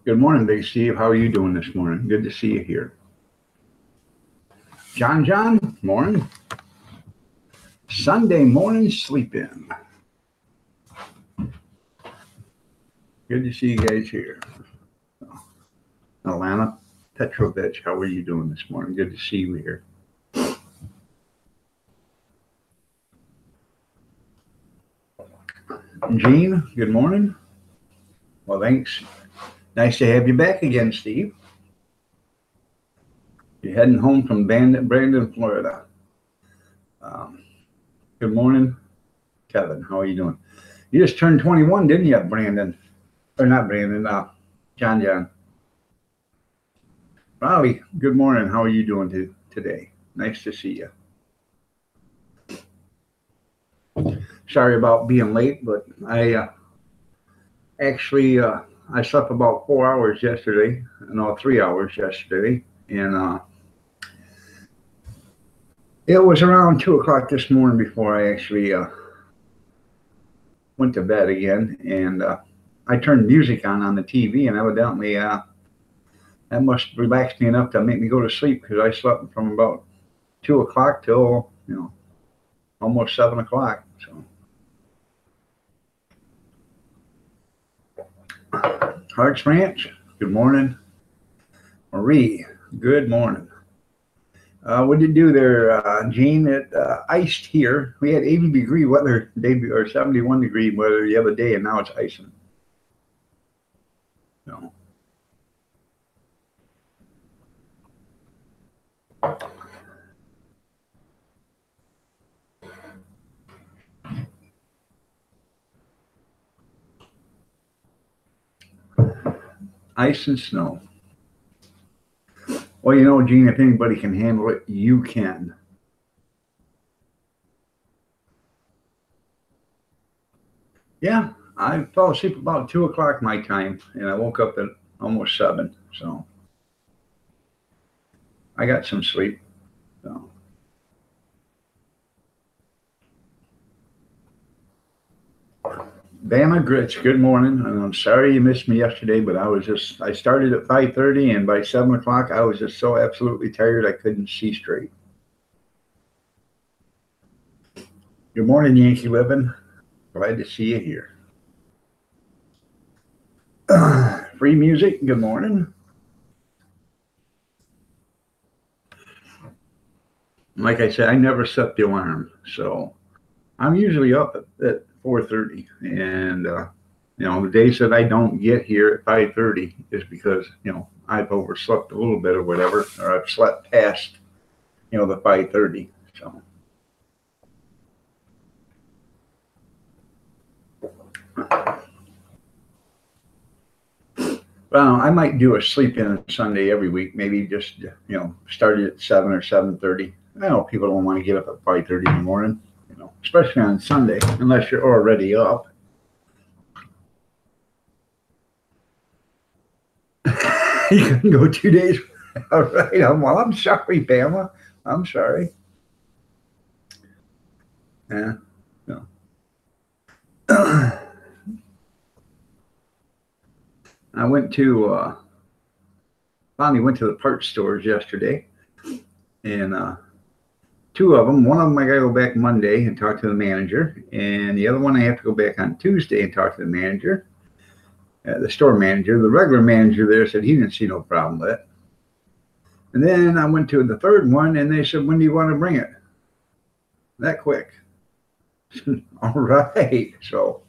Good morning, Big Steve. How are you doing this morning? Good to see you here. John, morning. Sunday morning sleep in. Good to see you guys here. Alana Petrovich, how are you doing this morning? Good to see you here. Gene, good morning. Well, thanks. Nice to have you back again, Steve. You're heading home from Brandon, Florida. Good morning, Kevin. How are you doing? You just turned 21, didn't you, Brandon? Or not Brandon, John. Raleigh, good morning. How are you doing today? Nice to see you. Sorry about being late, but I actually I slept about 4 hours yesterday, no, 3 hours yesterday, and it was around 2 o'clock this morning before I actually went to bed again, and I turned music on the TV, and evidently that must relax me enough to make me go to sleep, because I slept from about 2 o'clock till almost 7 o'clock. So Harts Ranch, good morning. Marie, good morning. What did you do there, Gene? It iced here. We had 80-degree weather or 71-degree weather the other day, and now it's icing. So. Ice and snow. Well, Gene, if anybody can handle it, you can. Yeah, I fell asleep about 2 o'clock my time, and I woke up at almost 7. So I got some sleep. So. Bama Grits, good morning. And I'm sorry you missed me yesterday, but I started at 5:30, and by 7 o'clock, I was just so absolutely tired I couldn't see straight. Good morning, Yankee Living. Glad to see you here. Free music, good morning. Like I said, I never set the alarm, so I'm usually up at 4:30, and the days that I don't get here at 5:30 is because I've overslept a little bit or whatever, or I've slept past the 5:30. So well, I might do a sleep in Sunday every week. Maybe just start it at 7 or 7:30. I know people don't want to get up at 5:30 in the morning, especially on Sunday, unless you're already up. You can go 2 days. All right. I'm sorry, Pamela. I'm sorry. Yeah. No. I finally went to the parts stores yesterday, and 2 of them. One of them I got to go back Monday and talk to the manager, and the other one I have to go back on Tuesday and talk to the manager, the store manager. The regular manager there said he didn't see no problem with it. And then I went to the third one, and they said, "When do you want to bring it?" That quick. All right. So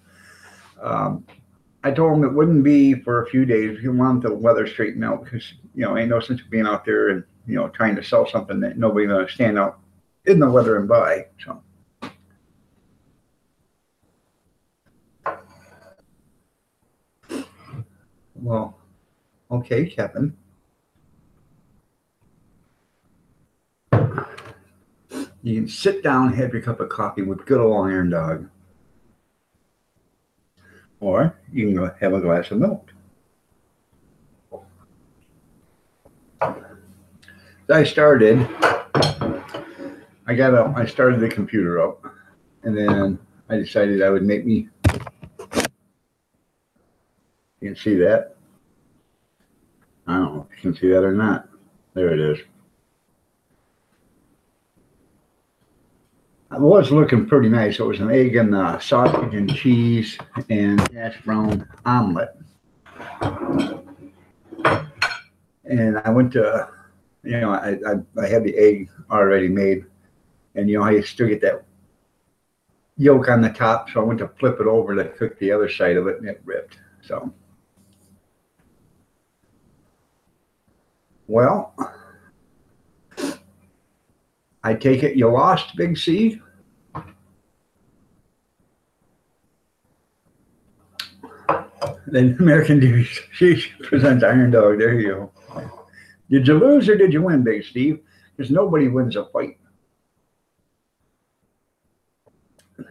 I told him it wouldn't be for a few days. He wanted the weather straightened out, because ain't no sense of being out there and trying to sell something that nobody's gonna stand out in the weather and buy. So well, okay, Kevin. You can sit down and have your cup of coffee with good old Iron Dog. Or you can go have a glass of milk. I started the computer up, and then I decided I would make me, you can see that, You can see that or not. There it is. It was looking pretty nice. It was an egg and sausage and cheese and hash brown omelet. And I went to, you know, I had the egg already made, and you know, I still get that yolk on the top, so I went to flip it over to cook the other side of it, and it ripped. So, well, I take it you lost, Big C. Then American she presents Iron Dog. There you go. Did you lose or did you win, Big Steve? Because nobody wins a fight.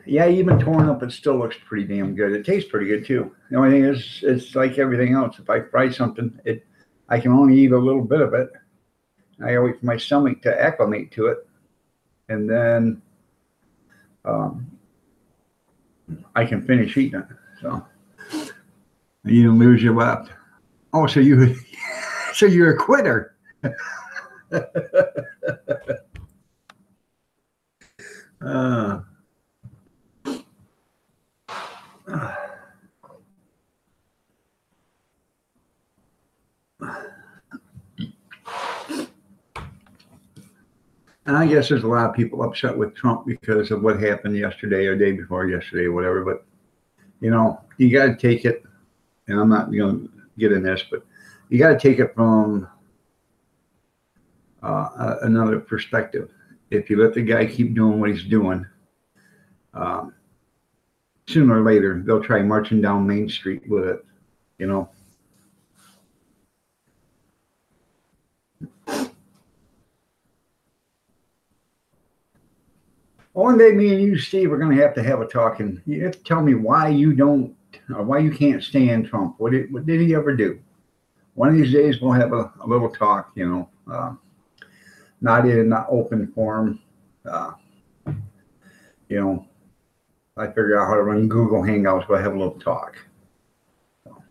Yeah, even torn up, it still looks pretty damn good. It tastes pretty good too. The only thing is, it's like everything else. If I fry something, I can only eat a little bit of it. I gotta wait for my stomach to acclimate to it, and then I can finish eating it. So you didn't lose your left. Oh, so you're a quitter. And I guess there's a lot of people upset with Trump because of what happened yesterday or day before yesterday or whatever. But, you know, you got to take it, and I'm not going to get in this, but you got to take it from another perspective. If you let the guy keep doing what he's doing, sooner or later, they'll try marching down Main Street with it, you know. One day, me and you, Steve, are going to have a talk, and you have to tell me why you don't, or why you can't stand Trump. What did he ever do? One of these days, we'll have a little talk, you know, not in an open forum. You know, I figure out how to run Google Hangouts, we'll have a little talk. So,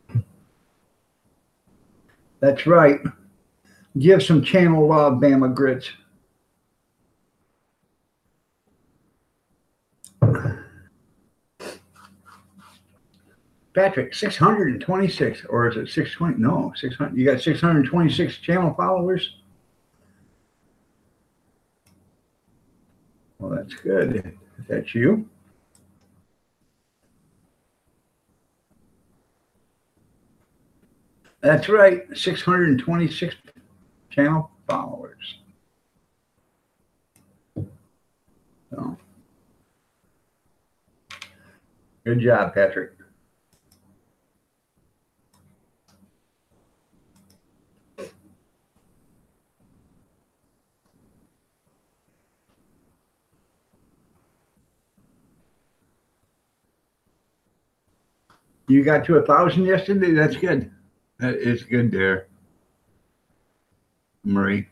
that's right. Give some channel love, Bama Grits. Patrick, 626, or is it 620? No, 600. You got 626 channel followers? Well, that's good. Is that you? That's right, 626 channel followers. So, good job, Patrick. You got to 1,000 yesterday? That's good. That is good there, Marie.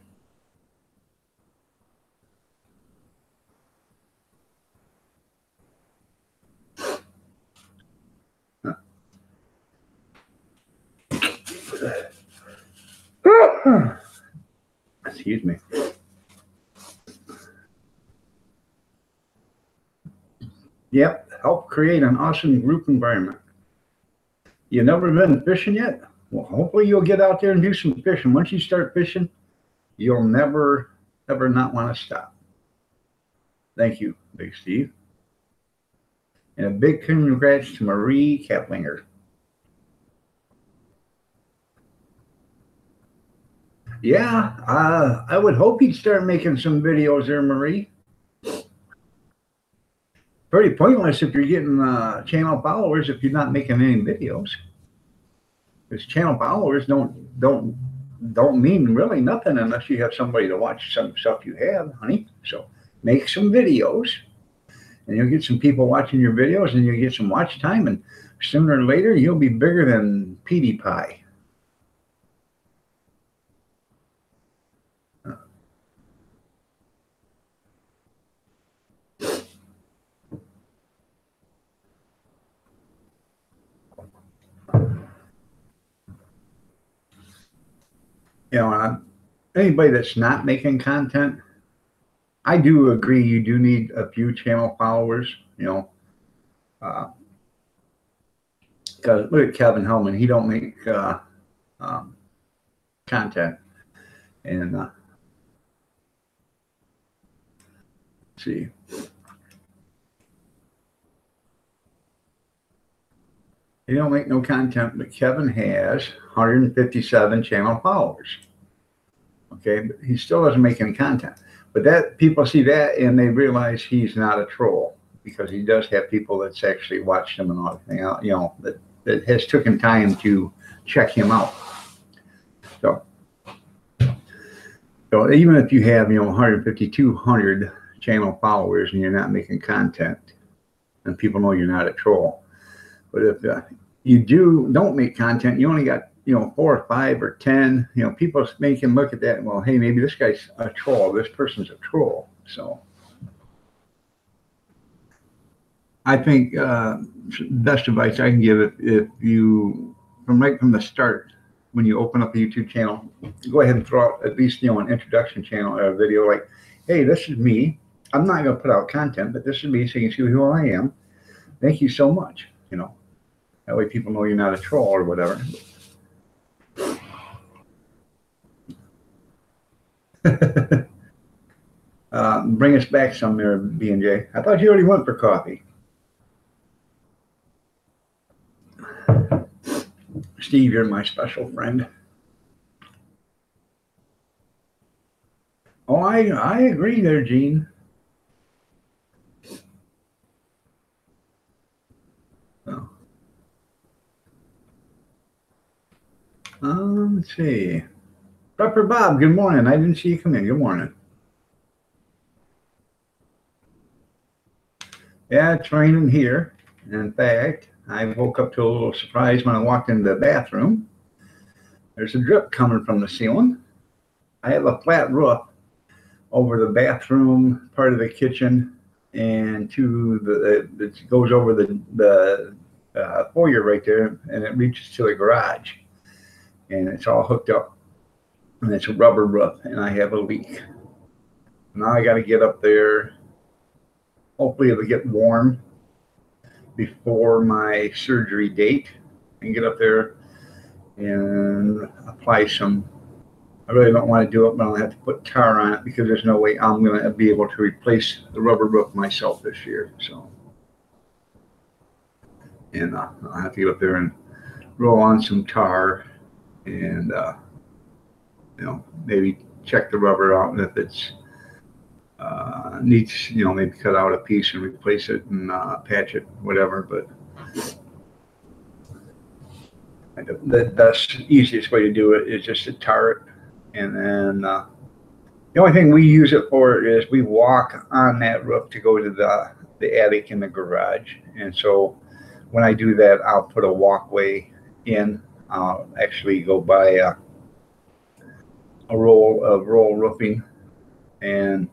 Excuse me. Yep, help create an awesome group environment. You never been fishing yet? Well, hopefully you'll get out there and do some fishing. Once you start fishing, you'll never, ever not want to stop. Thank you, Big Steve. And a big congrats to Marie Kaplinger. Yeah, I would hope he'd start making some videos there, Marie. Pretty pointless if you're getting channel followers if you're not making any videos. Because channel followers don't mean really nothing unless you have somebody to watch some stuff you have, honey. So make some videos, and you'll get some people watching your videos, and you'll get some watch time, and sooner or later you'll be bigger than PewDiePie. You know, anybody that's not making content, I do agree you do need a few channel followers, you know. Because look at Kevin Hellman, he don't make content. And let's see. He don't make no content, but Kevin has 157 channel followers. Okay, but he still doesn't make any content. But that people see that and they realize he's not a troll because he does have people that's actually watched him and all that, you know, that has taken time to check him out. So even if you have, you know, 150, 200 channel followers and you're not making content, and people know you're not a troll. But if you don't make content, you only got, you know, 4 or 5 or 10, you know, people make him look at that and, well, hey, maybe this guy's a troll. This person's a troll. So I think best advice I can give if you, right from the start, when you open up a YouTube channel, go ahead and throw out at least, you know, an introduction channel or a video like, hey, this is me. I'm not going to put out content, but this is me so you can see who I am. Thank you so much. You know, that way people know you're not a troll or whatever. Bring us back some there, B&J. I thought you already went for coffee. Steve, you're my special friend. Oh, I agree there, Gene. Oh. Let's see. Prepper Bob, good morning. I didn't see you come in. Good morning. Yeah, it's raining here. In fact, I woke up to a little surprise when I walked into the bathroom. There's a drip coming from the ceiling. I have a flat roof over the bathroom part of the kitchen and to it goes over the foyer right there, and it reaches to the garage. And it's all hooked up. And it's a rubber roof, and I have a leak. Now I got to get up there. Hopefully it'll get warm before my surgery date and get up there and apply some. I really don't want to do it, but I'll have to put tar on it because there's no way I'm going to be able to replace the rubber roof myself this year. So, and I'll have to get up there and roll on some tar and, you know, maybe check the rubber out, and if it's needs, you know, maybe cut out a piece and replace it and patch it, whatever. But the best, easiest way to do it is just to tar it, and then the only thing we use it for is we walk on that roof to go to the attic in the garage. And so when I do that, I'll put a walkway in. I'll actually go buy a roll of roll roofing, and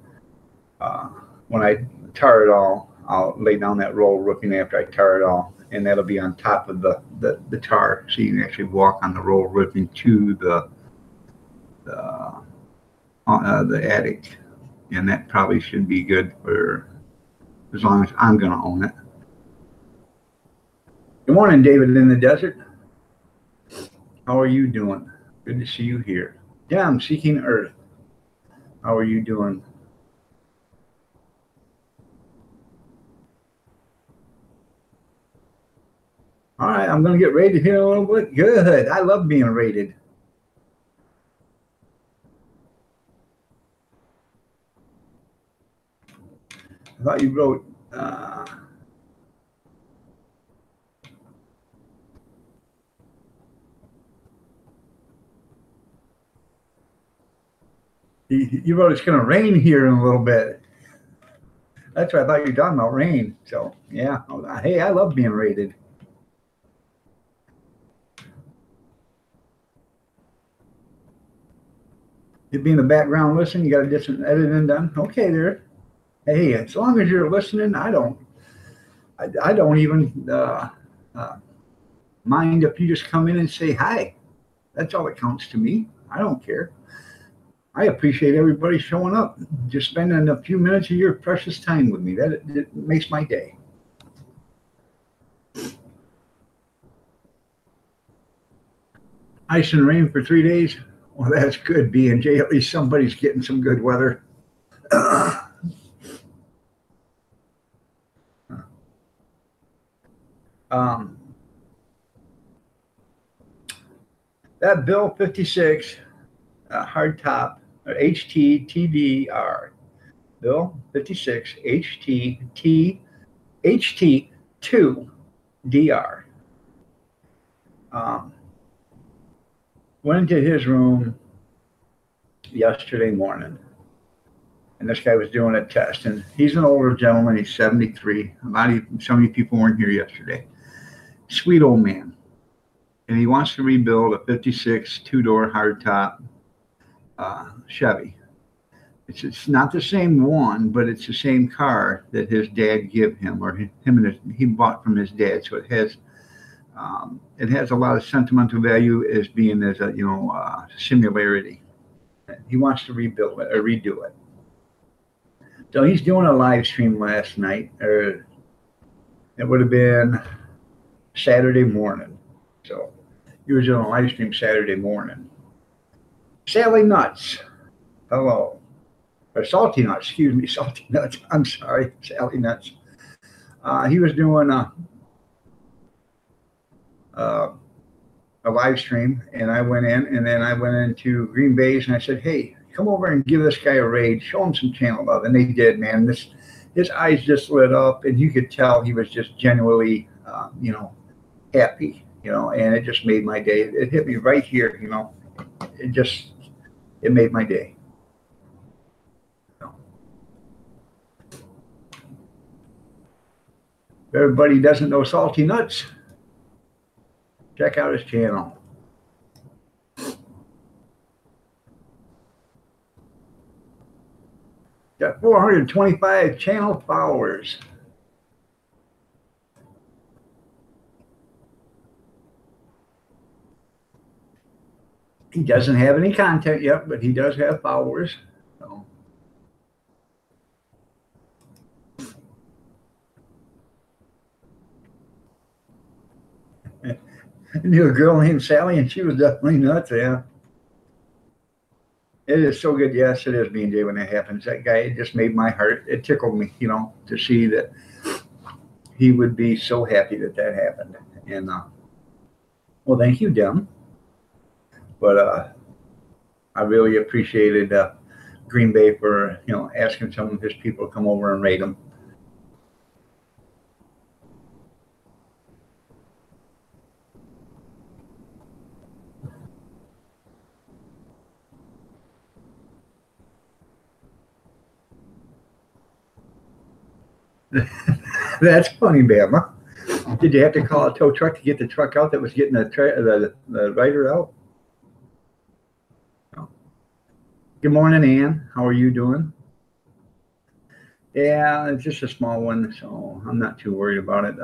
when I tar it all, I'll lay down that roll roofing after I tar it all, and that'll be on top of the tar, so you can actually walk on the roll roofing to the attic, and that probably should be good for as long as I'm going to own it. Good morning, David in the desert. How are you doing? Good to see you here. Yeah, I'm seeking Earth. How are you doing? All right, I'm going to get rated here a little bit. Good. I love being rated. I thought you wrote. You wrote it's going to rain here in a little bit. That's what I thought you were talking about, rain. So, yeah. Hey, I love being rated. You be in the background listening, you got a different editing done. Okay, there. Hey, as long as you're listening, I don't even mind if you just come in and say hi. That's all that counts to me. I don't care. I appreciate everybody showing up, just spending a few minutes of your precious time with me. That it makes my day. Ice and rain for 3 days. Well, that's good, B&J. At least somebody's getting some good weather. That Bill 56 hard top, or HT Bill 56 HT2DR. Went into his room yesterday morning, and this guy was doing a test, and he's an older gentleman. He's 73. So many people weren't here yesterday. Sweet old man. And he wants to rebuild a 56 two-door hardtop Chevy. It's not the same one, but it's the same car that his dad gave him, or he bought from his dad. So it has a lot of sentimental value as being as a similarity. He wants to rebuild it or redo it. So he's doing a live stream last night, or it would have been Saturday morning. So he was doing a live stream Saturday morning. Sally Nuts, hello. Or Salty Nuts, excuse me, Salty Nuts. I'm sorry, Sally Nuts. He was doing a live stream, and I went in, and then I went into Green Bay's, and I said, hey, come over and give this guy a raid, show him some channel love. And they did, man. His eyes just lit up, and you could tell he was just genuinely, happy, and it just made my day. It hit me right here, it made my day. If everybody doesn't know Salty Nuts, check out his channel. Got 425 channel followers. He doesn't have any content yet, but he does have followers. So. I knew a girl named Sally, and she was definitely nuts, yeah. It is so good. Yes, it is, B&J, when that happens. That guy, it just made my heart, it tickled me, to see that he would be so happy that happened. And, well, thank you, Dem. But I really appreciated Green Bay for, asking some of his people to come over and raid him. That's funny, Bama. Did you have to call a tow truck to get the truck out that was getting the rider out? No. Good morning, Ann. How are you doing? Yeah, it's just a small one, so I'm not too worried about it.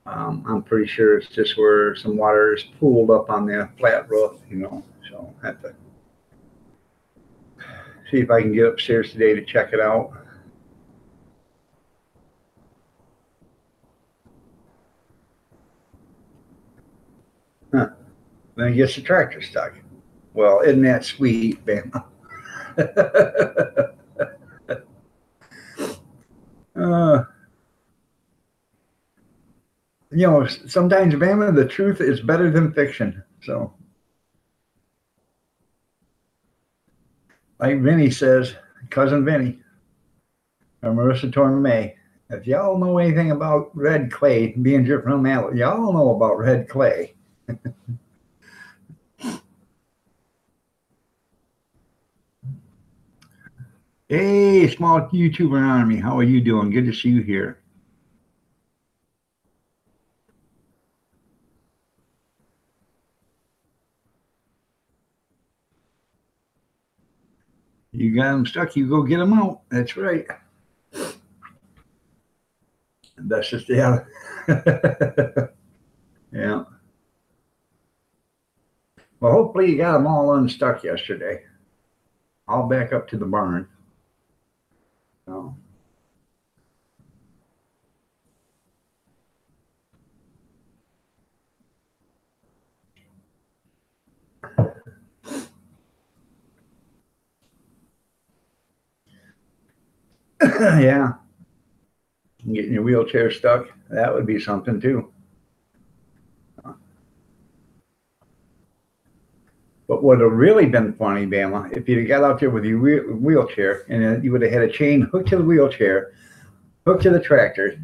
I'm pretty sure it's just where some water is pooled up on the flat roof, so I have to see if I can get upstairs today to check it out. Huh. Then it gets the tractor stuck. Well, isn't that sweet, Bama? Sometimes, Bama, the truth is better than fiction. So, like Vinny says, cousin Vinny, or Marissa Tormay, if y'all know anything about red clay being driven from Alabama, y'all know about red clay. Hey, small YouTuber army, how are you doing? Good to see you here. You got them stuck, you go get them out. That's right. That's just, yeah. Yeah. Well, hopefully you got them all unstuck yesterday. All back up to the barn. So. Yeah, getting your wheelchair stuck, that would be something too. But what would have really been funny, Bama, if you'd got out there with your wheelchair and you would have had a chain hooked to the wheelchair, hooked to the tractor,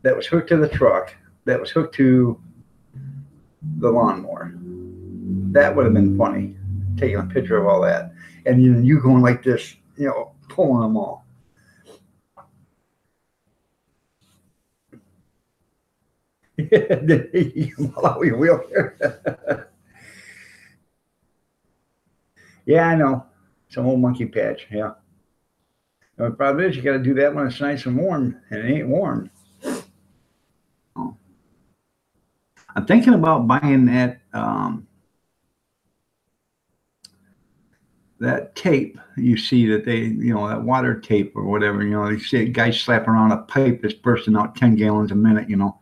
that was hooked to the truck, that was hooked to the lawnmower. That would have been funny, taking a picture of all that. And you going like this, pulling them all. You pull your wheelchair. Yeah, I know. Some old monkey patch, yeah. The problem is you got to do that when it's nice and warm, and it ain't warm. Oh. I'm thinking about buying that tape you see that they, that water tape or whatever, you see a guy slapping around a pipe that's bursting out 10 gallons a minute, and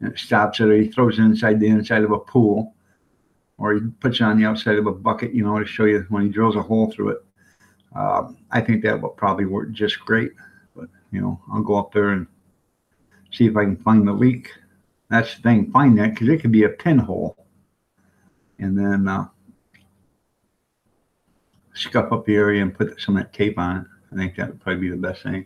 it stops it, or he throws it inside the inside of a pool, or he puts it on the outside of a bucket, to show you when he drills a hole through it. I think that will probably work just great, but, I'll go up there and see if I can find the leak. That's the thing, find that, because it could be a pinhole. And then scuff up the area and put some of that tape on it. I think that would probably be the best thing.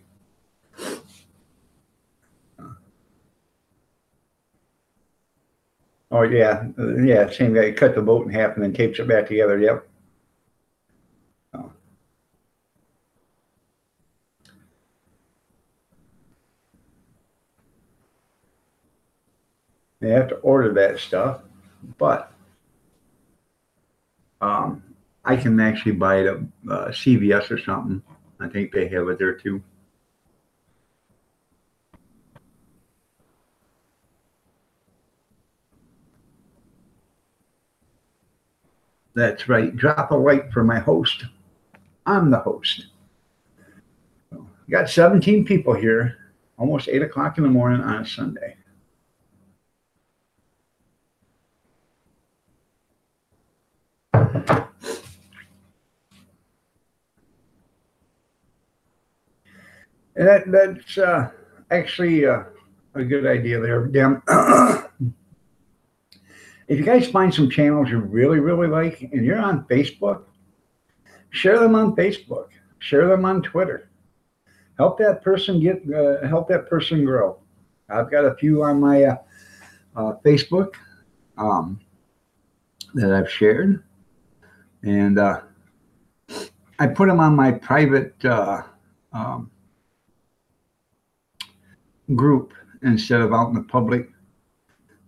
Oh, yeah. Yeah, same guy cut the boat in half and then tapes it back together. Yep. Oh. They have to order that stuff, but I can actually buy it at CVS or something. I think they have it there too. That's right. Drop a like for my host. I'm the host. So, got 17 people here, almost 8 o'clock in the morning on a Sunday. And that's actually a good idea there, Dan. If you guys find some channels you really, really like and you're on Facebook, share them on Facebook. Share them on Twitter. Help that person grow. I've got a few on my Facebook that I've shared, and I put them on my private group instead of out in the public,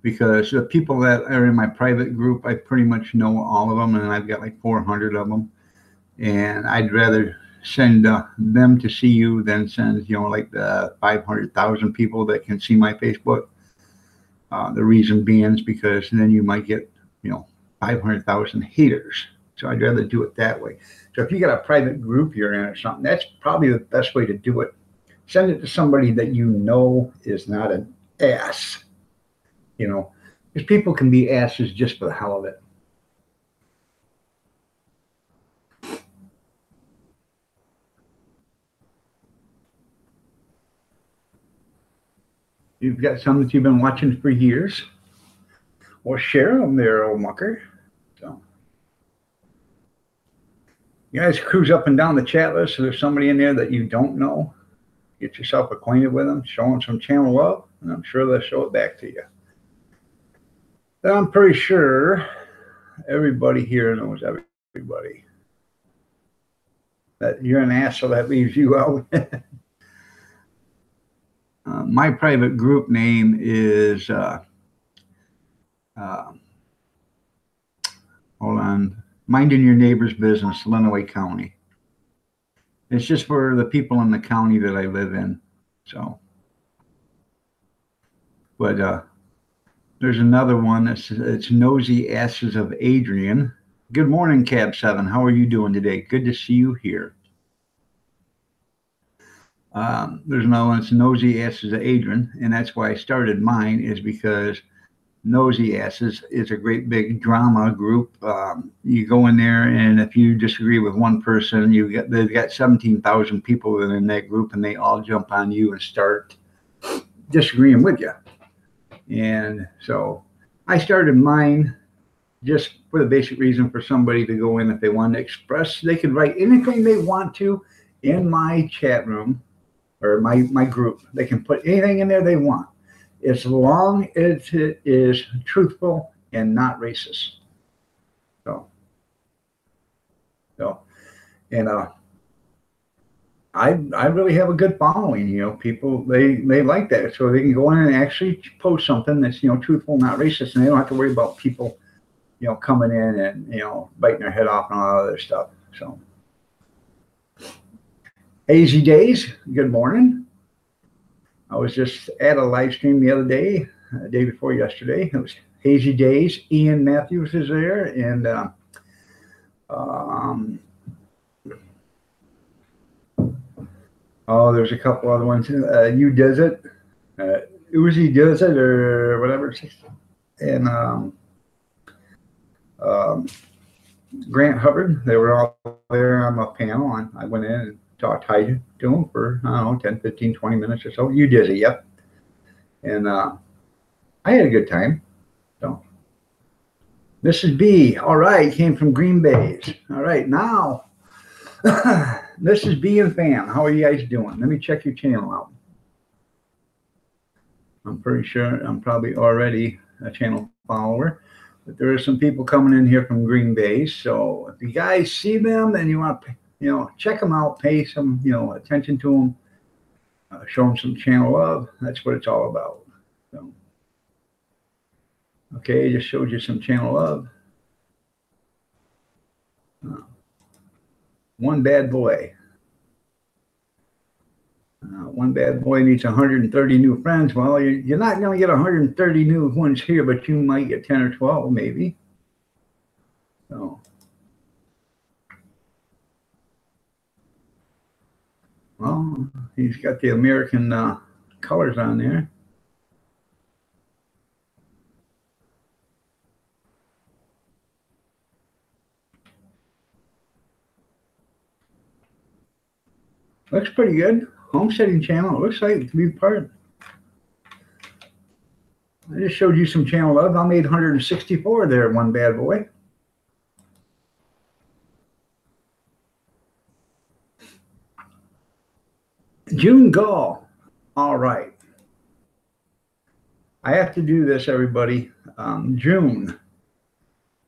because the people that are in my private group, I pretty much know all of them, and I've got like 400 of them, and I'd rather send them to see you than send like the 500,000 people that can see my Facebook. The reason being is because then you might get 500,000 haters. So I'd rather do it that way. So if you got a private group you're in or something, that's probably the best way to do it. Send it to somebody that is not an ass. Because people can be asses just for the hell of it. You've got some that you've been watching for years. Well, share them there, old mucker. So, you guys cruise up and down the chat list. So there's somebody in there that you don't know. Get yourself acquainted with them, show them some channel love, and I'm sure they'll show it back to you. And I'm pretty sure everybody here knows everybody. That you're an ass, so that leaves you out. My private group name is, hold on, Minding Your Neighbor's Business, Lenawee County. It's just for the people in the county that I live in. So, but there's another one it's Nosy Asses of Adrian, Good morning, Cab 7. How are you doing today? Good to see you here. There's another one. It's Nosy Asses of Adrian, and that's why I started mine, is because Nosy Asses is a great big drama group. You go in there, and if you disagree with one person, they've got 17,000 people within that group, and they all jump on you and start disagreeing with you. And so I started mine just for the basic reason for somebody to go in if they want to express. They can write anything they want to in my chat room or my group. They can put anything in there they want, as long as it is truthful and not racist. And I really have a good following. People they like that, so they can go in and actually post something that's truthful, not racist, and they don't have to worry about people coming in and biting their head off and all that other stuff. So, Hazy Days, good morning. I was just at a live stream the other day, the day before yesterday. It was Hazy Days. Ian Matthews is there, and there's a couple other ones. You Does It, Uzi Does It, or whatever. And Grant Hubbard, they were all there on the panel, and I went in and talked hi to them for, I don't know, 10, 15, 20 minutes or so. You Did It, yep. And I had a good time. So, Mrs. B, all right, came from Green Bay's. All right, now, Mrs. B and Fan, how are you guys doing? Let me check your channel out. I'm pretty sure I'm probably already a channel follower. But there are some people coming in here from Green Bay. So if you guys see them and you want to, check them out, pay some, attention to them, show them some channel love. That's what it's all about. So, okay, I just showed you some channel love. One bad boy. One bad boy needs 130 new friends. Well, you're not going to get 130 new ones here, but you might get 10 or 12 maybe. So, well, he's got the American colors on there. Looks pretty good. Homesteading channel. It looks like it to be part of it. I just showed you some channel love. I made 164 there, one bad boy. June Gall. All right. I have to do this, everybody. June.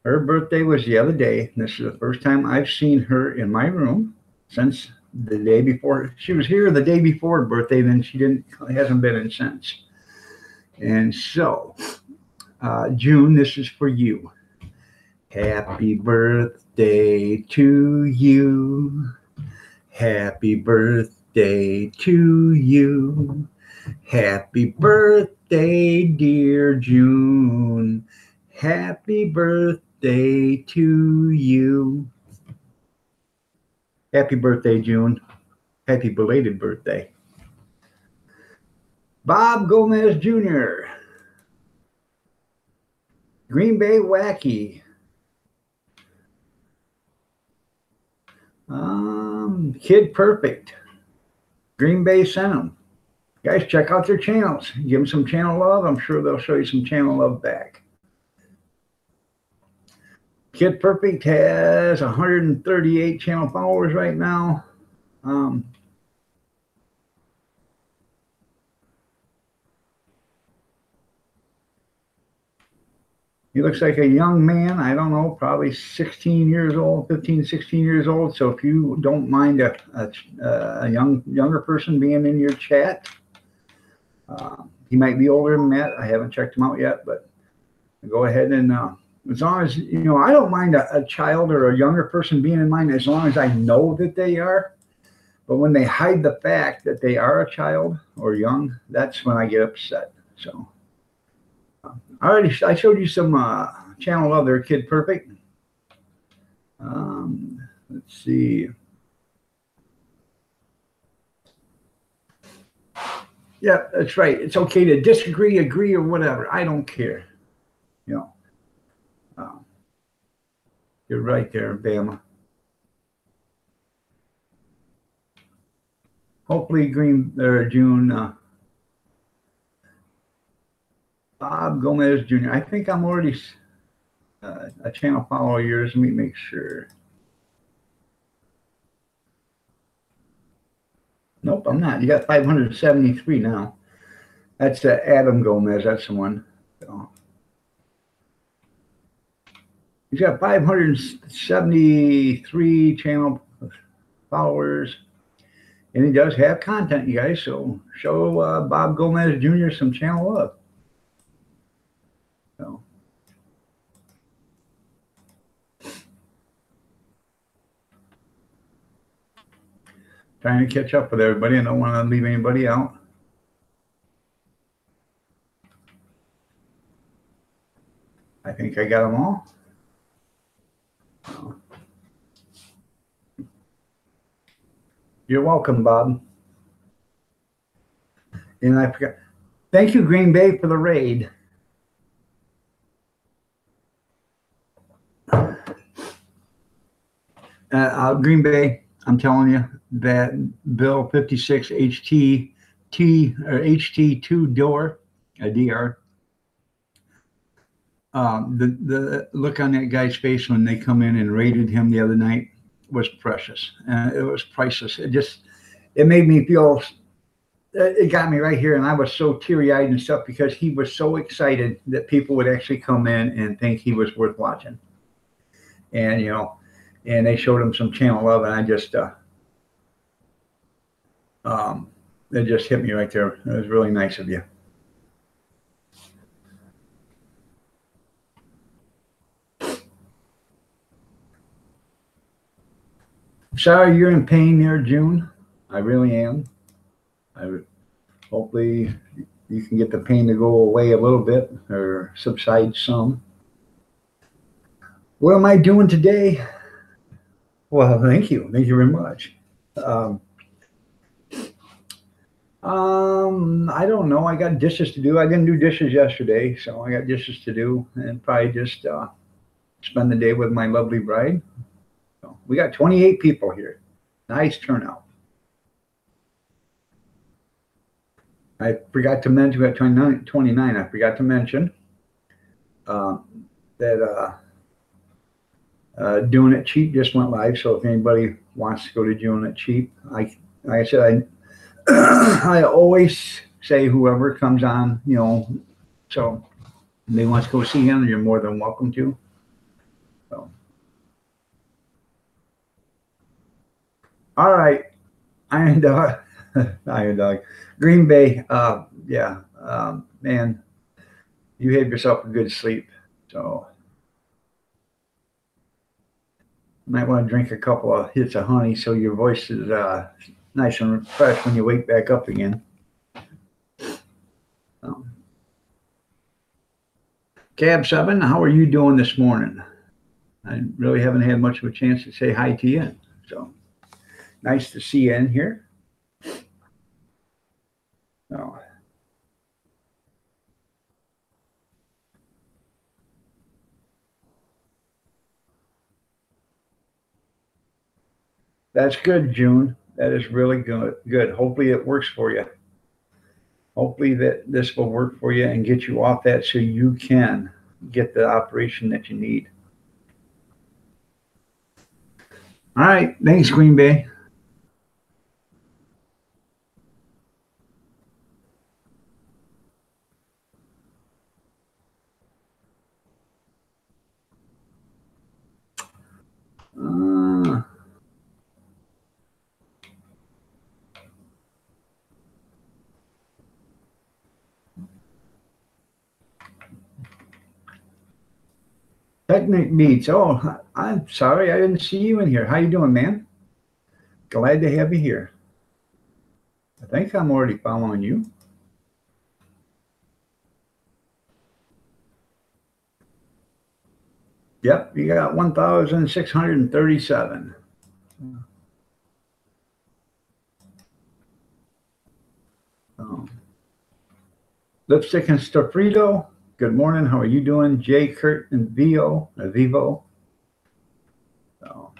Her birthday was the other day. This is the first time I've seen her in my room since the day before. She was here the day before her birthday, then she hasn't been in since. And so, June, this is for you. Happy birthday to you. Happy birthday to you. Happy birthday, dear June. Happy birthday to you. Happy birthday, June. Happy belated birthday. Bob Gomez Jr. Green Bay Wacky. Kid Perfect. Green Bay sent them. Guys, check out their channels. Give them some channel love. I'm sure they'll show you some channel love back. Kid Perfect has 138 channel followers right now. He looks like a young man. I don't know, probably 16 years old, 15, 16 years old. So if you don't mind a younger person being in your chat, he might be older than that. I haven't checked him out yet, but go ahead and as long as, I don't mind a child or a younger person being in mine as long as I know that they are. But when they hide the fact that they are a child or young, that's when I get upset. So I showed you some channel love there, Kid Perfect. Let's see. Yeah, that's right. It's okay to disagree, agree, or whatever. I don't care. You know, you're right there, Bama. Hopefully, June. Bob Gomez Jr. I think I'm already a channel follower of yours. Let me make sure. Nope, I'm not. You got 573 now. That's Adam Gomez. That's the one. So, he's got 573 channel followers, and he does have content, you guys. So show Bob Gomez Jr. some channel love. So. Trying to catch up with everybody. I don't want to leave anybody out. I think I got them all. You're welcome, Bob. And I forgot. Thank you, Green Bay, for the raid. Green Bay, I'm telling you that Bill 56 HT2 door, a DR. The look on that guy's face when they come in and raided him the other night was precious. It was priceless. It made me feel. It got me right here, and I was so teary-eyed and stuff because he was so excited that people would actually come in and think he was worth watching. And and they showed him some channel love, and I just it just hit me right there. It was really nice of you. Sorry you're in pain there, June. I really am. Hopefully you can get the pain to go away a little bit or subside some. What am I doing today? Well, thank you. Thank you very much. I don't know. I got dishes to do. I didn't do dishes yesterday, so I got dishes to do and probably just spend the day with my lovely bride. So we got 28 people here. Nice turnout. I forgot to mention, we got 29. I forgot to mention that Doing It Cheap just went live. So if anybody wants to go to Doing It Cheap, like I said, I always say whoever comes on, so if they want to go see him, you're more than welcome to. So, all right, Iron Dog, Iron Dog, Green Bay. Yeah, man, you had yourself a good sleep. So, you might want to drink a couple of hits of honey so your voice is nice and fresh when you wake back up again. Cab 7, how are you doing this morning? I really haven't had much of a chance to say hi to you. So nice to see you in here. Oh. That's good, June. That is really good. Hopefully it works for you. Hopefully that this will work for you and get you off that so you can get the operation that you need. All right. Thanks, Green Bay. Technic Beats. Oh, I'm sorry. I didn't see you in here. How you doing, man? Glad to have you here. I think I'm already following you. Yep, you got 1,637. Lipstick and Stofrito. Good morning. How are you doing? Jay, Kurt, and Vivo. So,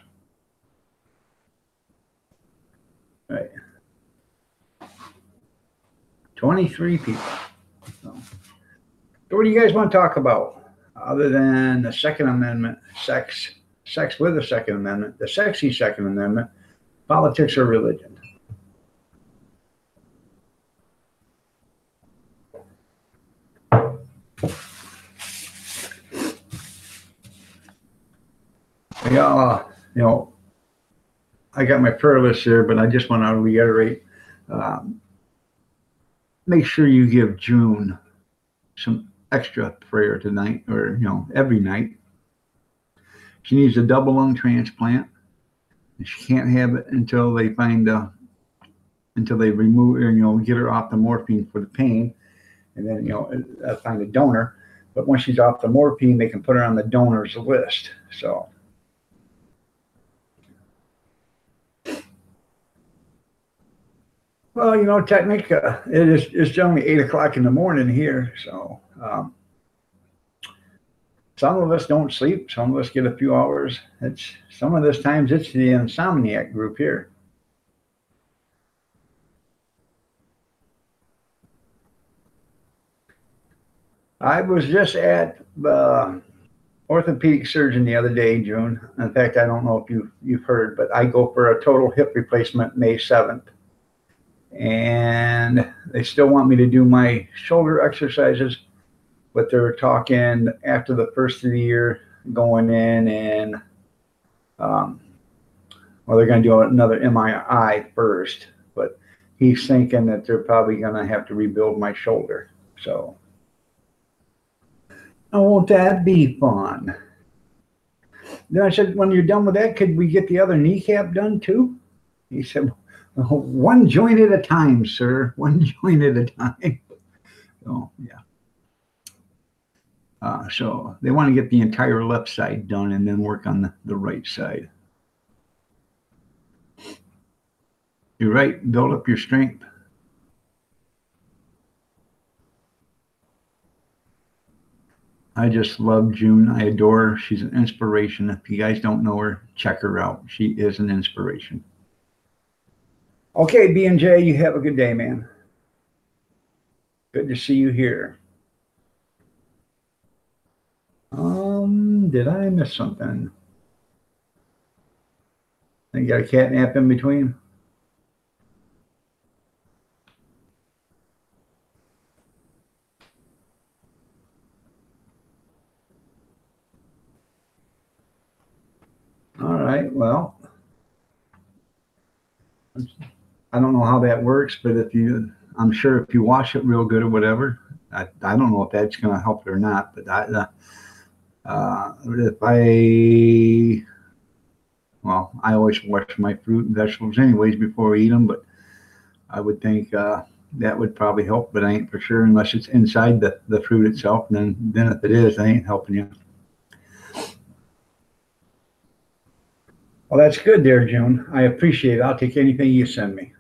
right. 23 people. So what do you guys want to talk about other than the Second Amendment, sex with the Second Amendment, the sexy Second Amendment, politics or religion? Yeah, I got my prayer list here, but I just want to reiterate, make sure you give June some extra prayer tonight, or every night. She needs a double lung transplant, and she can't have it until they remove or get her off the morphine for the pain, and then find a donor. But once she's off the morphine, they can put her on the donors list. So. Well, technically, it's generally 8 o'clock in the morning here. So some of us don't sleep. Some of us get a few hours. Some of those times it's the insomniac group here. I was just at the orthopedic surgeon the other day, June. In fact, I don't know if you've heard, but I go for a total hip replacement May 7th. And they still want me to do my shoulder exercises, but they're talking after the first of the year going in and, they're going to do another MRI first, but he's thinking that they're probably going to have to rebuild my shoulder. So, won't that be fun? Then I said, when you're done with that, could we get the other kneecap done too? He said, one joint at a time, sir. One joint at a time. So, yeah. So they want to get the entire left side done and then work on the right side. You're right. Build up your strength. I just love June. I adore her. She's an inspiration. If you guys don't know her, check her out. She is an inspiration. Okay, B&J, you have a good day, man. Good to see you here. Did I miss something? You got a cat nap in between? All right, well, I don't know how that works, but I'm sure if you wash it real good or whatever, I don't know if that's going to help it or not, but I always wash my fruit and vegetables anyways before I eat them, but I would think that would probably help, but I ain't for sure unless it's inside the fruit itself. And then if it is, I ain't helping you. Well, that's good there, June. I appreciate it. I'll take anything you send me.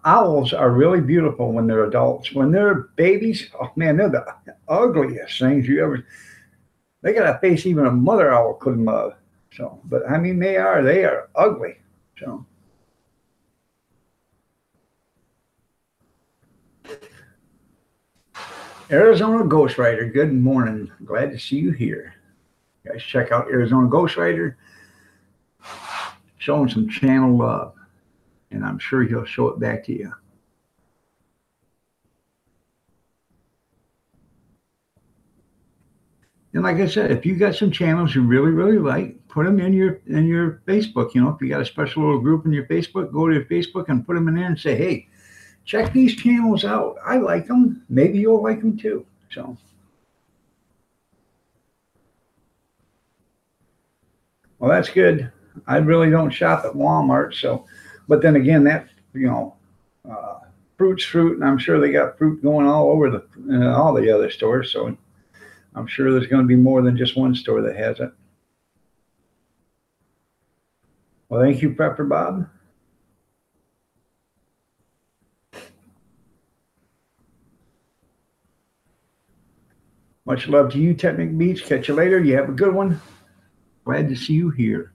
Owls are really beautiful when they're adults. When they're babies, oh man, they're the ugliest things you ever. They got a face even a mother owl couldn't love. So, but I mean, they are ugly. So. Arizona Ghost Rider, good morning. Glad to see you here. You guys, check out Arizona Ghost Rider. Show him some channel love, and I'm sure he'll show it back to you. And like I said, if you got some channels you really, really like, put them in your Facebook. If you got a special little group in your Facebook, go to your Facebook and put them in there and say, hey, check these channels out. I like them. Maybe you'll like them too. So, well, that's good. I really don't shop at Walmart. So, but then again, that, fruit's fruit, and I'm sure they got fruit going all over all the other stores. So I'm sure there's going to be more than just one store that has it. Well, thank you, Pepper Bob. Much love to you, Technic Beach. Catch you later. You have a good one. Glad to see you here.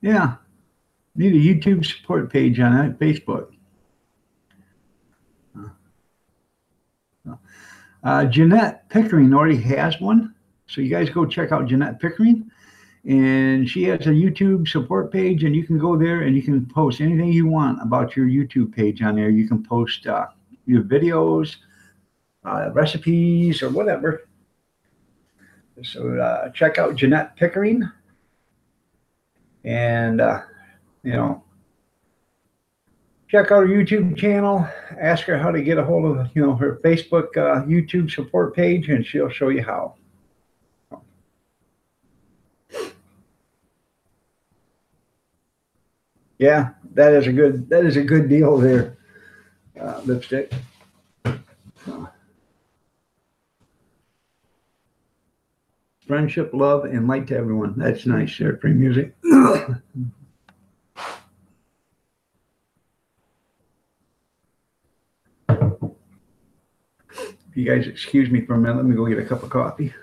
Yeah, need a YouTube support page on that Facebook. Jeanette Pickering already has one. So you guys go check out Jeanette Pickering. And she has a YouTube support page, and you can go there and you can post anything you want about your YouTube page on there. You can post your videos, recipes, or whatever. So check out Jeanette Pickering, and check out her YouTube channel. Ask her how to get a hold of her Facebook YouTube support page, and she'll show you how. Yeah, that is a good deal there, Lipstick. Friendship, love, and light to everyone. That's nice there, free music. If you guys excuse me for a minute, let me go get a cup of coffee.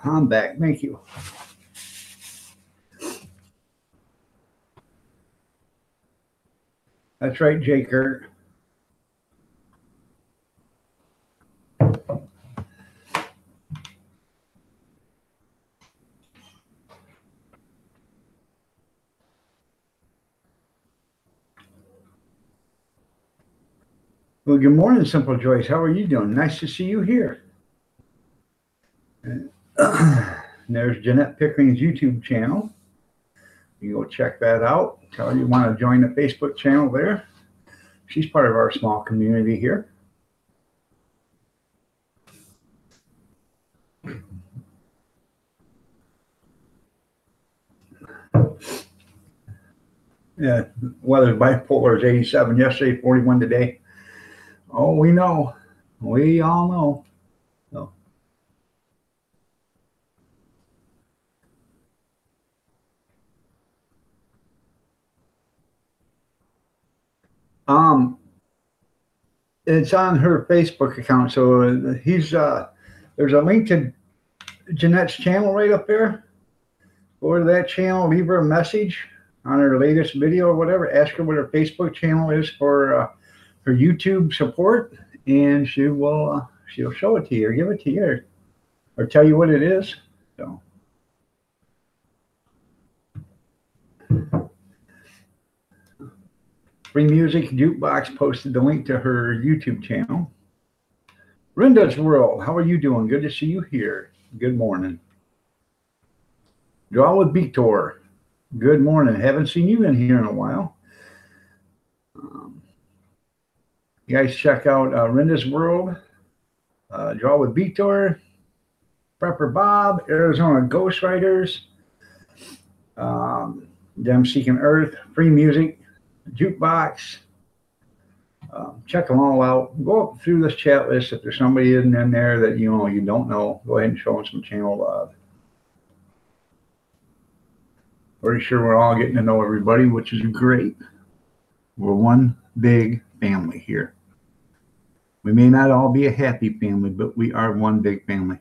I'm back. Thank you. That's right, Jay Kurt. Well, good morning, Simple Joyce. How are you doing? Nice to see you here. And there's Jeanette Pickering's YouTube channel. You go check that out. Tell her you want to join the Facebook channel there. She's part of our small community here. Yeah, weather's bipolar is 87 yesterday, 41 today. Oh, we know. We all know. So, um, it's on her Facebook account. So there's a link to Jeanette's channel right up there. Go to that channel, leave her a message on her latest video or whatever. Ask her what her Facebook channel is for her YouTube support, and she'll show it to you or give it to you or tell you what it is. So. Free Music Jukebox posted the link to her YouTube channel. Rinda's World, how are you doing? Good to see you here. Good morning. Draw with Victor. Good morning. Haven't seen you in here in a while. You guys check out Rinda's World. Draw with Victor. Prepper Bob. Arizona Ghost Riders. Them Seeking Earth. Free Music Jukebox. Check them all out. Go up through this chat list. If there's somebody in there that you don't know, go ahead and show them some channel love. Pretty sure we're all getting to know everybody, which is great. We're one big family here. We may not all be a happy family, but we are one big family.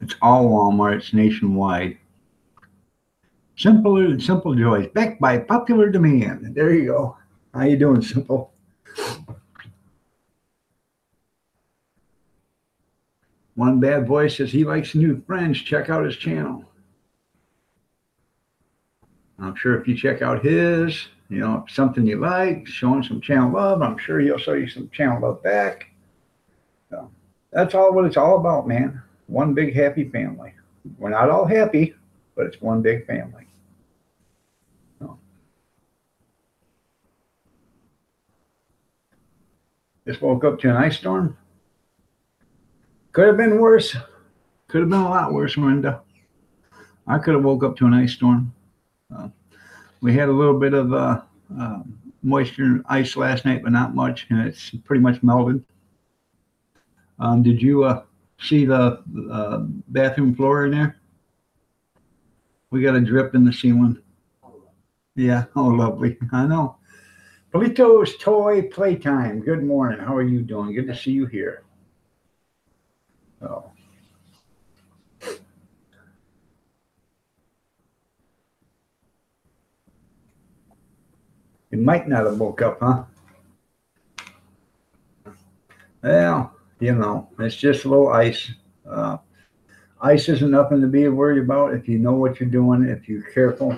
It's all Walmart. It's nationwide. Simple Joys, backed by popular demand. There you go. How you doing, Simple? One Bad Boy says he likes new friends. Check out his channel. I'm sure if you check out his, something you like, show him some channel love, I'm sure he'll show you some channel love back. So that's all what it's all about, man. One big happy family. We're not all happy, but it's one big family. So. Just woke up to an ice storm. Could have been worse. Could have been a lot worse, Miranda. I could have woke up to an ice storm. We had a little bit of moisture and ice last night, but not much, and it's pretty much melted. Did you see the bathroom floor in there? We got a drip in the ceiling. Yeah, oh, lovely. I know. Polito's Toy Playtime. Good morning. How are you doing? Good to see you here. Oh. You might not have woke up, huh? Well, it's just a little ice. Ice isn't nothing to be worried about if you know what you're doing, if you're careful,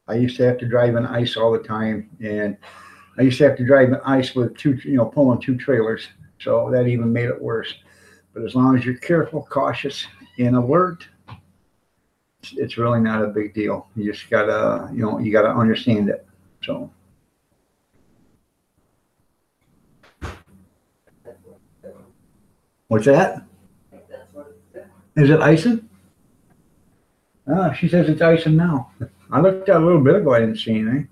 I used to have to drive in ice all the time, and I used to have to drive in ice with pulling two trailers, so that even made it worse. But as long as you're careful, cautious, and alert, it's really not a big deal. You just gotta, you gotta understand it. So. What's that? Is it icing? She says it's icing now. I looked out a little bit ago. I didn't see anything.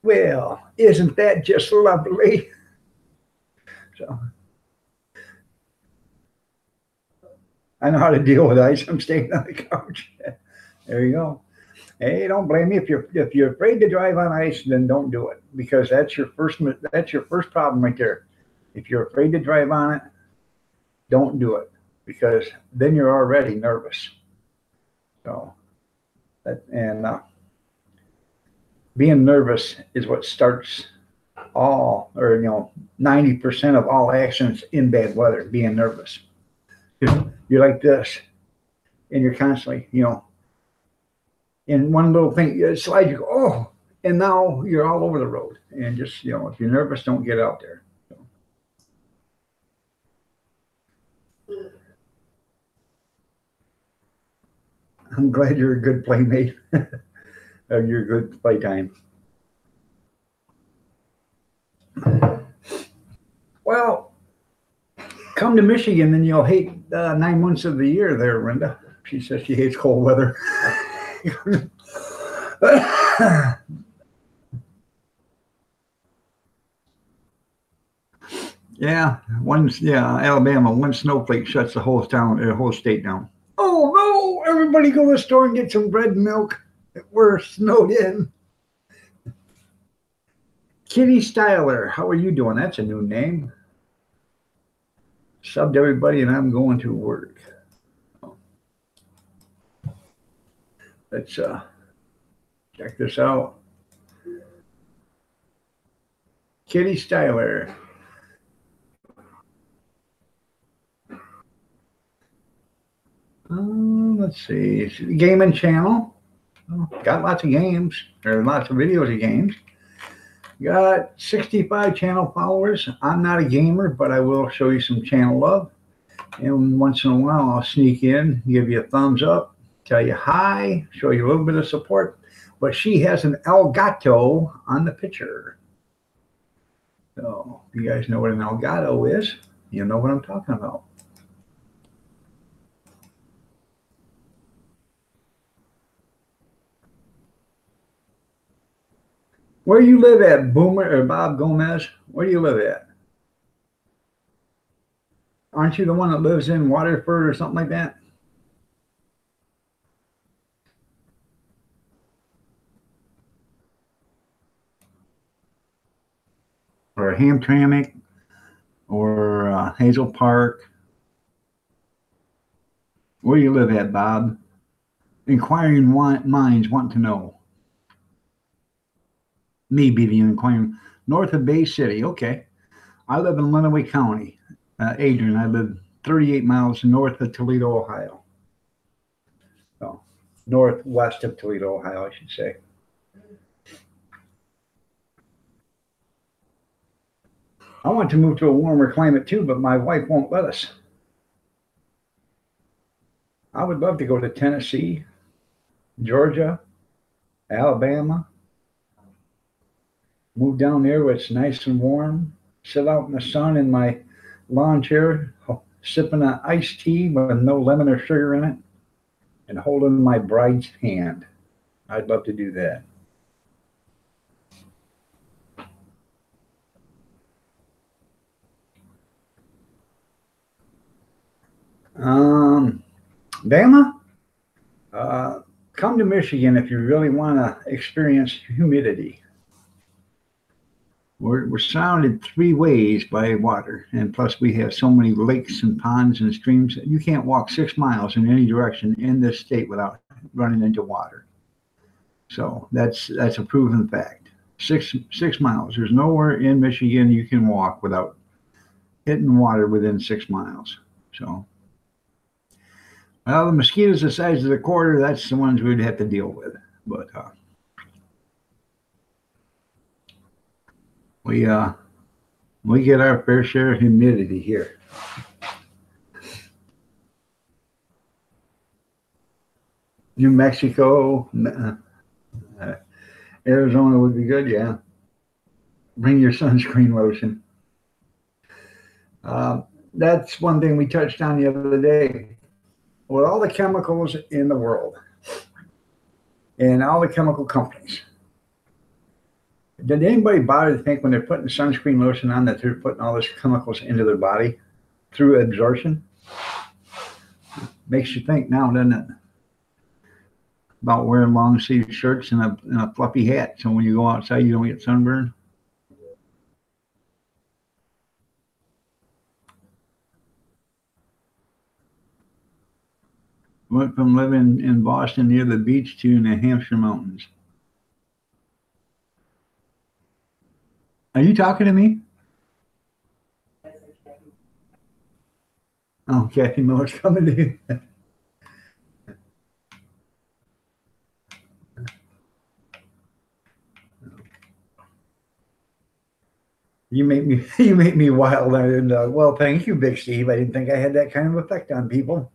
Well, isn't that just lovely? So I know how to deal with ice. I'm staying on the couch. There you go. Hey, don't blame me if you're afraid to drive on ice. Then don't do it, because that's your first problem right there. If you're afraid to drive on it, don't do it, because then you're already nervous. So, being nervous is what starts 90% of all accidents in bad weather. Being nervous. You're like this, and you're constantly, in one little thing, you slide, you go, oh, and now you're all over the road. And just, if you're nervous, don't get out there. I'm glad you're a good playmate. You're a good playtime. Well, Come to Michigan, then you'll hate 9 months of the year there, Brenda. She says she hates cold weather. Yeah, Alabama, one snowflake shuts the whole town, the whole state down. Oh no! Everybody go to the store and get some bread and milk. We're snowed in. Kitty Styler, how are you doing? That's a new name. Subbed everybody, and I'm going to work. Let's check this out. Kitty Styler. Let's see. Gaming channel. Got lots of games. There are lots of videos of games. Got 65 channel followers. I'm not a gamer, but I will show you some channel love. And once in a while, I'll sneak in, give you a thumbs up, tell you hi, show you a little bit of support. But she has an Elgato on the picture. So if you guys know what an Elgato is, you know what I'm talking about. Where you live at, Boomer or Bob Gomez? Where do you live at? Aren't you the one that lives in Waterford or something like that? Or Hamtramck or Hazel Park? Where do you live at, Bob? Inquiring minds want to know. Me be the inquiring. North of Bay City. Okay. I live in Lenawee County. Adrian, I live 38 miles north of Toledo, Ohio. So, northwest of Toledo, Ohio, I should say. I want to move to a warmer climate too, but my wife won't let us. I would love to go to Tennessee, Georgia, Alabama, move down there where it's nice and warm, sit out in the sun in my lawn chair, sipping an iced tea with no lemon or sugar in it, and holding my bride's hand. I'd love to do that. Bama, come to Michigan if you really want to experience humidity. We're surrounded 3 ways by water, and plus we have so many lakes and ponds and streams. You can't walk 6 miles in any direction in this state without running into water. So that's a proven fact. 6 miles. There's nowhere in Michigan you can walk without hitting water within 6 miles. So, well, the mosquitoes the size of the quarter, that's the ones we'd have to deal with. But we get our fair share of humidity here. New Mexico, Arizona would be good, yeah. Bring your sunscreen lotion. That's one thing we touched on the other day. With all the chemicals in the world and all the chemical companies, did anybody bother to think when they're putting sunscreen lotion on that they're putting all those chemicals into their body through absorption? Makes you think now, doesn't it? About wearing long sleeve shirts and a fluffy hat, so when you go outside you don't get sunburned. Went from living in Boston near the beach to New Hampshire mountains. Are you talking to me? Oh, Kathy Miller's coming to you. You make me wild. And well, thank you, Big Steve. I didn't think I had that kind of effect on people.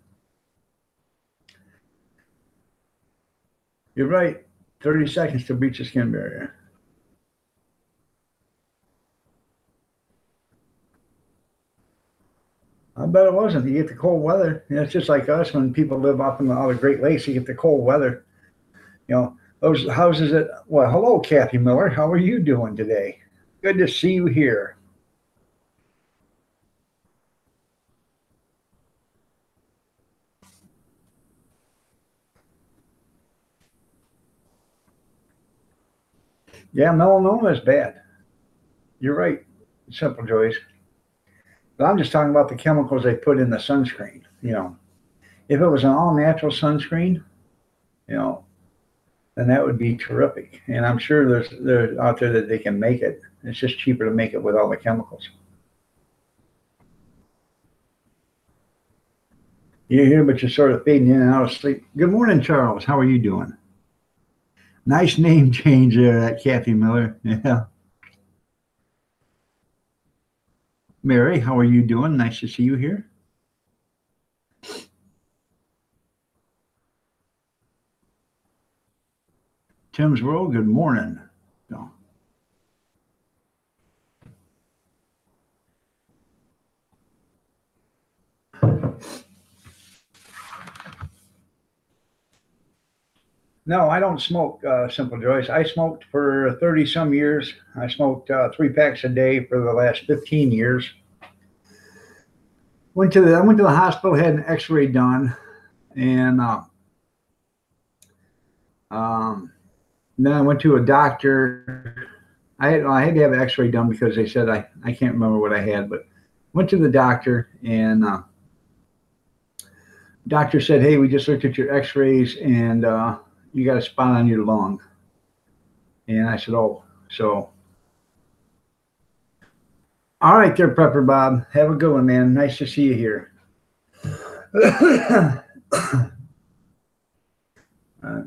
You're right. 30 seconds to breach the skin barrier. I bet it wasn't. You get the cold weather. You know, it's just like us when people live up in the Great Lakes. You get the cold weather. You know, those houses that. Well, hello, Kathy Miller. How are you doing today? Good to see you here. Yeah, melanoma is bad. You're right, Simple Joys. But I'm just talking about the chemicals they put in the sunscreen. You know, if it was an all natural sunscreen, you know, then that would be terrific. And I'm sure there's out there that they can make it. It's just cheaper to make it with all the chemicals. You're here, but you're sort of fading in and out of sleep. Good morning, Charles. How are you doing? Nice name change there, that Kathy Miller. Yeah. Mary, how are you doing? Nice to see you here. Tim's World, good morning. No. No, I don't smoke, Simple Joyce. I smoked for 30 some years. I smoked 3 packs a day for the last 15 years. I went to the hospital, had an X-ray done, and um, then I went to a doctor. I had to have an X-ray done because they said I can't remember what I had, but went to the doctor, and doctor said, "Hey, we just looked at your X-rays, and you got a spot on your lung." And I said, "Oh, so." All right, there, Prepper Bob. Have a good one, man. Nice to see you here.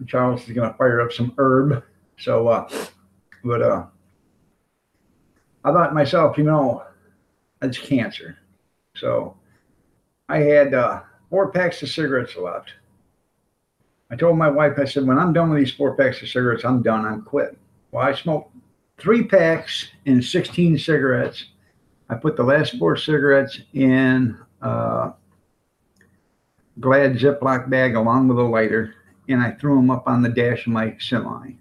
Charles is going to fire up some herb. So, but I thought myself, you know, it's cancer. So I had 4 packs of cigarettes left. I told my wife, I said, when I'm done with these 4 packs of cigarettes, I'm done. I'm quit. Well, I smoked 3 packs and 16 cigarettes. I put the last 4 cigarettes in a Glad Ziploc bag along with a lighter, and I threw them up on the dash of my semi.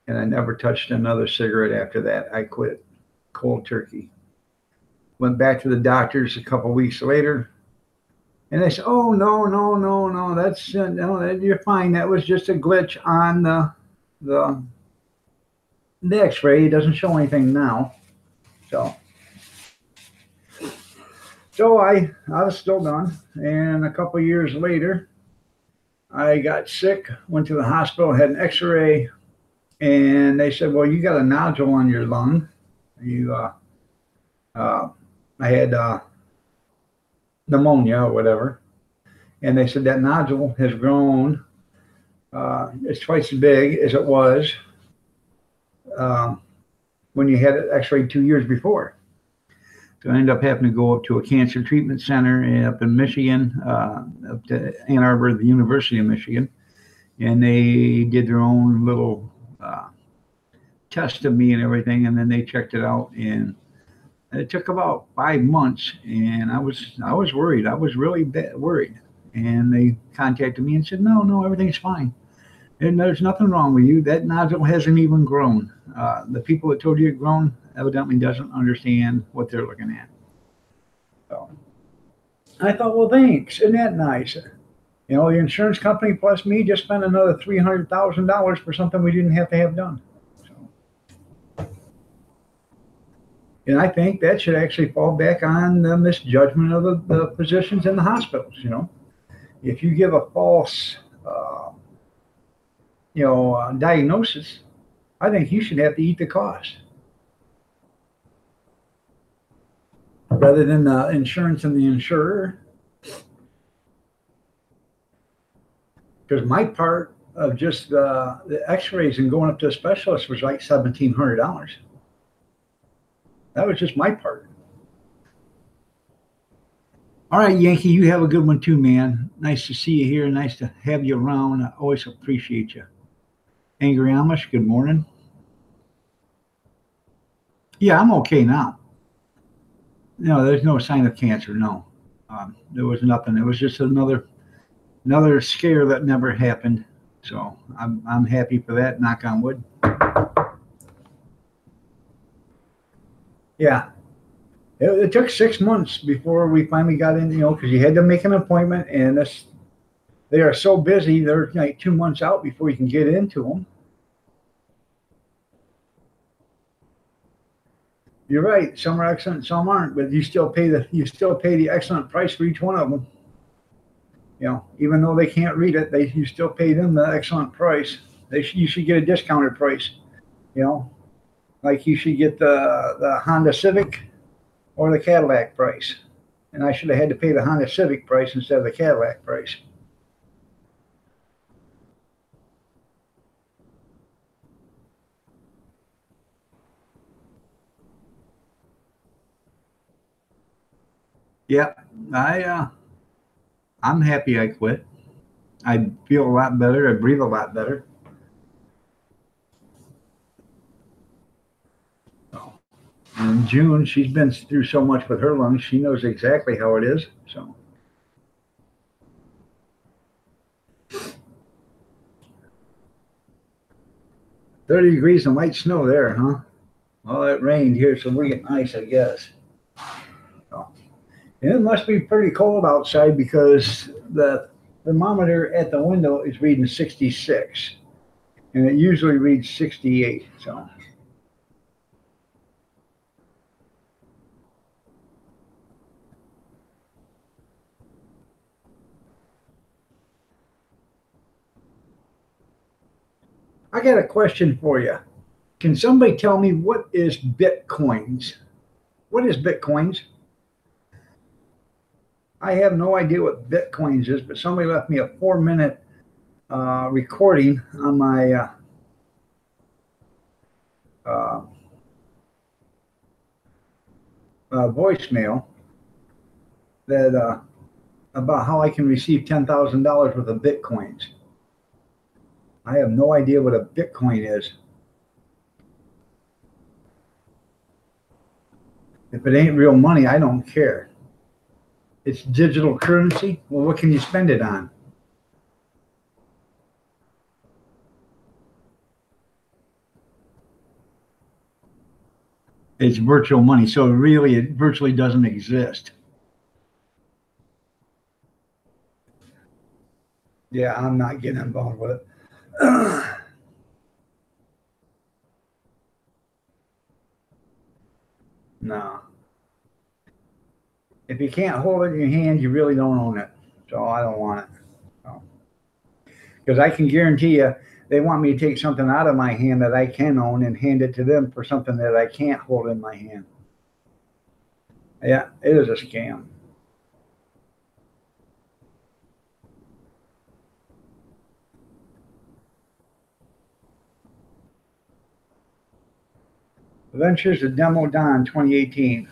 And I never touched another cigarette after that. I quit cold turkey. Went back to the doctors a couple weeks later, and they said, "Oh no, no, no, no! That's no, you're fine. That was just a glitch on the X-ray. It doesn't show anything now." So I was still done, and a couple years later, I got sick. Went to the hospital, had an X-ray, and they said, "Well, you got a nodule on your lung. You I had pneumonia or whatever." And they said that nodule has grown. It's twice as big as it was when you had it X-ray 2 years before. So I ended up having to go up to a cancer treatment center up in Michigan, up to Ann Arbor, the University of Michigan, and they did their own little test of me and everything, and then they checked it out, and it took about 5 months, and I was worried. I was really worried, and they contacted me and said, "No, everything's fine, and there's nothing wrong with you. That nodule hasn't even grown. The people that told you it grown evidently doesn't understand what they're looking at." So I thought, well, thanks. Isn't that nice? You know, the insurance company plus me just spent another $300,000 for something we didn't have to have done. And I think that should actually fall back on the misjudgment of the physicians in the hospitals. You know, if you give a false, diagnosis, I think you should have to eat the cost rather than the insurance and the insurer. Because my part of just the X-rays and going up to a specialist was like $1,700. That was just my part. All right, Yankee, you have a good one too, man. Nice to see you here. Nice to have you around. I always appreciate you. Angry Amish, good morning. Yeah, I'm okay now. No, there's no sign of cancer. No, there was nothing. It was just another scare that never happened. So I'm happy for that. Knock on wood. Yeah, it took 6 months before we finally got in. Because you had to make an appointment, and they are so busy. They're like 2 months out before you can get into them. You're right. Some are excellent, some aren't, but you still pay the excellent price for each one of them. Even though they can't read it, you still pay them the excellent price. You should get a discounted price. You know, like you should get the Honda Civic or the Cadillac price, and I should have had to pay the Honda Civic price instead of the Cadillac price. Yeah, I'm happy I quit. I feel a lot better. I breathe a lot better. In June, she's been through so much with her lungs. She knows exactly how it is. So 30 degrees and light snow there, huh? Well, it rained here, so we're getting ice, I guess. So, and it must be pretty cold outside because the thermometer at the window is reading 66, and it usually reads 68. So I got a question for you. Can somebody tell me what is Bitcoins? What is Bitcoins? I have no idea what Bitcoins is, but somebody left me a 4-minute recording on my uh, voicemail that about how I can receive $10,000 worth of Bitcoins. I have no idea what a Bitcoin is. If it ain't real money, I don't care. It's digital currency. Well, what can you spend it on? It's virtual money. So really, it virtually doesn't exist. Yeah, I'm not getting involved with it. No. If you can't hold it in your hand, you really don't own it. So I don't want it. So, because I can guarantee you, they want me to take something out of my hand that I can own and hand it to them for something that I can't hold in my hand. Yeah, it is a scam. Adventures of Demo Don 2018.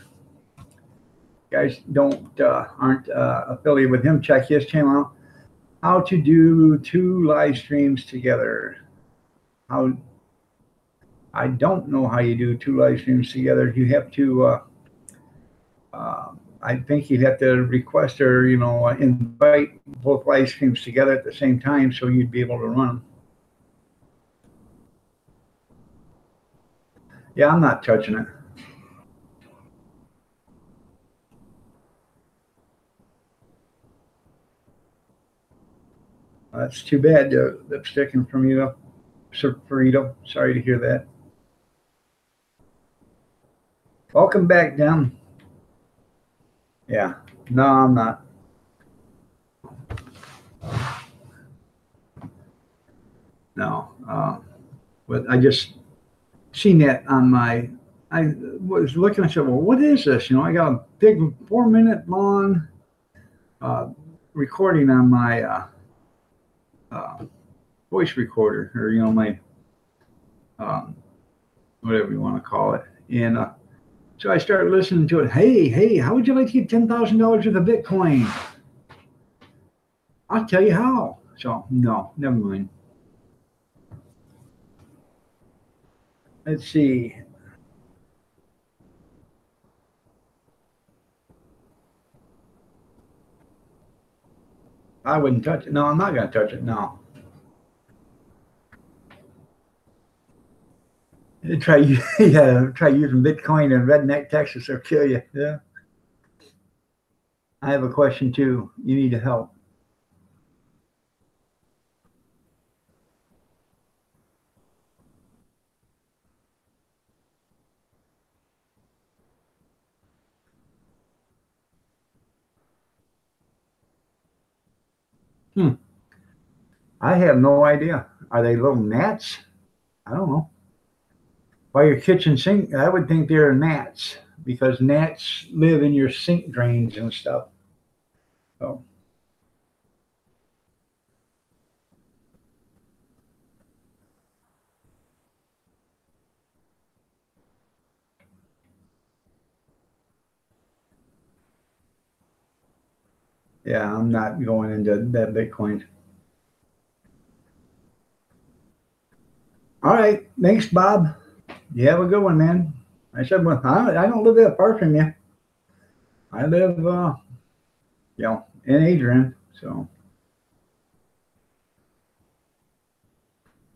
Guys don't aren't affiliated with him, check his channel out. How to do 2 live streams together. How I don't know how you do 2 live streams together. You have to. I think you'd have to request or invite both live streams together at the same time, so you'd be able to run them. Yeah, I'm not touching it. That's too bad. Lipstick and Farito. Sorry to hear that. Welcome back, Dan. Yeah. No, I'm not. No. But I just seen that on my. I was looking. I said, "Well, what is this?" I got a big 4-minute long uh, recording on my uh, voice recorder, or my um, whatever you want to call it. And so I started listening to it. Hey, how would you like to get $10,000 worth of Bitcoin? I'll tell you how. So no, never mind. Let's see. I wouldn't touch it. No, I'm not going to touch it. No. Try yeah, try using Bitcoin in redneck Texas, they'll kill you. Yeah. I have a question too. You need to help. Hmm. I have no idea. Are they little gnats? I don't know. By your kitchen sink, I would think they're gnats because gnats live in your sink drains and stuff. So yeah, I'm not going into that Bitcoin. All right. Thanks, Bob. You have a good one, man. I said, well, I don't live that far from you. I live, in Adrian. So,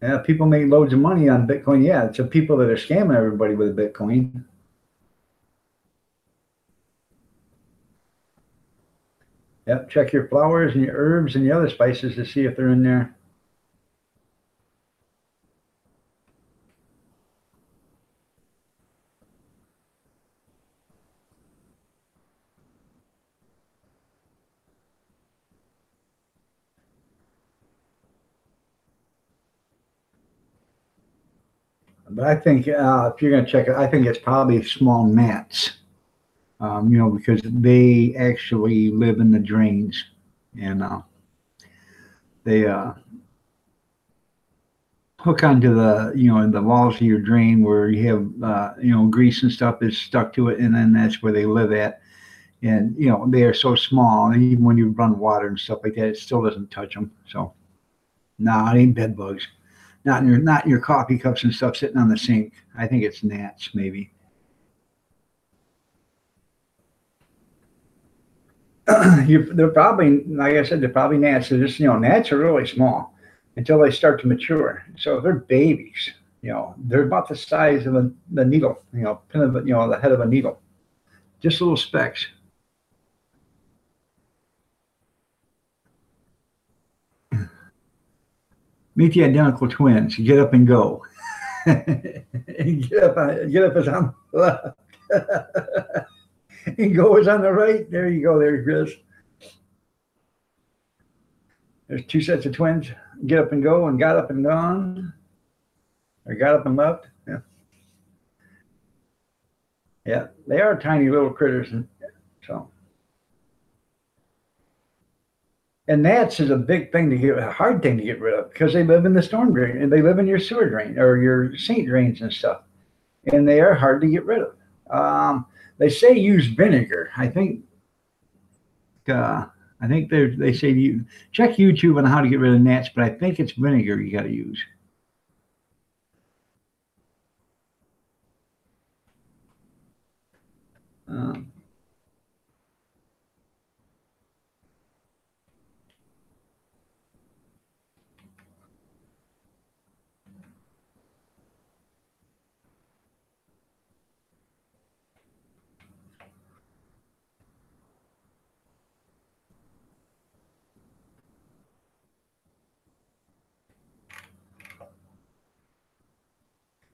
yeah, people make loads of money on Bitcoin. Yeah, it's the people that are scamming everybody with Bitcoin. Yep, check your flowers and your herbs and the other spices to see if they're in there. But I think if you're going to check it, I think it's probably small gnats. Because they actually live in the drains, and they hook onto in the walls of your drain where you have grease and stuff is stuck to it, and then that's where they live at. And they are so small, and even when you run water and stuff like that, it still doesn't touch them. So no, it ain't bed bugs. Not in your coffee cups and stuff sitting on the sink. I think it's gnats maybe. They're probably, like I said, they're probably gnats. They're just, gnats are really small until they start to mature. So if they're babies, they're about the size of the needle, pin of, the head of a needle, just little specks. Meet the identical twins. Get up and go. Get up is on the left. And go is on the right. There you go. There, Chris. There's two sets of twins. Get up and go and got up and gone. Or got up and left. Yeah. Yeah. They are tiny little critters. So, and gnats is a big thing a hard thing to get rid of because they live in the storm drain and they live in your sewer drain or your sink drains and stuff. And they are hard to get rid of. They say use vinegar. I think they say you check YouTube on how to get rid of gnats, but I think it's vinegar you got to use. Um,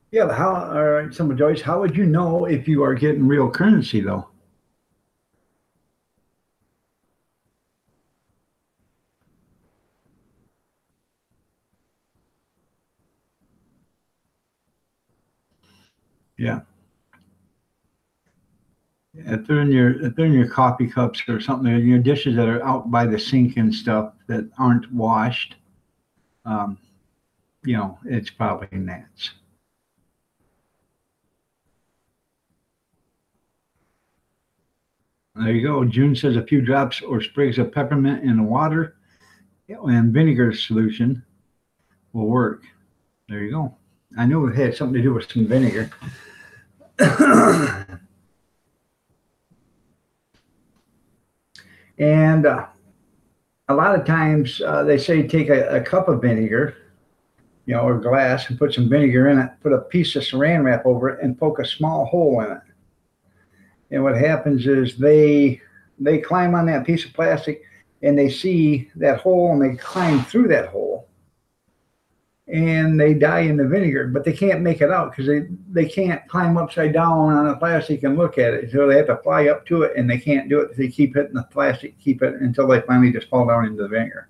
yeah, but how? All right, someone Joyce, how would you know if you are getting real currency though? Yeah, if they're in your coffee cups or something, your dishes that are out by the sink and stuff that aren't washed, um, it's probably gnats. There you go. June says a few drops or sprigs of peppermint in the water and vinegar solution will work. There you go. I knew it had something to do with some vinegar. And a lot of times they say take a cup of vinegar, or glass, and put some vinegar in it, put a piece of saran wrap over it, and poke a small hole in it. And what happens is they climb on that piece of plastic and they see that hole and they climb through that hole and they die in the vinegar, but they can't make it out because they can't climb upside down on the plastic and look at it. So they have to fly up to it and they can't do it. They keep hitting the plastic, keep it until they finally just fall down into the vinegar.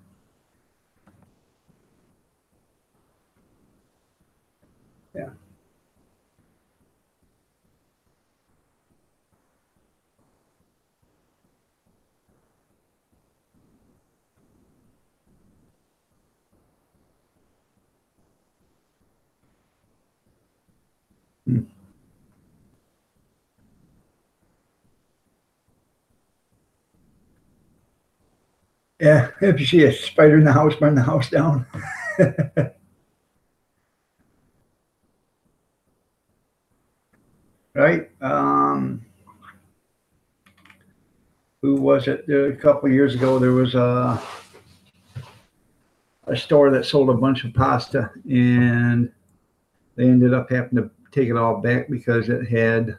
Yeah. Hmm. Yeah, if you see a spider in the house, burn the house down. Right? Who was it? A couple of years ago, there was a store that sold a bunch of pasta, and they ended up having to take it all back because it had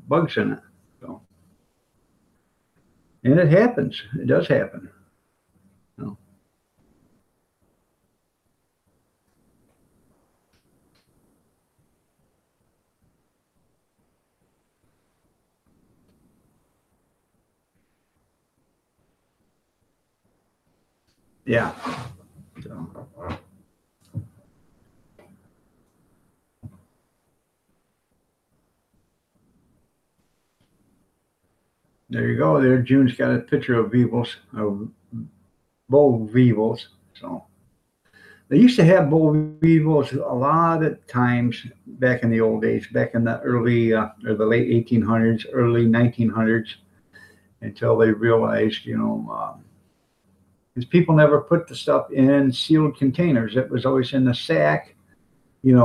bugs in it. So, and it happens. It does happen. So, yeah. So, there you go. There, June's got a picture of Weevils, of boll weevils. So they used to have boll weevils a lot of times back in the old days, back in the early or the late 1800s, early 1900s, until they realized, because people never put the stuff in sealed containers. It was always in the sack, in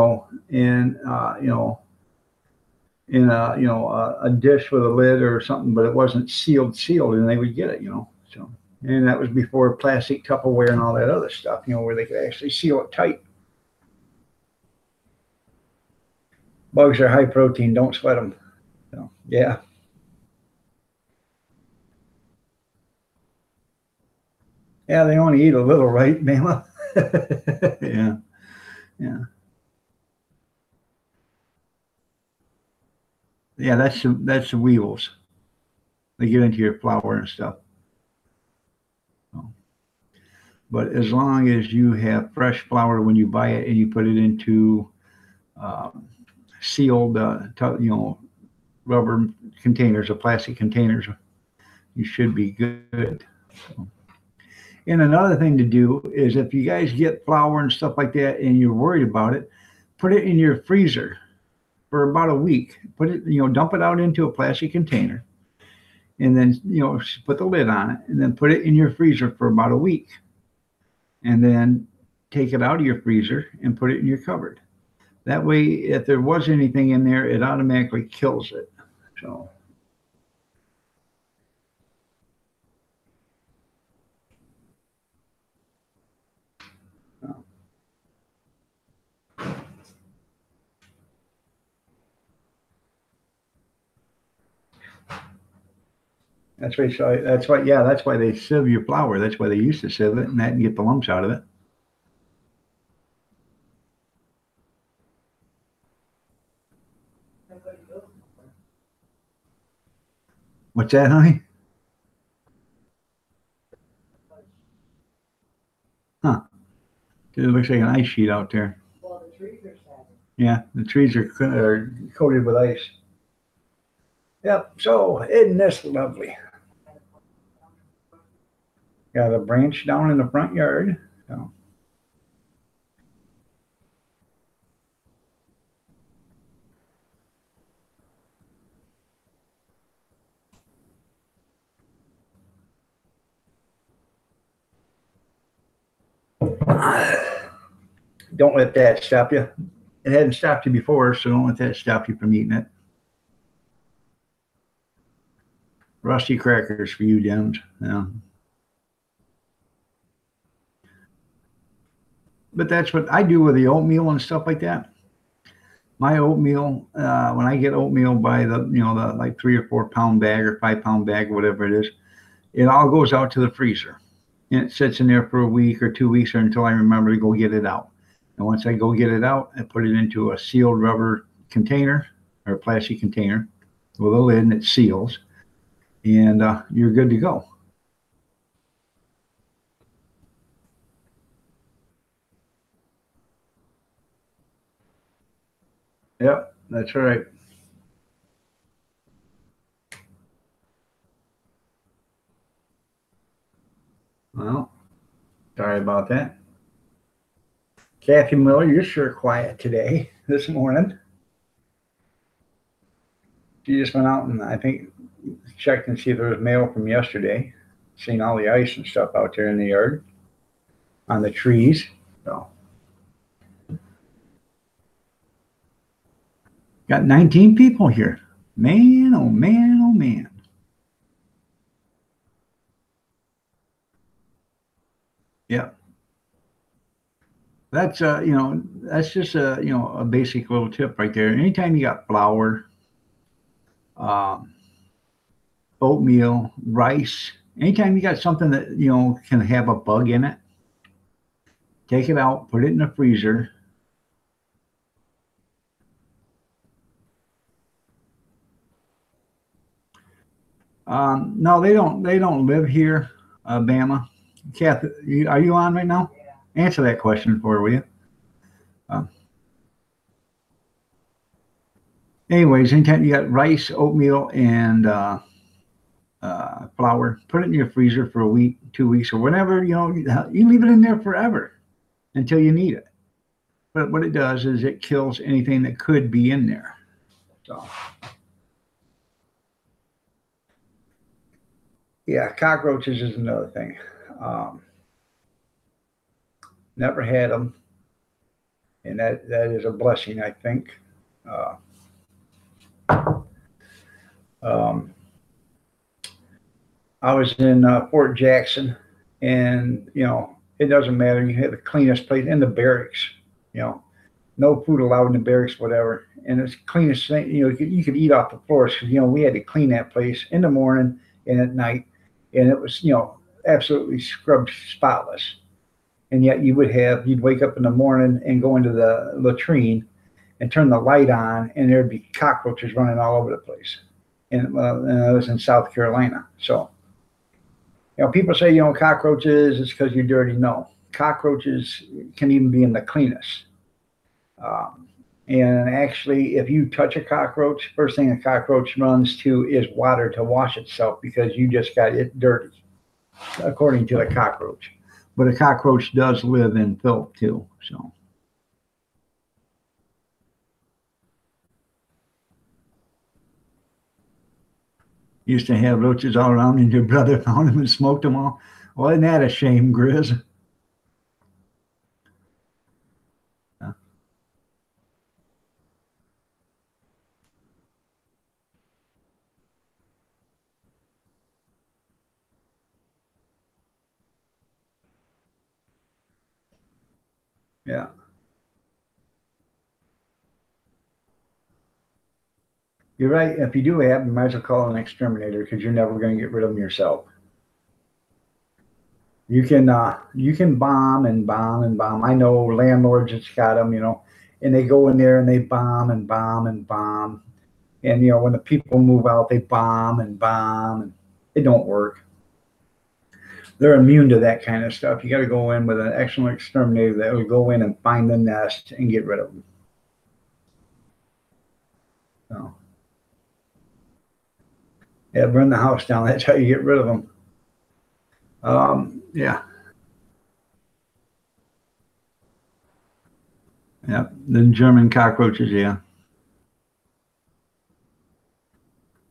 in a dish with a lid or something, but it wasn't sealed, and they would get it. So, and that was before plastic Tupperware and all that other stuff, where they could actually seal it tight. Bugs are high protein. Don't sweat them. So, yeah, yeah, they only eat a little, right, Mama? Yeah, yeah, yeah. That's the weevils. They get into your flour and stuff. So, but as long as you have fresh flour when you buy it and you put it into um, sealed, rubber containers or plastic containers, you should be good. So, and another thing to do is if you guys get flour and stuff like that and you're worried about it, put it in your freezer for about a week. Put it, dump it out into a plastic container and then, put the lid on it and then put it in your freezer for about a week. And then take it out of your freezer and put it in your cupboard. That way, if there was anything in there, it automatically kills it. So, uh, that's why. So that's why. Yeah, that's why they sieve your flour. That's why they used to sieve it and that and get the lumps out of it. What's that, honey? Huh? It looks like an ice sheet out there. Yeah, the trees are coated with ice. Yep. So isn't this lovely? Got a branch down in the front yard. So, don't let that stop you. It hadn't stopped you before, so don't let that stop you from eating it. Rusty crackers for you, Dems. Yeah. but that's what I do with the oatmeal and stuff like that. My oatmeal, when I get oatmeal by the like 3 or 4 pound bag or 5 pound bag, whatever it is, it all goes out to the freezer. And it sits in there for a week or 2 weeks or until I remember to go get it out. And once I go get it out, I put it into a sealed rubber container or a plastic container with a lid and it seals. And you're good to go. Yep, that's right. Well, sorry about that. Kathy Miller, you're sure quiet today, this morning. She just went out and I think checked and see if there was mail from yesterday. Seen all the ice and stuff out there in the yard on the trees. So got 19 people here. Man, oh man, oh man. Yeah. That's that's just a basic little tip right there. Anytime you got flour, um, oatmeal, rice, anytime you got something that can have a bug in it, take it out, put it in the freezer. No, they don't. They don't live here, Bama. Kath, are you on right now? Yeah. Answer that question for her, will you? Um, anyways, anytime you got rice, oatmeal, and flour, put it in your freezer for a week, 2 weeks, or whatever. You leave it in there forever until you need it. But what it does is it kills anything that could be in there. So, yeah, cockroaches is another thing. Um, Never had them, and that is a blessing, I think. Uh, um, I was in Fort Jackson, and it doesn't matter. You have the cleanest place in the barracks. You know, no food allowed in the barracks, whatever. And it's cleanest thing. You could eat off the floors because we had to clean that place in the morning and at night, and it was absolutely scrubbed spotless. And yet you'd wake up in the morning and go into the latrine and turn the light on, and there'd be cockroaches running all over the place. And I was in South Carolina, so people say cockroaches it's because you're dirty. No, cockroaches can even be in the cleanest. Um, and actually, if you touch a cockroach, first thing a cockroach runs to is water to wash itself because you just got it dirty, according to the cockroach. But a cockroach does live in filth too. So used to have roaches all around, and your brother found them and smoked them all. Well, isn't that a shame, Grizz? Yeah. Yeah. You're right. If you do have, you might as well call an exterminator because you're never going to get rid of them yourself. You can bomb and bomb and bomb. I know landlords that's got them, and they go in there and they bomb and bomb and bomb. And when the people move out, they bomb and bomb, and it don't work. They're immune to that kind of stuff. You got to go in with an excellent exterminator that will go in and find the nest and get rid of them. So, yeah, burn the house down. That's how you get rid of them. Yeah, yeah. The German cockroaches, yeah,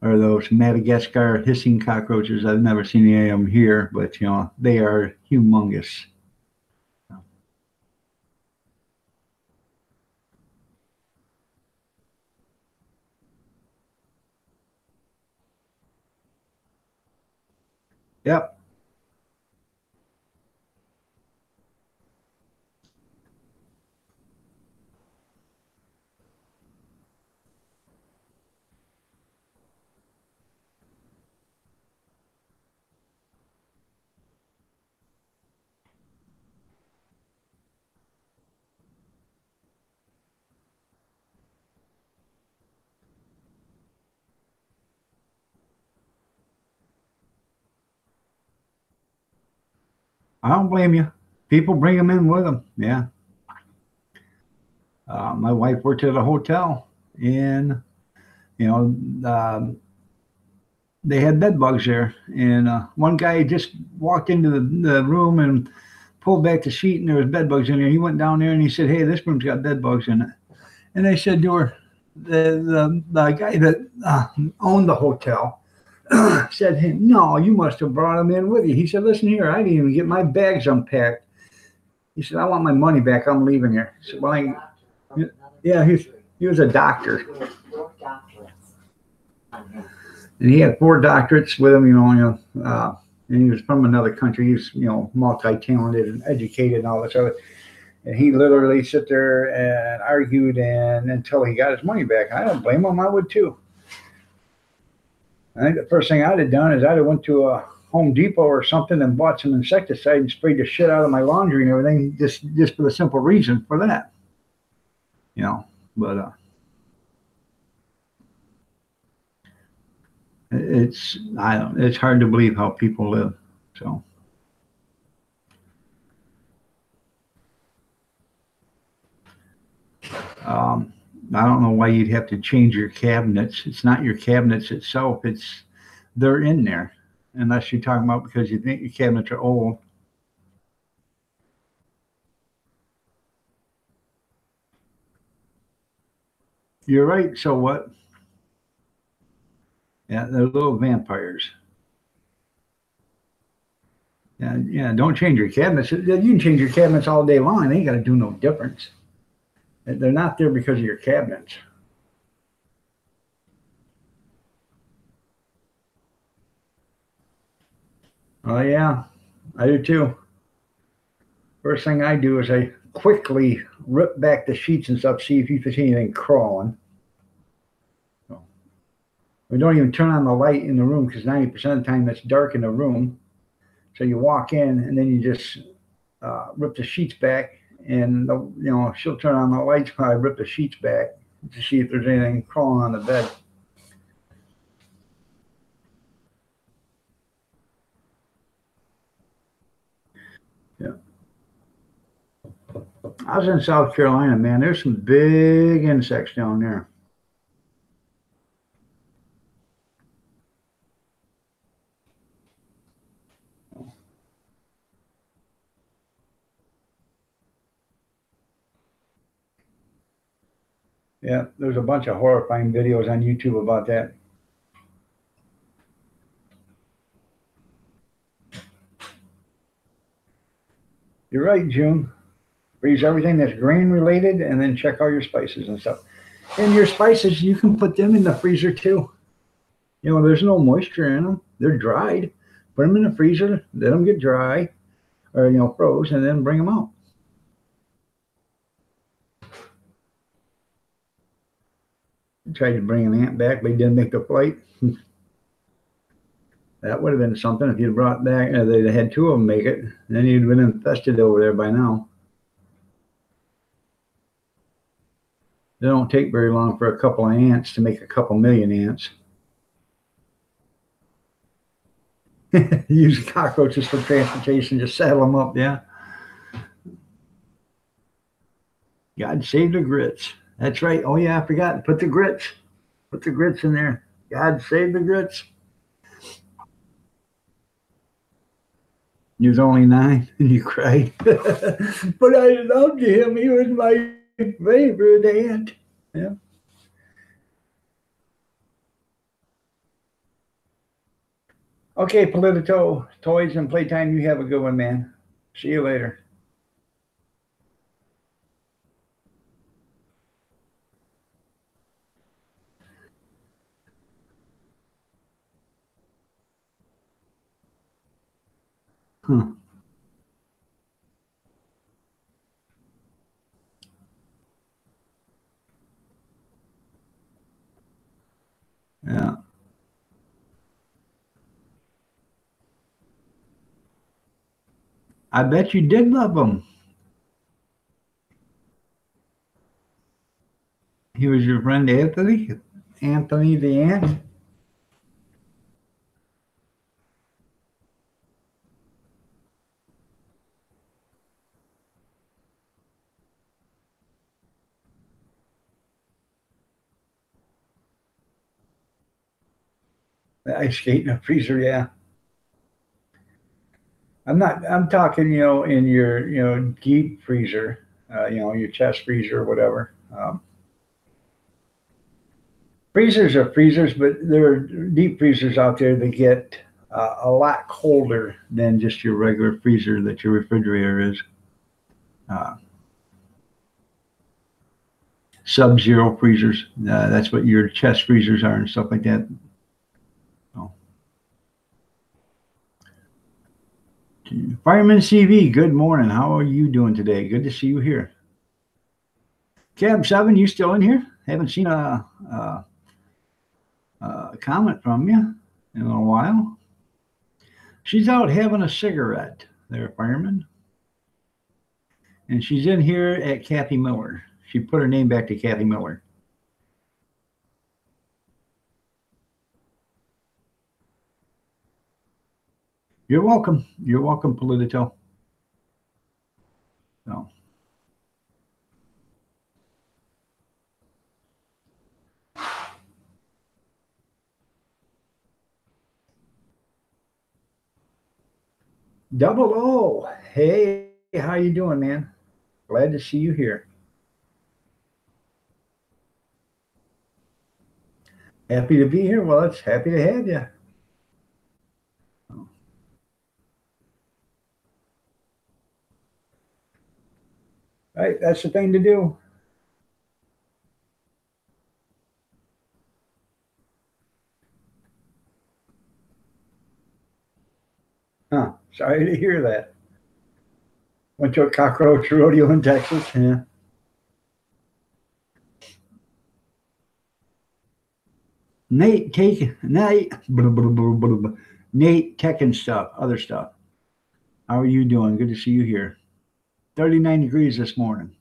or those Madagascar hissing cockroaches. I've never seen any of them here, but they are humongous. Yep. I don't blame you. People bring them in with them. Yeah. My wife worked at a hotel, and you know, they had bed bugs there, and one guy just walked into the room and pulled back the sheet, and there was bed bugs in there. He went down there and he said, "Hey, this room's got bed bugs in it." And they said to her, the guy that owned the hotel said, "Hey, no, you must have brought them in with you." He said, "Listen here, I didn't even get my bags unpacked." He said, "I want my money back. I'm leaving here." I said, "Well, yeah, he was a doctor, and he had 4 doctorates with him. And he was from another country. He was, multi-talented and educated and all this other. And he literally sit there and argued until he got his money back. I don't blame him. I would too. I think the first thing I'd have done is I'd have went to a Home Depot or something and bought some insecticide and sprayed the shit out of my laundry and everything, just for the simple reason for that. But it's hard to believe how people live. So. I don't know why you'd have to change your cabinets. It's not your cabinets itself. They're in there, unless you're talking about because you think your cabinets are old. You're right. So what? Yeah, they're little vampires. Yeah. Don't change your cabinets. You can change your cabinets all day long. They ain't got to do no difference. They're not there because of your cabinets. Oh yeah, I do too. First thing I do is I quickly rip back the sheets and stuff, see if you can see anything crawling. We don't even turn on the light in the room because 90% of the time it's dark in the room. So you walk in and then you just rip the sheets back, and she'll turn on the lights while I rip the sheets back to see if there's anything crawling on the bed. Yeah. I was in South Carolina, man. There's some big insects down there. Yeah, there's a bunch of horrifying videos on YouTube about that. You're right, June. Freeze everything that's grain related and then check all your spices and stuff. And your spices, you can put them in the freezer too. There's no moisture in them. They're dried. Put them in the freezer, let them get dry or, froze, and then bring them out. I tried to bring an ant back, but he didn't make the flight. That would have been something if you'd brought back, they'd had 2 of them make it. Then you'd been infested over there by now. It don't take very long for a couple of ants to make a couple million ants. Use cockroaches for transportation, just saddle them up, yeah. God save the grits. That's right. Oh yeah, I forgot. Put the grits. Put the grits in there. God save the grits. You was only 9 and you cried. But I loved him. He was my favorite ant. Yeah. Okay, Politico, toys and playtime. You have a good one, man. See you later. Huh. Yeah. I bet you did love him. He was your friend Anthony? Anthony the ant? The ice skate in a freezer, yeah. I'm talking, in your, deep freezer, your chest freezer or whatever. Freezers are freezers, but there are deep freezers out there that get a lot colder than just your regular freezer that your refrigerator is. Uh, Sub-zero freezers. That's what your chest freezers are and stuff like that. So. Fireman CV, good morning. How are you doing today? Good to see you here. Cab 7, you still in here? Haven't seen a comment from you in a while. She's out having a cigarette there, fireman. And she's in here at Kathy Miller. She put her name back to Kathy Miller. You're welcome. You're welcome, Politico. So. Double O. Hey, how you doing, man? Glad to see you here. Happy to be here. Well, it's happy to have you. Right, that's the thing to do. Huh. Sorry to hear that. Went to a cockroach rodeo in Texas. Yeah. Nate tech and stuff, other stuff. How are you doing? Good to see you here. 39 degrees this morning.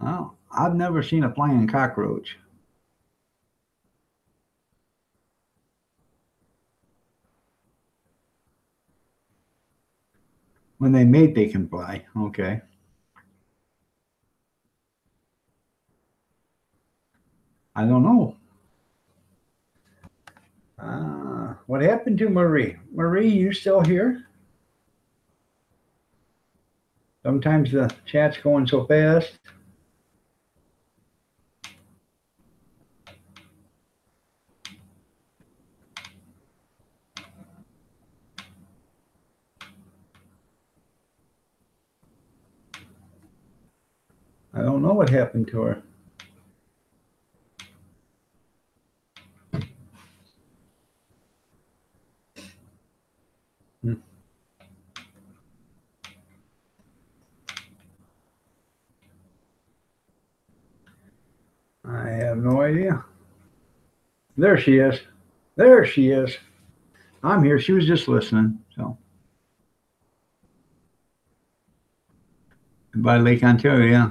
Oh, I've never seen a flying cockroach. When they mate, they can fly. Okay. I don't know. What happened to Marie? Marie, you still here? Sometimes the chat's going so fast. I don't know what happened to her. I have no idea. There she is. There she is. I'm here. She was just listening. So by Lake Ontario, yeah.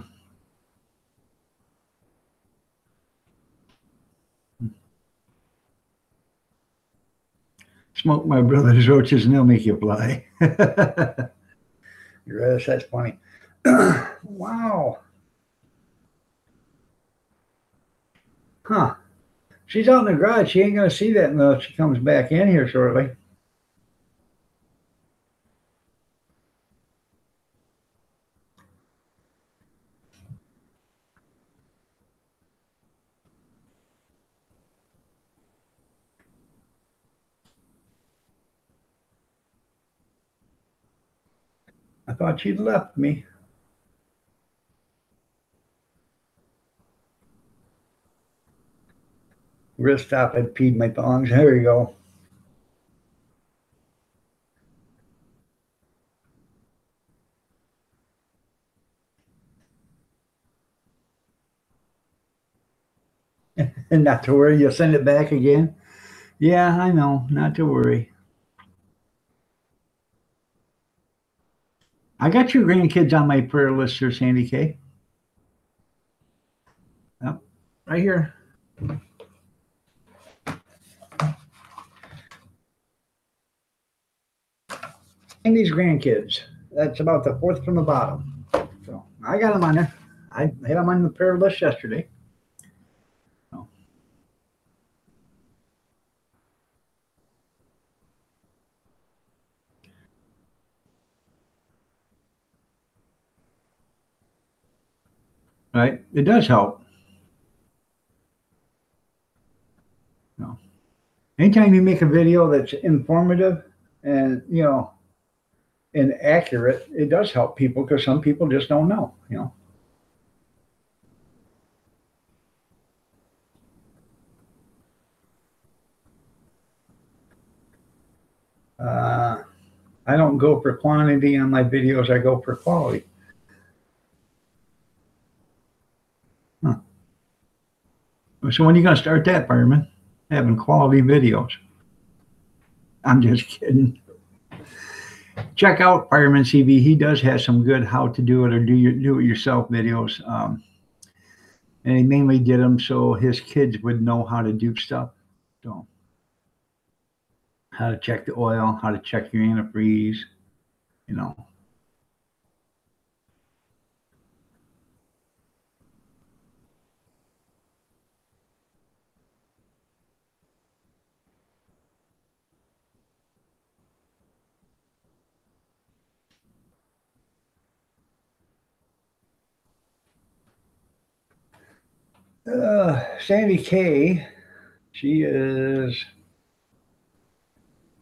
Smoke my brother's roaches and they'll make you fly. Yes, that's funny. Wow. Huh. She's out in the garage. She ain't going to see that until she comes back in here shortly. I thought she'd left me. Wrist stop. I peed my thongs. There you go. And not to worry, you'll send it back again. Yeah, I know. Not to worry. I got your grandkids on my prayer list here, Sandy K. Yep, right here. And these grandkids. That's about the fourth from the bottom. So I got them on there. I had them on the prayer list yesterday. So. Right? It does help. No. Anytime you make a video that's informative and, and accurate, it does help people because some people just don't know. I don't go for quantity on my videos. I go for quality. Huh. So when are you going to start that, Fireman? Having quality videos. I'm just kidding. Check out Fireman CV. He does have some good how to do it or do it yourself videos. And he mainly did them so his kids would know how to do stuff. So how to check the oil, how to check your antifreeze, you know. Sandy Kay, she is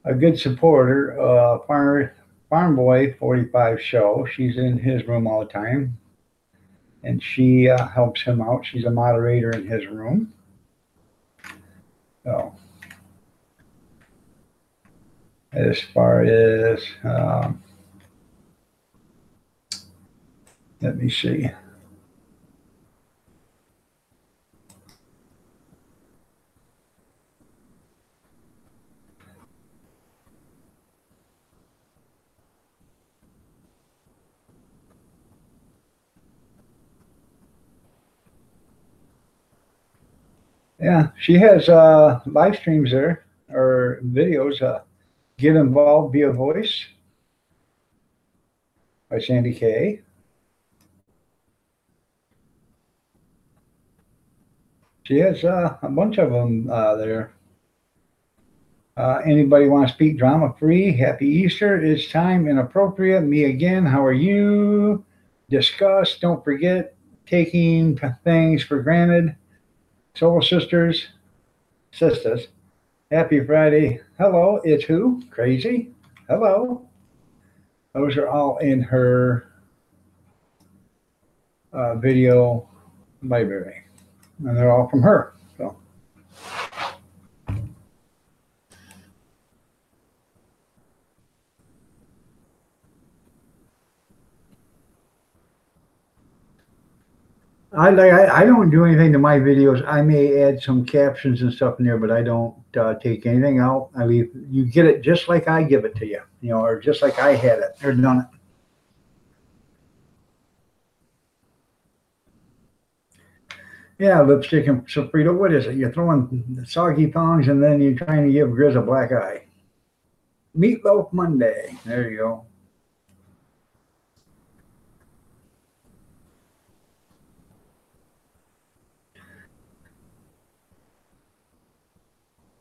a good supporter. Farm Boy 45 show. She's in his room all the time, and she helps him out. She's a moderator in his room. So, as far as let me see. Yeah, she has live streams there or videos. Get involved via voice by Sandy Kay. She has a bunch of them there. Anybody want to speak drama free? Happy Easter. It's time inappropriate. Me again. How are you? Discuss. Don't forget taking things for granted. Soul sisters. Happy Friday. Hello. It's who? Crazy. Hello. Those are all in her video library. And they're all from her. So. I don't do anything to my videos. I may add some captions and stuff in there, but I don't take anything out. I leave you get it just like I give it to you, or just like I had it or done it. Yeah, lipstick and sofrito. What is it? You're throwing soggy thongs and then you're trying to give Grizz a black eye. Meatloaf Monday. There you go.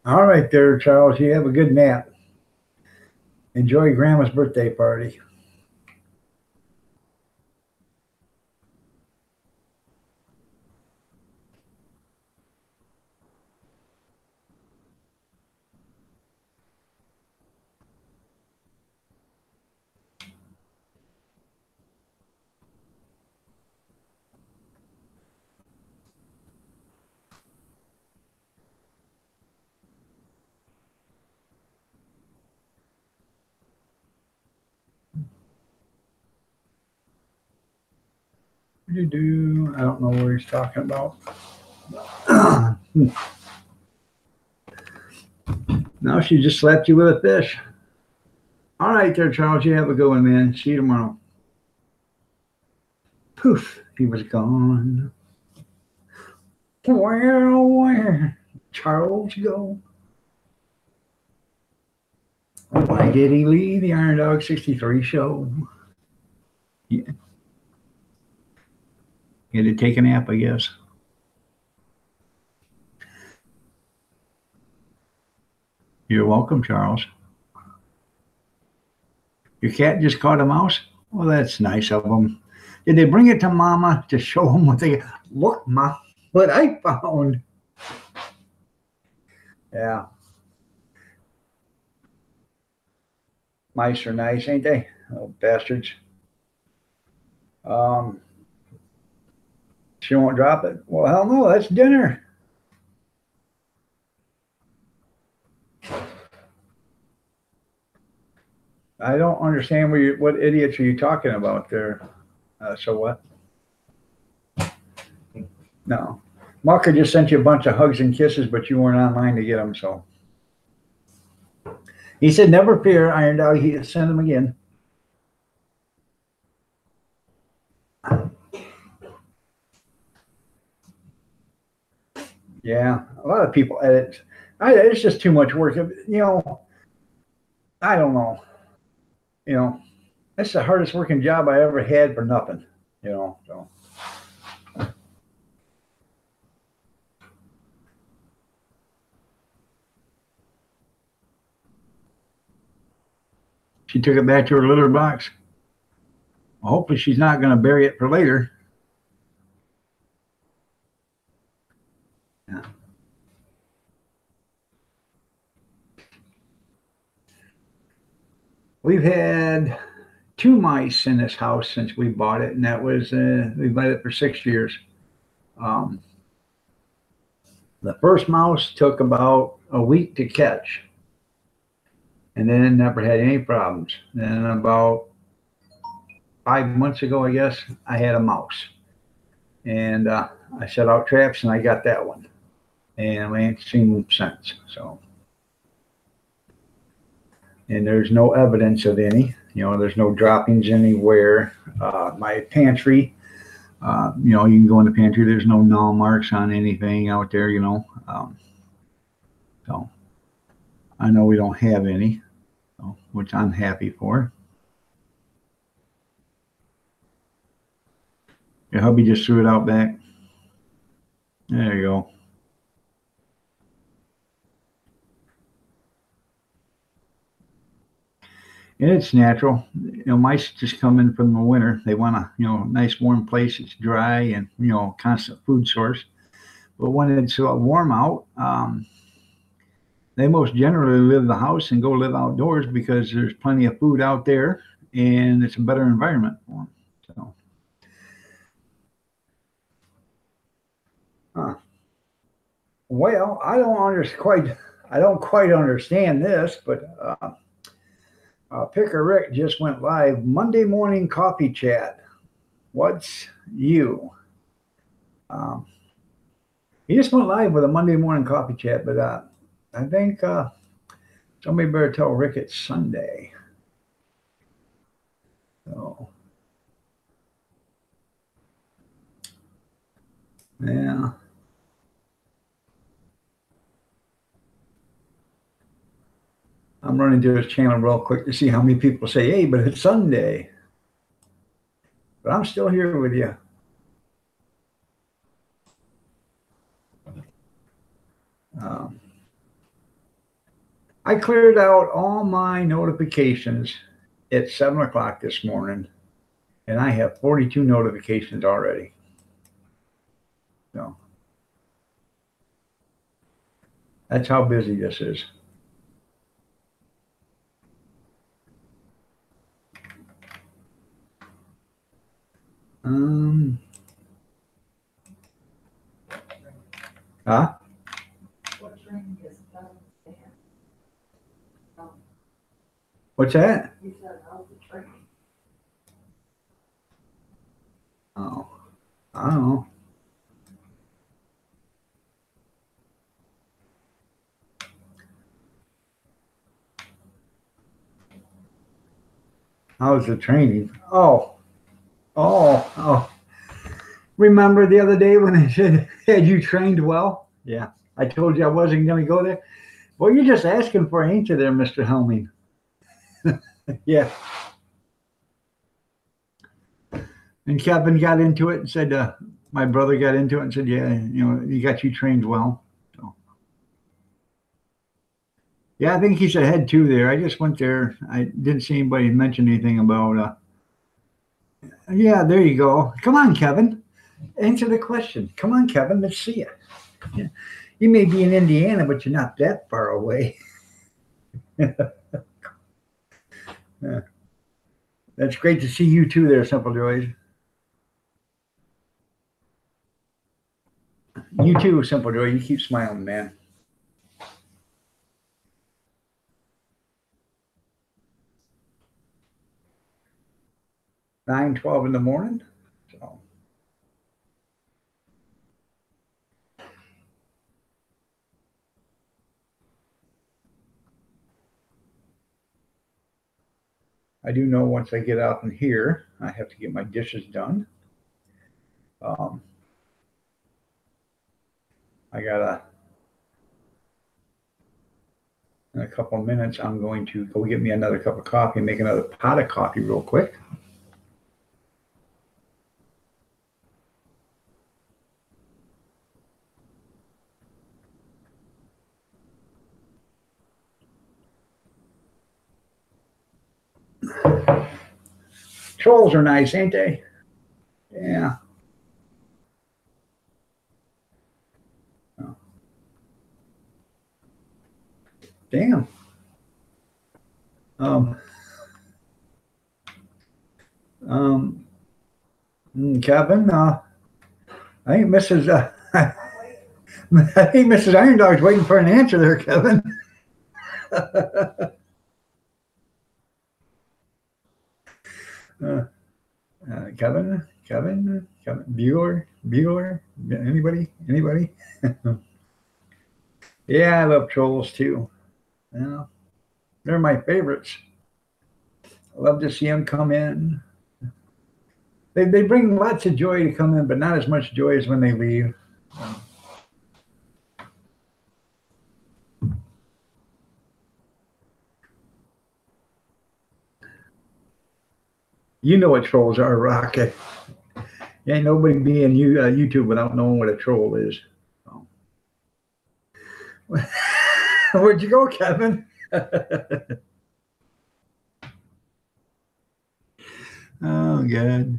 All right there, Charles. You have a good nap. Enjoy Grandma's birthday party. I don't know what he's talking about. Now she just slapped you with a fish. All right there, Charles. You have a good one, man. See you tomorrow. Poof, he was gone. Where Charles go? Why did he leave the Iron Dog 63 show? Yeah. Get to take a nap, I guess. You're welcome, Charles. Your cat just caught a mouse? Well, that's nice of them. Did they bring it to Mama to show them what they... Look, Ma, what I found. Yeah. Mice are nice, ain't they? Little bastards. She won't drop it. Well, hell no, that's dinner. I don't understand what idiots are you talking about there? So what? No. Marker just sent you a bunch of hugs and kisses, but you weren't online to get them, so. He said, never fear, Iron Dog. He'll send them again. Yeah, a lot of people edit. It's just too much work. You know, I don't know. You know, that's the hardest working job I ever had for nothing. You know, so. She took it back to her litter box. Well, hopefully she's not going to bury it for later. Yeah. We've had 2 mice in this house since we bought it, and that was we've had it for 6 years. The first mouse took about a week to catch, and then never had any problems. Then about 5 months ago, I guess, I had a mouse, and I set out traps, and I got that one, and we ain't seen them since. So, and there's no evidence of any. You know, there's no droppings anywhere. My pantry, you know, you can go in the pantry. There's no gnaw marks on anything out there, you know. So I know we don't have any, so, which I'm happy for. Your hubby just threw it out back. There you go. And it's natural. You know, mice just come in from the winter. They want a, you know, nice warm place. It's dry and, you know, constant food source. But when it's warm out, they most generally leave the house and go live outdoors because there's plenty of food out there and it's a better environment for them. So, well, I don't quite understand this, but Picker Rick just went live. Monday morning coffee chat. What's you? He just went live with a Monday morning coffee chat, but I think somebody better tell Rick it's Sunday. So, yeah. I'm running to his channel real quick to see how many people say, hey, but it's Sunday. But I'm still here with you. I cleared out all my notifications at 7 o'clock this morning, and I have 42 notifications already. So that's how busy this is. Huh? What's that? Oh, I don't know. How's the training? Oh. Remember the other day when I said, had you trained well? Yeah. I told you I wasn't going to go there. Well, you're just asking for an answer there, Mr. Helming. Yeah. And Kevin got into it and said, My brother got into it and said, "Yeah, he got you trained well." So yeah, I think he's ahead too there. I just went there. I didn't see anybody mention anything about. Yeah, there you go. Come on, Kevin. Answer the question. Come on, Kevin. Let's see you. Yeah. You may be in Indiana, but you're not that far away. Yeah. That's great to see you too there, Simple Joys. You too, Simple Joy. You keep smiling, man. 9:12 in the morning. So I do know once I get out in here, I have to get my dishes done. Um, I gotta in a couple of minutes. I'm going to go get me another cup of coffee, make another pot of coffee real quick. Trolls are nice, ain't they? Yeah. Oh, damn. Um, um, Kevin, I think Mrs. I think Mrs. Iron Dog's waiting for an answer there, Kevin. uh, Kevin, Bueller, anybody? Yeah, I love trolls too. Yeah, they're my favorites. I love to see them come in. They bring lots of joy to come in, but not as much joy as when they leave. You know what trolls are, Rocket. Ain't nobody be in YouTube without knowing what a troll is. So. Where'd you go, Kevin? Oh, God.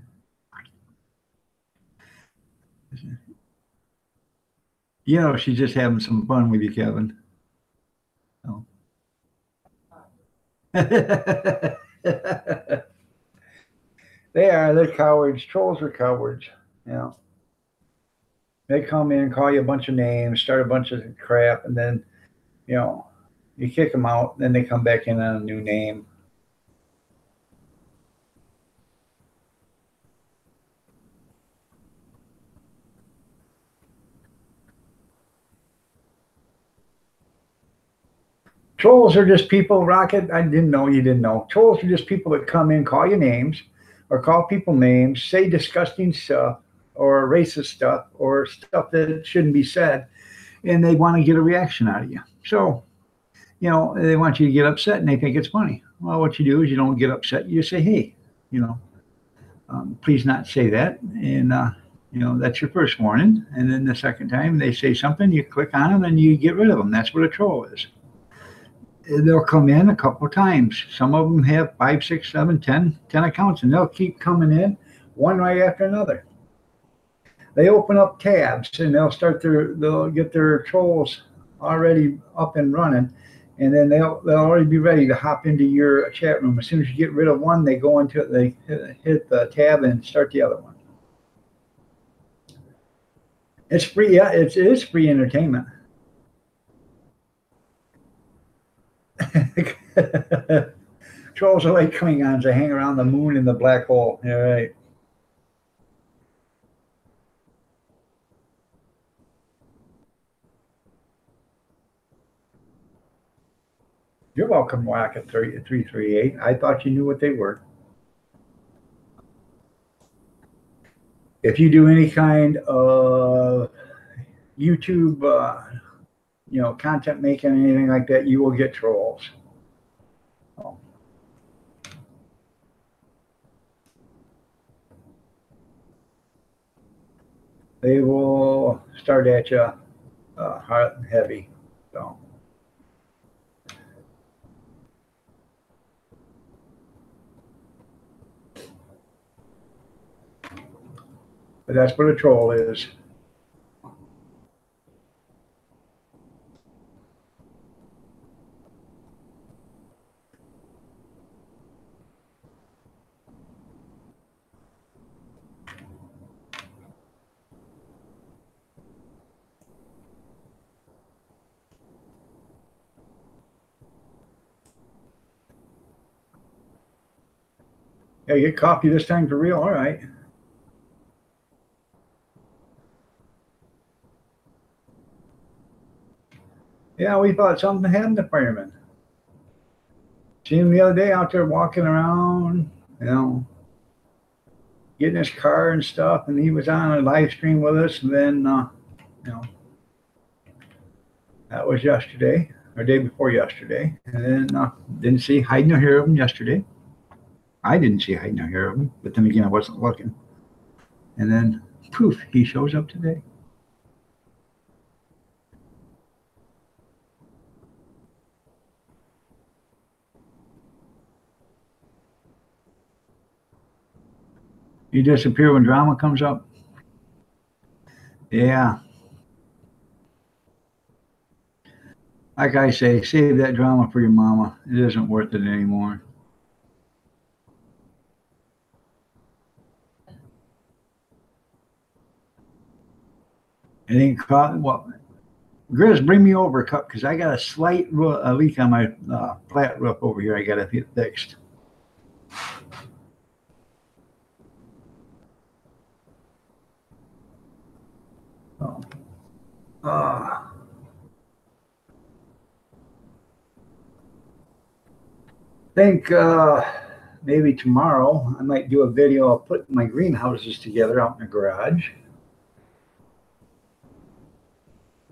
She's just having some fun with you, Kevin. Oh. They are. They're cowards. Trolls are cowards. Yeah. They come in, call you a bunch of names, start a bunch of crap, and then, you know, you kick them out. Then they come back in on a new name. Trolls are just people, Rocket. I didn't know you didn't know. Trolls are just people that come in, call you names, or call people names, say disgusting stuff, or racist stuff, or stuff that shouldn't be said, and they want to get a reaction out of you. So, they want you to get upset, and they think it's funny. Well, what you do is you don't get upset. You say, "Hey, you know, please not say that," and that's your first warning. And then the second time they say something, you click on them and you get rid of them. That's what a troll is. They'll come in a couple of times. Some of them have 5, 6, 7, 10 accounts, and they'll keep coming in one right after another. They open up tabs and they'll get their trolls already up and running, and then they'll already be ready to hop into your chat room. As soon as you get rid of one, they go into it, they hit the tab and start the other one. It's free. Yeah, it is free entertainment. Trolls are like Klingons. They hang around the moon and the black hole. All right. You're welcome, Whack 338. I thought you knew what they were. If you do any kind of YouTube, content making, anything like that, you will get trolls. Oh. they will start at you hard and heavy. So. But that's what a troll is. Yeah, you get coffee this time for real? All right. Yeah, we thought something happened to fireman. Seen him the other day out there walking around, getting his car and stuff, and he was on a live stream with us. And then, that was yesterday or day before yesterday. And then didn't see hide nor hear of him yesterday. I didn't see hide nor hear of him, but then again, I wasn't looking. And then, poof, he shows up today. You disappear when drama comes up. Yeah. Like I say, save that drama for your mama. It isn't worth it anymore. It ain't caught. Well, Grizz, bring me over a cup because I got a slight leak on my flat roof over here. I got to get fixed. Oh. I think maybe tomorrow I might do a video of putting my greenhouses together out in the garage.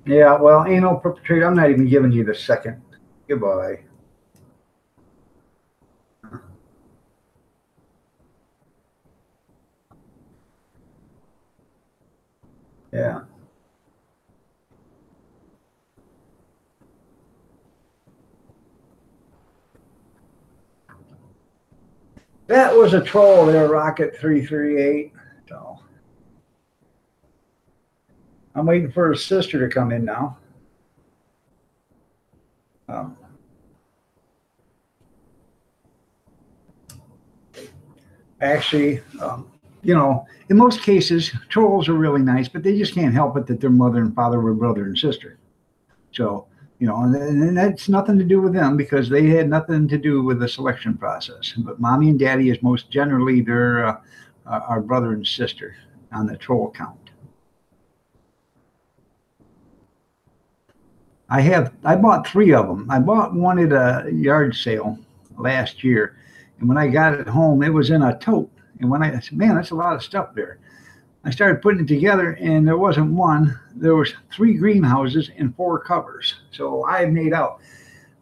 Yeah, well, ain't no perpetrator. I'm not even giving you the second. Goodbye. Yeah. That was a troll there, Rocket 338. So I'm waiting for his sister to come in now. Actually, in most cases, trolls are really nice, but they just can't help it that their mother and father were brother and sister. So, and that's nothing to do with them because they had nothing to do with the selection process. But mommy and daddy is most generally their our brother and sister on the troll count. I bought 3 of them. I bought one at a yard sale last year, and when I got it home, it was in a tote. And when I said, man, that's a lot of stuff there. I started putting it together, and there wasn't one. There was 3 greenhouses and 4 covers. So I made out.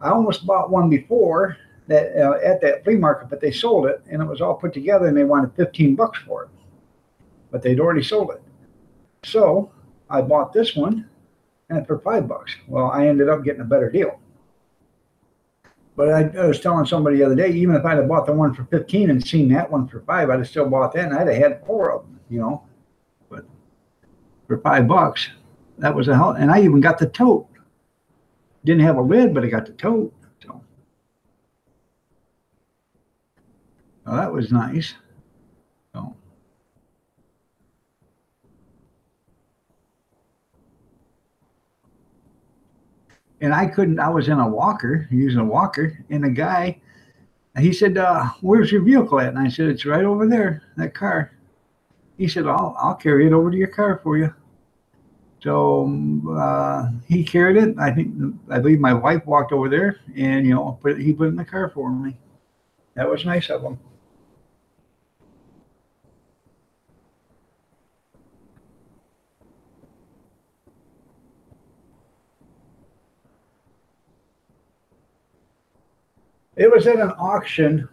I almost bought one before that at that flea market, but they sold it, and it was all put together, and they wanted $15 for it, but they'd already sold it. So I bought this one, and for $5. Well, I ended up getting a better deal. But I was telling somebody the other day, even if I'd have bought the one for 15 and seen that one for 5, I'd have still bought that, and I'd have had 4 of them, But for $5, that was a hell. And I even got the tote. Didn't have a lid, but I got the tote. So, well, that was nice. So. And I was in a walker, using a walker, and the guy, he said, where's your vehicle at? And I said, it's right over there, that car. He said, I'll carry it over to your car for you. So he carried it. I believe my wife walked over there and, he put it in the car for me. That was nice of him. It was at an auction,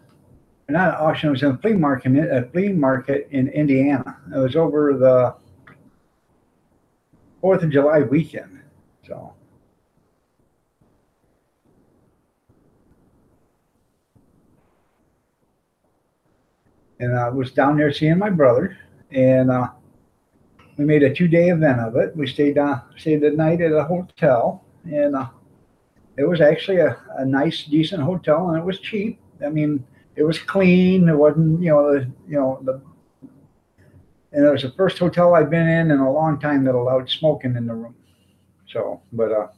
not an auction. It was in a flea market in Indiana. It was over 4th of July weekend. So, and I was down there seeing my brother, and we made a 2-day event of it. We stayed the night at a hotel, and it was actually a nice, decent hotel, and it was cheap. I mean, it was clean. It wasn't, and it was the first hotel I've been in a long time that allowed smoking in the room. So, but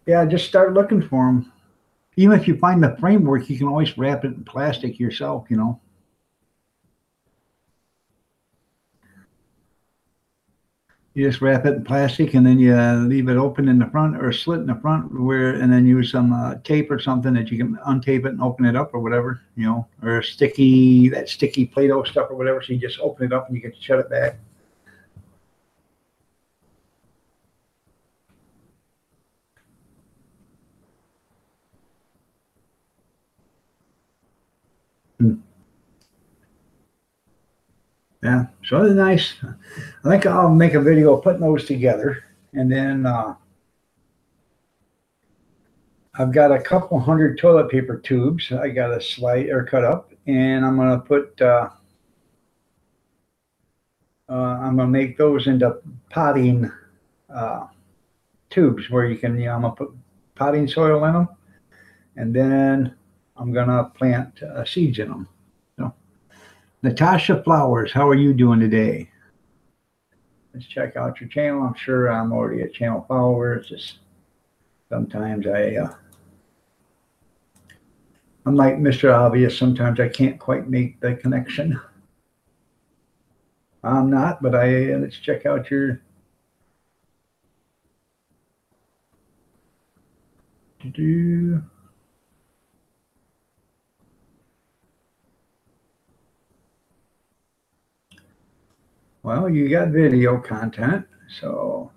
yeah, just start looking for them. Even if you find the framework, you can always wrap it in plastic yourself. You just wrap it in plastic and then you leave it open in the front or a slit in the front and then use some tape or something that you can untape it and open it up or whatever, or that sticky Play-Doh stuff or whatever. So you just open it up and you can shut it back. Yeah, so it's nice. I think I'll make a video of putting those together, and then I've got a couple hundred toilet paper tubes. I got to slide or cut up, and I'm gonna put. I'm gonna make those into potting tubes where you can. I'm gonna put potting soil in them, and then I'm gonna plant seeds in them. So, Natasha Flowers, how are you doing today? Let's check out your channel. I'm sure I'm already a channel follower. It's just sometimes I'm like Mr. Obvious. Sometimes I can't quite make the connection. I'm not, but let's check out your. Well, you got video content, so.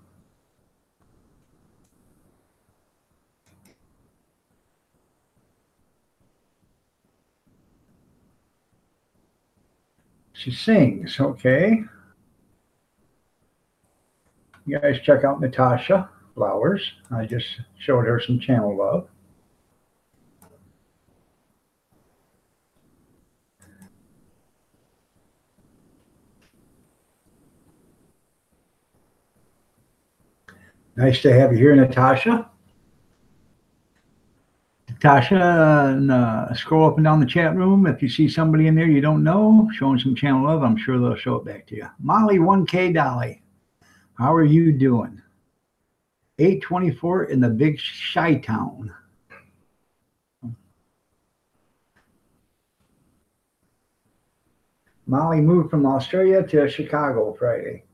She sings, okay. You guys check out Natasha Flowers. I just showed her some channel love. Nice to have you here, Natasha. Natasha, scroll up and down the chat room. If you see somebody in there you don't know, showing some channel love, I'm sure they'll show it back to you. Molly 1K Dolly, how are you doing? 824 in the big Chi-town. Molly moved from Australia to Chicago Friday.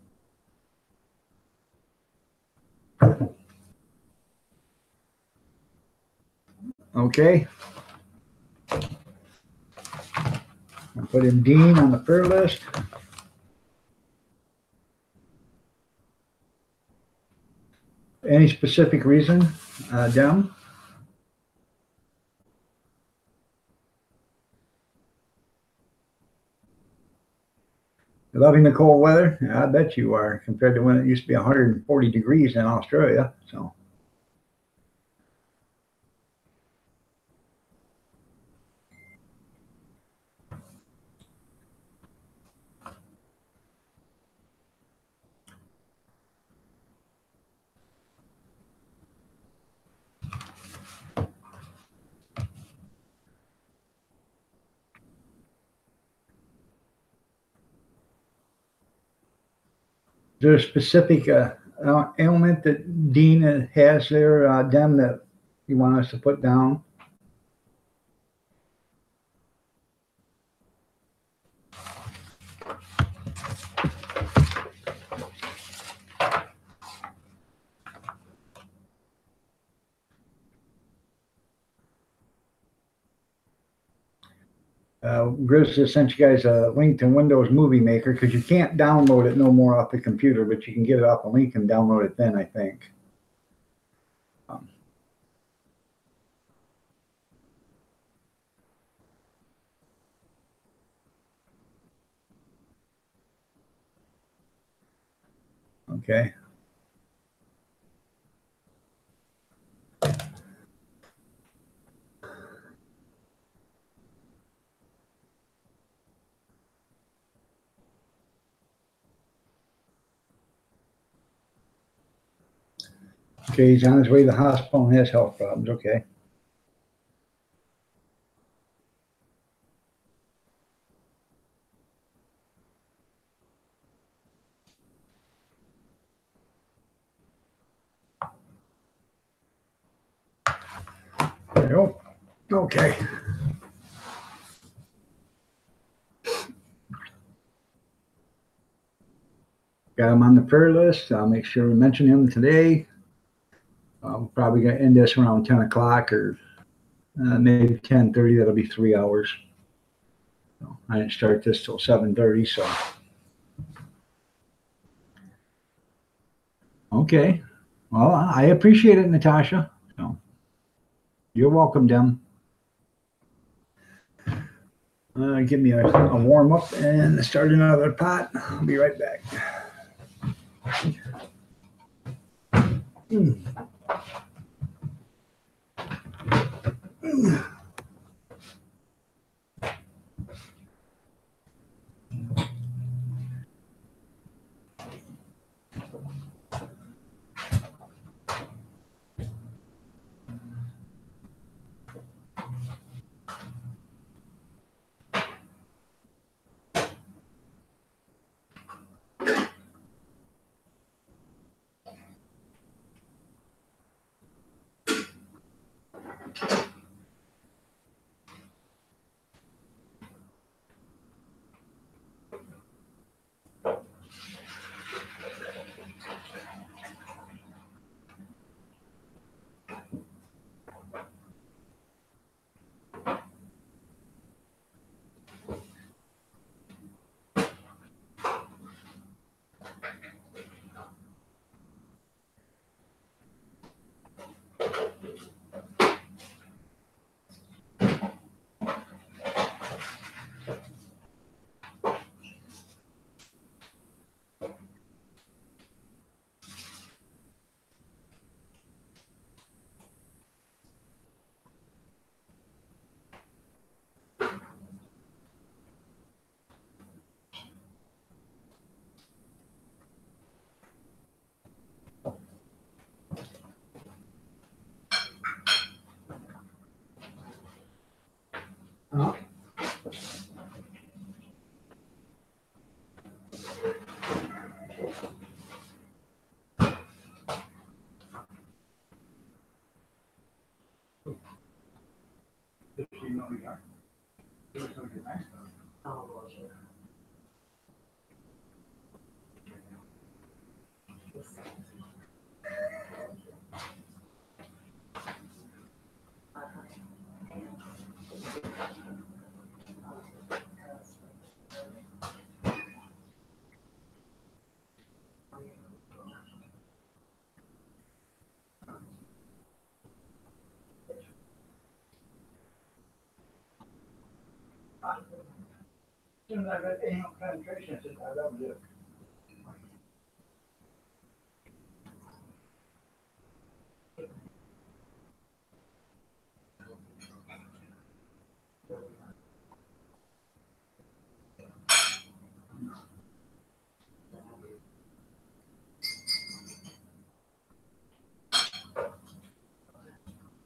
Okay. I'll put in Dean on the prayer list. Any specific reason, Dem? Loving the cold weather? Yeah, I bet you are, compared to when it used to be 140 degrees in Australia. So. Is there a specific ailment that Dean has there, Dem, that you want us to put down? Grizz just sent you guys a link to Windows Movie Maker because you can't download it no more off the computer, but you can get it off a link and download it then, I think. Okay. Okay, he's on his way to the hospital and has health problems. Okay. There you go. Okay. Got him on the prayer list. I'll make sure we mention him today. I'm probably going to end this around 10 o'clock or maybe 10:30. That'll be 3 hours. So I didn't start this till 7:30. So, okay. Well, I appreciate it, Natasha. So, you're welcome, Dem. Give me a warm up and start another pot. I'll be right back.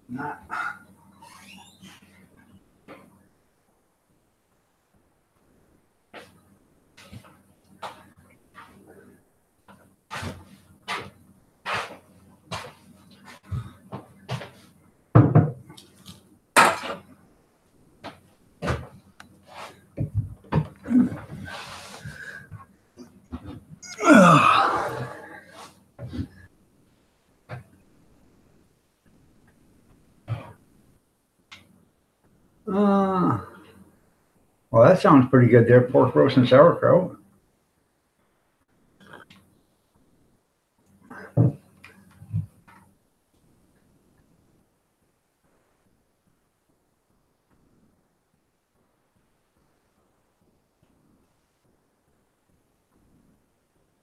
Not. Well, that sounds pretty good there. Pork roast and sauerkraut.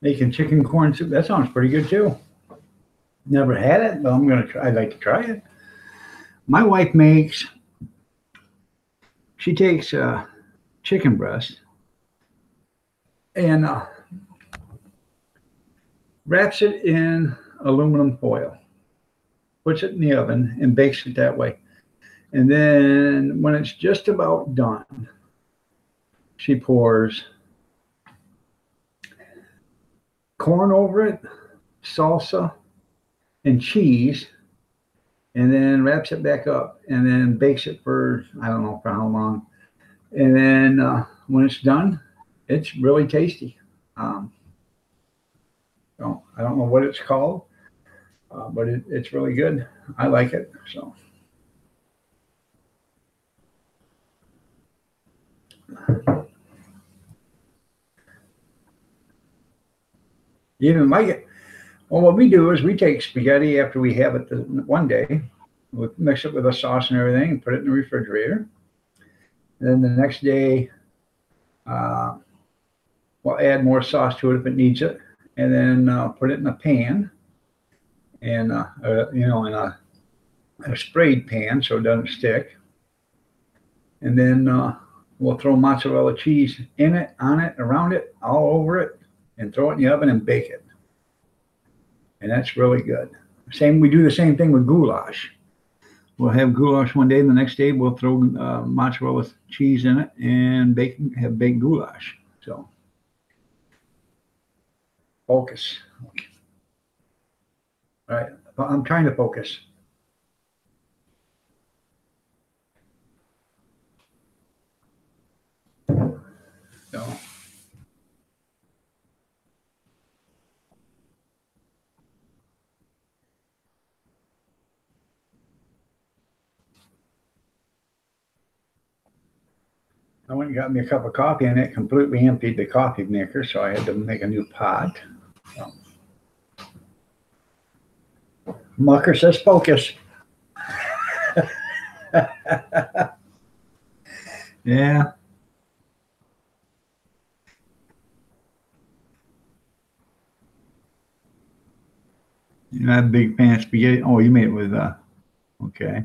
Making chicken corn soup. That sounds pretty good too. Never had it, but I'm gonna try. I'd like to try it. My wife makes. She takes chicken breast and wraps it in aluminum foil, puts it in the oven, and bakes it that way. And then when it's just about done, she pours corn over it, salsa, and cheese, and then wraps it back up and then bakes it for, I don't know for how long. And then when it's done, it's really tasty. Um, I don't know what it's called, but it's really good. I like it. So you even like it. Well, what we do is we take spaghetti after we have it one day, we mix it with a sauce and everything, and put it in the refrigerator. And then the next day, uh, we'll add more sauce to it if it needs it, and then put it in a pan, and in a sprayed pan so it doesn't stick. And then we'll throw mozzarella cheese in it, on it, around it, all over it, and throw it in the oven and bake it. And that's really good. We do the same thing with goulash. We'll have goulash one day, and the next day we'll throw mozzarella cheese in it and have baked goulash. So focus. All right, I'm trying to focus. So. I went and got me a cup of coffee, and it completely emptied the coffee maker, so I had to make a new pot. So. Mucker says focus. Yeah. You're not a big fan of spaghetti. Oh, you made it with okay.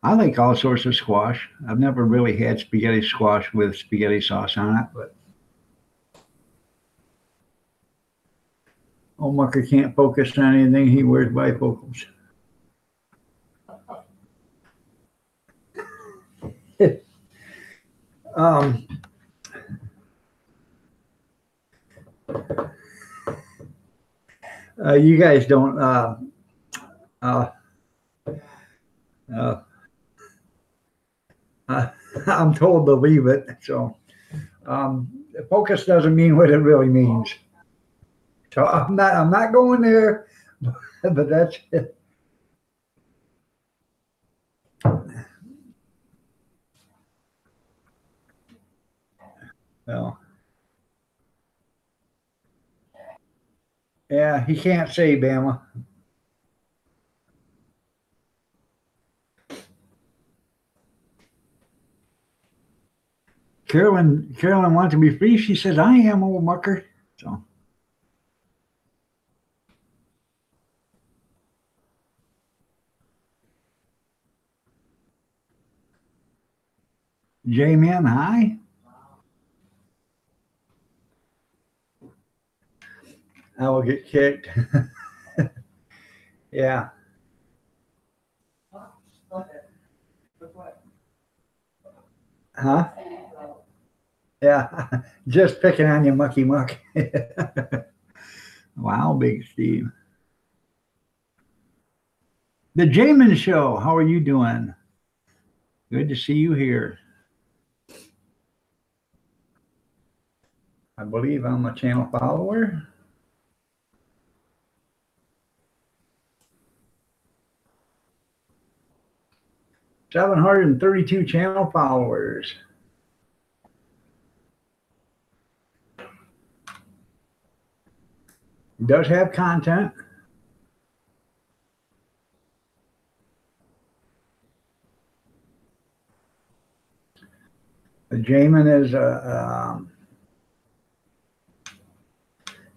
I like all sorts of squash. I've never really had spaghetti squash with spaghetti sauce on it, but old Mucker can't focus on anything. He wears bifocals. um, you guys don't. Uh, uh, I'm told to leave it. So focus doesn't mean what it really means. So I'm not going there, but that's it. Well, yeah, he can't say Bama. Carolyn wants to be free. She says, I am, old Mucker. So J-Man, hi. I will get kicked. Yeah. Huh? Yeah. Just picking on you, Mucky Muck. Wow, Big Steve. The Jamin Show. How are you doing? Good to see you here. I believe I'm a channel follower. $732 channel followers. He does have content. The Jamin is a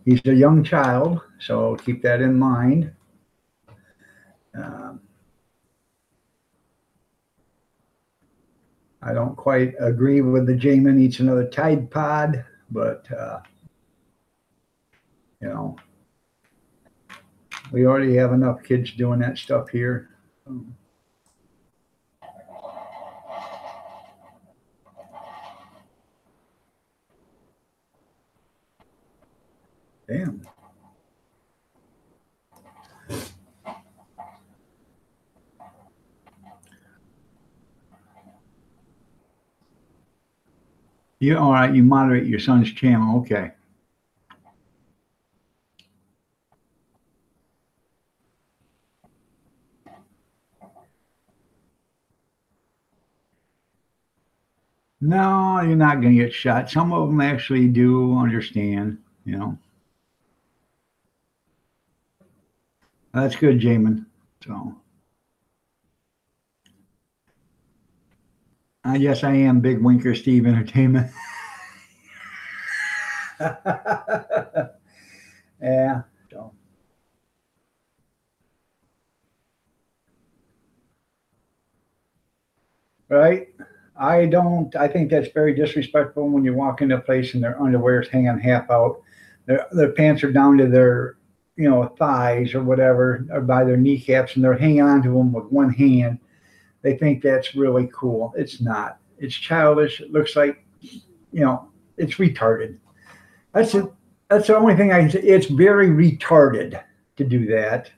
He's a young child, so keep that in mind. Um, I don't quite agree with the Jamin eats another Tide Pod, but you know, we already have enough kids doing that stuff here. Damn. You all right? You moderate your son's channel, okay? No, you're not going to get shot. Some of them actually do understand, you know. That's good, Jamin. So, yes, I am Big Winker Steve Entertainment. Yeah. So, right? I think that's very disrespectful when you walk into a place and their underwear is hanging half out. Their pants are down to their, thighs or whatever, or by their kneecaps, and they're hanging onto them with one hand. They think that's really cool. It's not. It's childish. It looks like, it's retarded. That's it. That's the only thing I can say. It's very retarded to do that.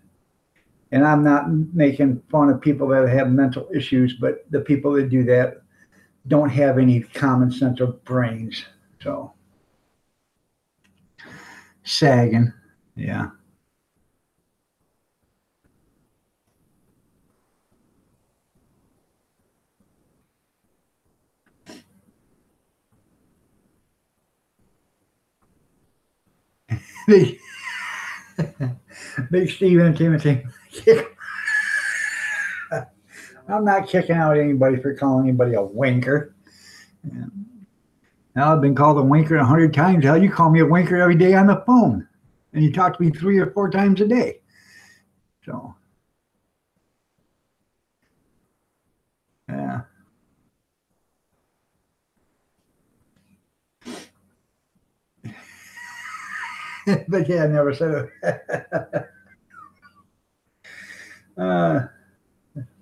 And I'm not making fun of people that have mental issues, but the people that do that don't have any common sense or brains. So sagging, yeah. Big, Big Steve Entertainment. I'm not kicking out anybody for calling anybody a wanker. Yeah. Now I've been called a wanker 100 times. Hell, you call me a wanker every day on the phone, and you talk to me 3 or 4 times a day. So, yeah. But yeah, I never said it. uh,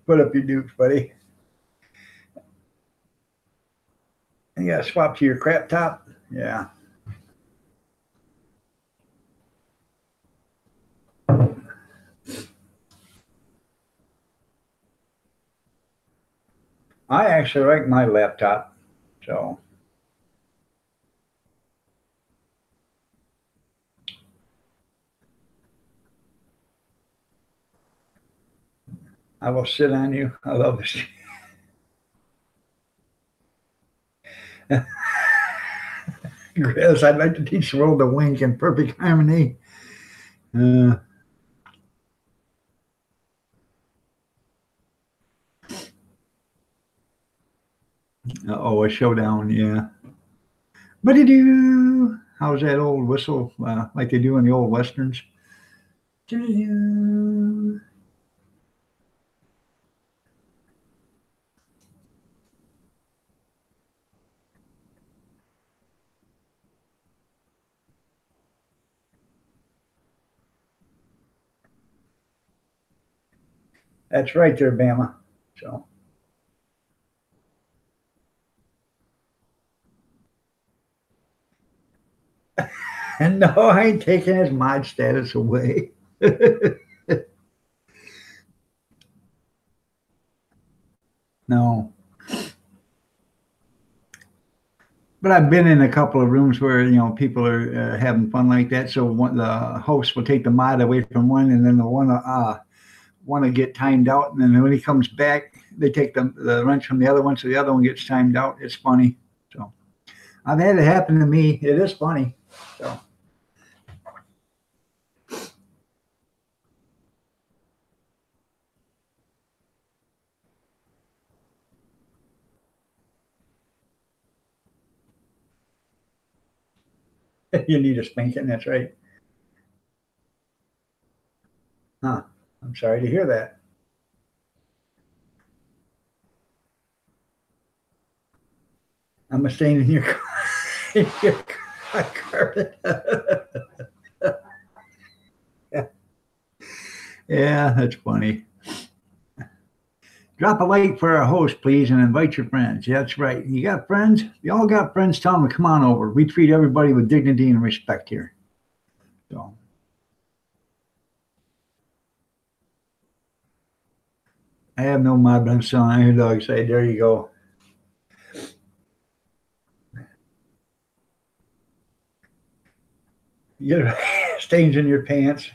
put up your dukes, buddy. You got to swap to your crap top. Yeah. I actually like my laptop. So I will sit on you. I love this. Chris, I'd like to teach the world to wink in perfect harmony. Uh, a showdown, yeah. But do how's that old whistle like they do in the old westerns? That's right there, Bama. So and no, I ain't taking his mod status away. No. But I've been in a couple of rooms where people are having fun like that. So the host will take the mod away from one, and then the one want to get timed out, and then when he comes back, they take the wrench from the other one, so the other one gets timed out. It's funny. So I've had it happen to me. It is funny. So you need a spanking. That's right. sorry to hear that. I'm a stain in your carpet. Yeah, that's funny. Drop a like for our host, please, and invite your friends. Yeah, that's right. You got friends? You all got friends? Tell them to come on over. We treat everybody with dignity and respect here. So, I have no mob, but I'm selling your dog side. There you go. You get stains in your pants.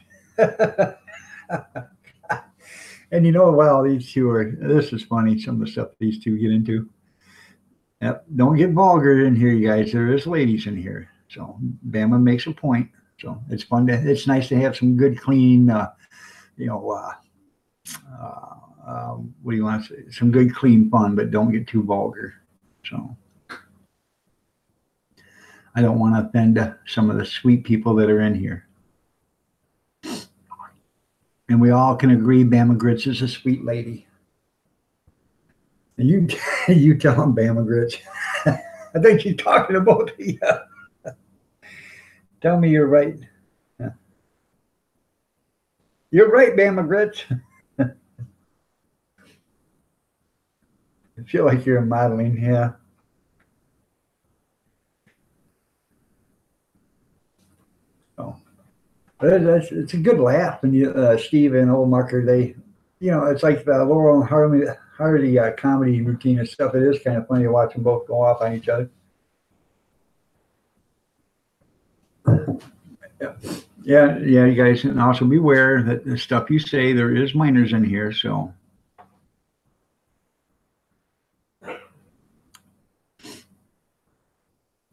And you know, wow, these two are, this is funny, some of the stuff these two get into. Yep. Don't get vulgar in here, you guys. There is ladies in here. So Bama makes a point. So it's fun to, it's nice to have some good, clean, you know, what do you want to say? Some good, clean fun, but don't get too vulgar. So I don't want to offend some of the sweet people that are in here. And we all can agree Bama Grits is a sweet lady. And you, you tell them Bama Grits. I think she's talking about the. Tell me you're right. You're right, Bama Grits. I feel like you're modeling, yeah. Oh, it's a good laugh. And you, Steve and Old Marker, they, you know, it's like the Laurel and Hardy comedy routine and stuff. It is kind of funny to watch them both go off on each other. Yeah, you guys, and also beware that the stuff you say, there is minors in here, so.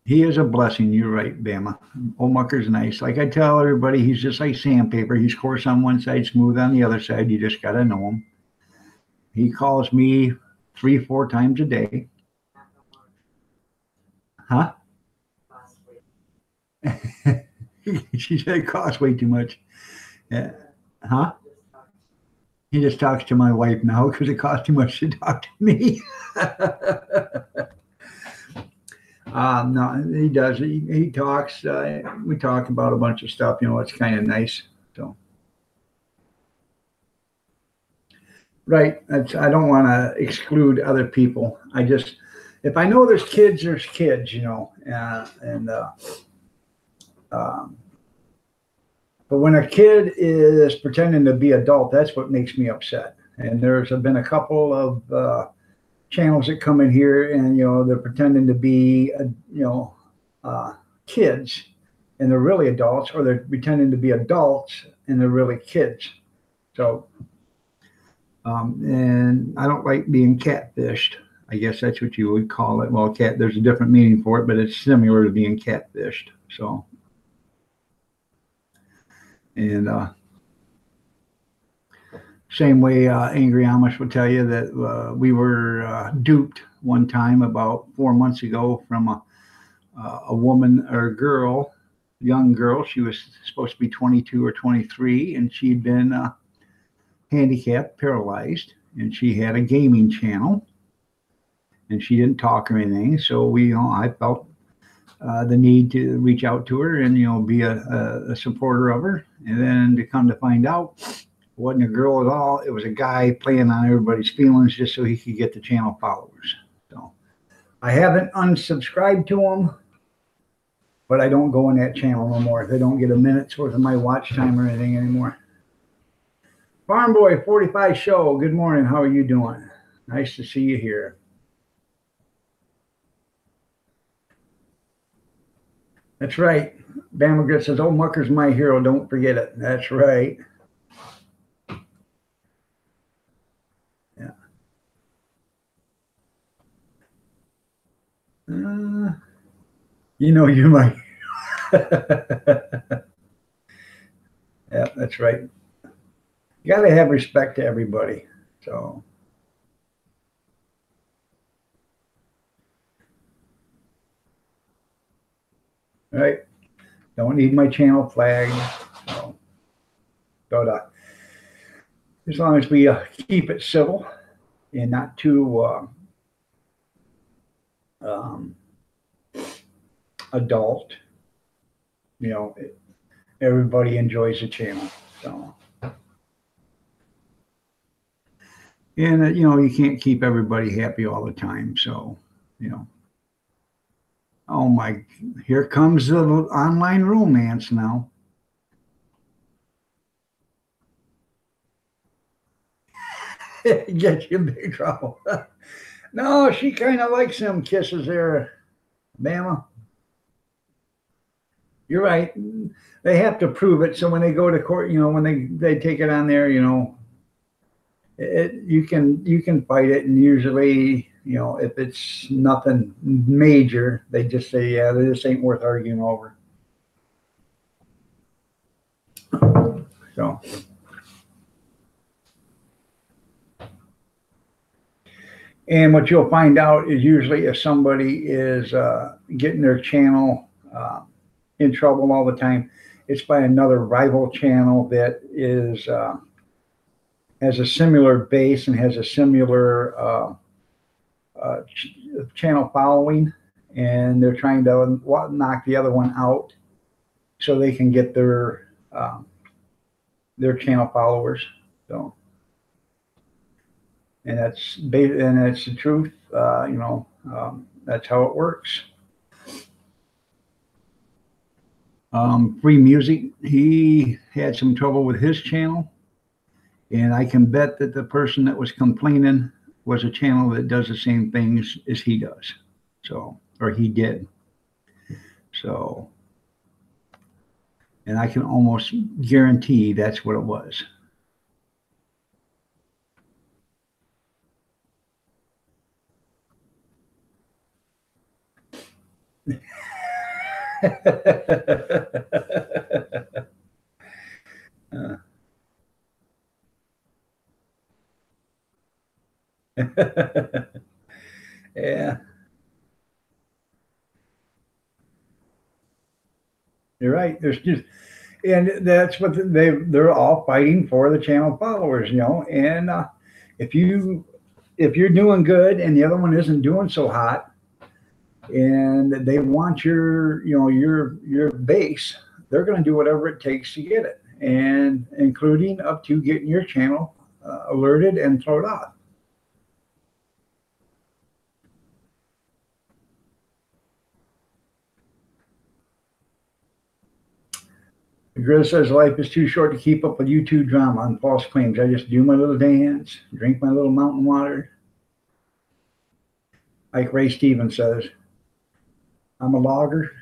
He is a blessing. You're right, Bama. Old Mucker's nice. Like I tell everybody, he's just like sandpaper. He's coarse on one side, smooth on the other side. You just got to know him. He calls me 3-4 times a day. Huh? She said it costs way too much. Yeah. Huh? He just talks to my wife now because it costs too much to talk to me. No, he does. He talks. We talk about a bunch of stuff. You know, it's kind of nice. So, right. I don't want to exclude other people. I just, if I know there's kids, you know, but when a kid is pretending to be adult, that's what makes me upset. And there's been a couple of channels that come in here, and you know, they're pretending to be, you know, kids, and they're really adults, or they're pretending to be adults and they're really kids. So, and I don't like being catfished. I guess that's what you would call it. Well, there's a different meaning for it, but it's similar to being catfished. So, and same way, Angry Amish will tell you that we were duped one time about 4 months ago from a woman or a girl, young girl. She was supposed to be 22 or 23, and she'd been handicapped, paralyzed, and she had a gaming channel, and she didn't talk or anything. So I felt the need to reach out to her and, you know, be a supporter of her. And then to come to find out, it wasn't a girl at all. It was a guy playing on everybody's feelings just so he could get the channel followers. So I haven't unsubscribed to him, but I don't go in that channel no more. They don't get a minute's worth of my watch time or anything anymore. Farm Boy 45 Show, good morning. How are you doing? Nice to see you here. That's right. Bama Grit says, "Old Mucker's my hero. Don't forget it." That's right. Yeah. You know, you're my. Yeah, that's right. You got to have respect to everybody. So. Right. Don't need my channel flagged. So, as long as we keep it civil and not too adult, you know, everybody enjoys the channel. So, and you know, you can't keep everybody happy all the time. So, you know, oh my, here comes the online romance now. Get you in big trouble. No, she kind of likes them kisses there, Bama. You're right. They have to prove it. So when they go to court, you know, when they take it on there, you know, you can fight it, and usually, you know, if it's nothing major, they just say, yeah, this ain't worth arguing over. So, and what you'll find out is usually if somebody is getting their channel in trouble all the time, it's by another rival channel that is has a similar base and has a similar channel following, and they're trying to knock the other one out so they can get their channel followers. So, and that's the truth. You know, that's how it works. Free Music, he had some trouble with his channel, and I can bet that the person that was complaining was a channel that does the same things as he does. So, or he did. So, and I can almost guarantee that's what it was. Yeah, you're right. There's just, and that's what they're all fighting for, the channel followers, you know. And if you're doing good and the other one isn't doing so hot, and they want your base, they're going to do whatever it takes to get it, and including up to getting your channel alerted and thrown off. Grizz says life is too short to keep up with YouTube drama and false claims. I just do my little dance, drink my little mountain water. Like Ray Stevens says, I'm a logger.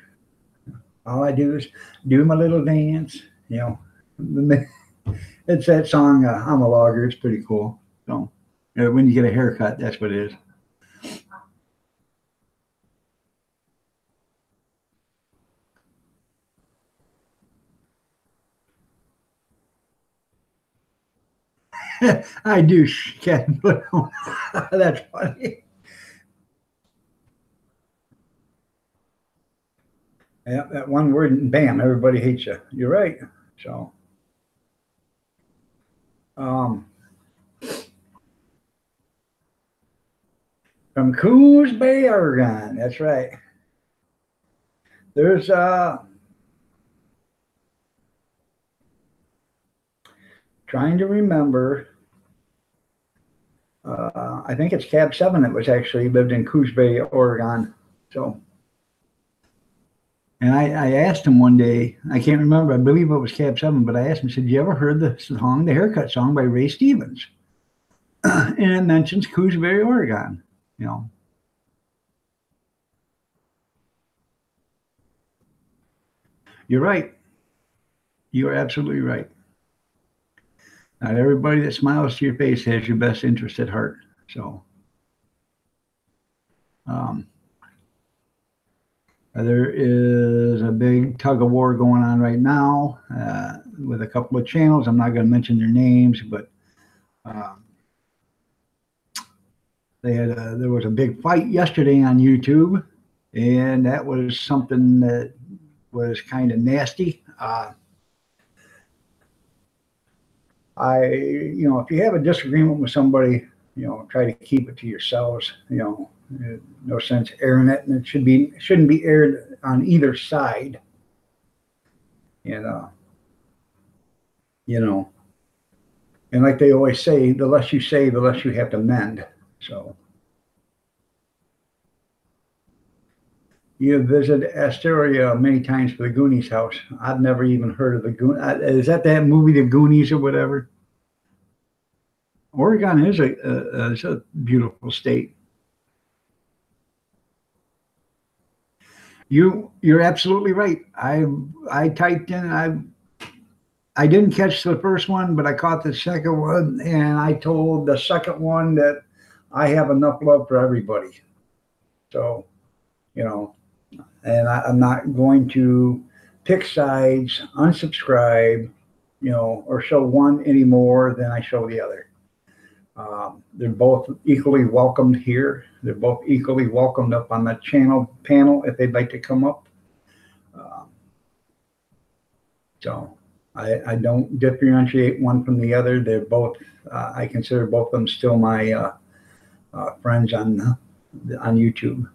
All I do is do my little dance. You know, it's that song, I'm a logger. It's pretty cool. So when you get a haircut, that's what it is. I do, Ken. That's funny. Yeah, that one word, and bam, everybody hates you. You're right. So, from Coos Bay, Oregon. That's right. There's trying to remember. I think it's Cab 7 that was actually lived in Coos Bay, Oregon. So, and I asked him one day, I can't remember, I believe it was Cab 7, but I asked him, I said, you ever heard the song, the Haircut Song by Ray Stevens? And it mentions Coos Bay, Oregon, you know. You're right. You are absolutely right. Not everybody that smiles to your face has your best interest at heart. So, there is a big tug of war going on right now with a couple of channels. I'm not going to mention their names, but there was a big fight yesterday on YouTube, and that was something that was kind of nasty. if you have a disagreement with somebody, try to keep it to yourselves. No sense airing it, and it shouldn't be aired on either side. And and like they always say, the less you say, the less you have to mend. So you visited Astoria many times for the Goonies house. I've never even heard of the Goonies. Is that movie, The Goonies, or whatever? Oregon is a beautiful state. You're absolutely right. I typed in, I didn't catch the first one, but I caught the second one, and I told the second one that I have enough love for everybody. So, and I'm not going to pick sides, unsubscribe, or show one any more than I show the other. They're both equally welcomed here. They're both equally welcomed up on the panel if they'd like to come up. So I don't differentiate one from the other. They're both, I consider both of them still my friends on YouTube,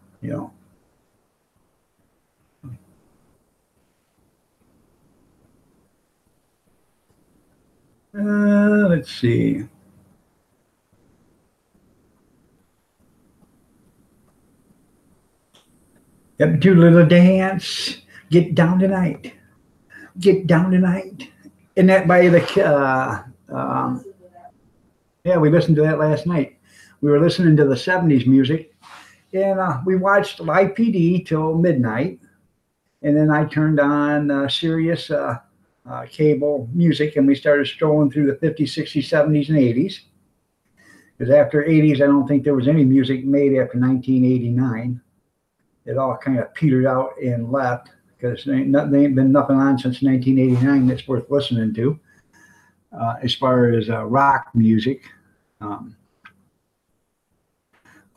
Let's see. Yep, do a little dance. Get down tonight. Get down tonight. And that by the yeah, we listened to that last night. We were listening to the 70s music, and we watched Live PD till midnight, and then I turned on Sirius cable music, and we started strolling through the 50s, 60s, 70s, and 80s. Because after 80s, I don't think there was any music made after 1989. It all kind of petered out and left, because there ain't been nothing on since 1989 that's worth listening to, as far as rock music. But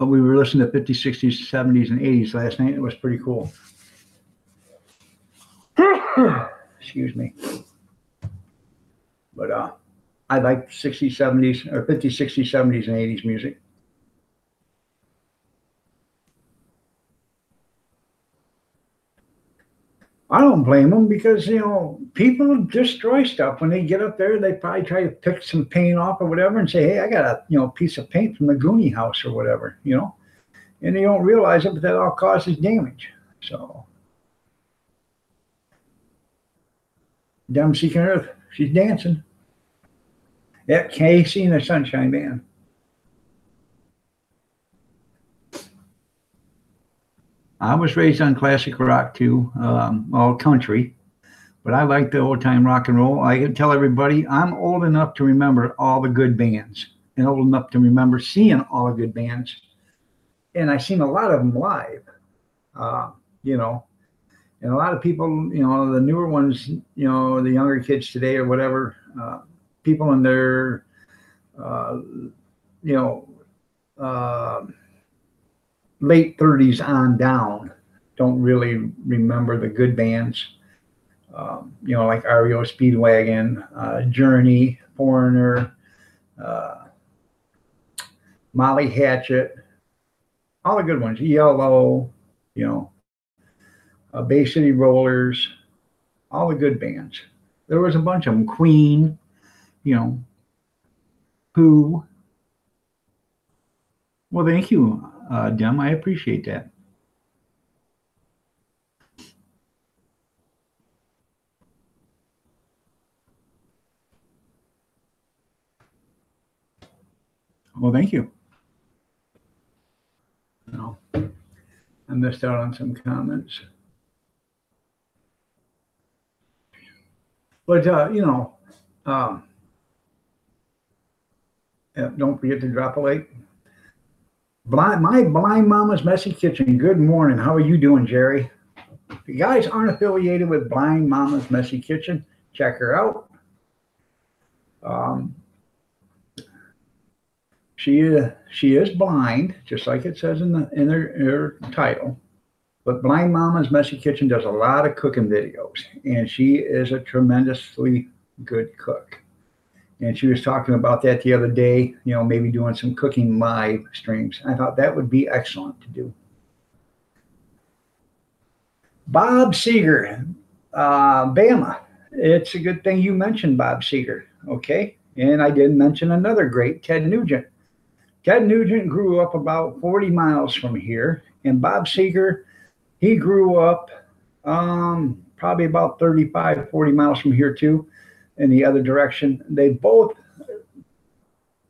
we were listening to 50s, 60s, 70s, and 80s last night. It was pretty cool. Excuse me. But I like 60s, 70s, or 50s, 60s, 70s, and 80s music. I don't blame them, because, people destroy stuff when they get up there. They probably try to pick some paint off or whatever and say, hey, I got a, piece of paint from the Goonie house or whatever, and they don't realize it, but that all causes damage. So, Dumb Seeking Earth, she's dancing. Yeah, Casey and the Sunshine Band. I was raised on classic rock too, all country, but I like the old time rock and roll. I can tell everybody I'm old enough to remember all the good bands, and old enough to remember seeing all the good bands. And I've seen a lot of them live, and a lot of people, the newer ones, the younger kids today or whatever, people in their, late 30s on down don't really remember the good bands, like REO Speedwagon, Journey, Foreigner, Molly Hatchet, all the good ones, Yellow, Bay City Rollers, all the good bands. There was a bunch of them. Queen, Who. Well, thank you, Jem. I appreciate that. Well, thank you. I missed out on some comments. But, yeah, don't forget to drop a like. My Blind Mama's Messy Kitchen. Good morning. How are you doing, Jerry? If you guys aren't affiliated with Blind Mama's Messy Kitchen, check her out. She is blind, just like it says in her title. But Blind Mama's Messy Kitchen does a lot of cooking videos, and she is a tremendously good cook. And she was talking about that the other day, maybe doing some cooking live streams. I thought that would be excellent to do. Bob Seger, Bama. It's a good thing you mentioned Bob Seger, okay? And I did mention another great, Ted Nugent. Ted Nugent grew up about 40 miles from here, and Bob Seger, he grew up probably about 35, 40 miles from here too, in the other direction.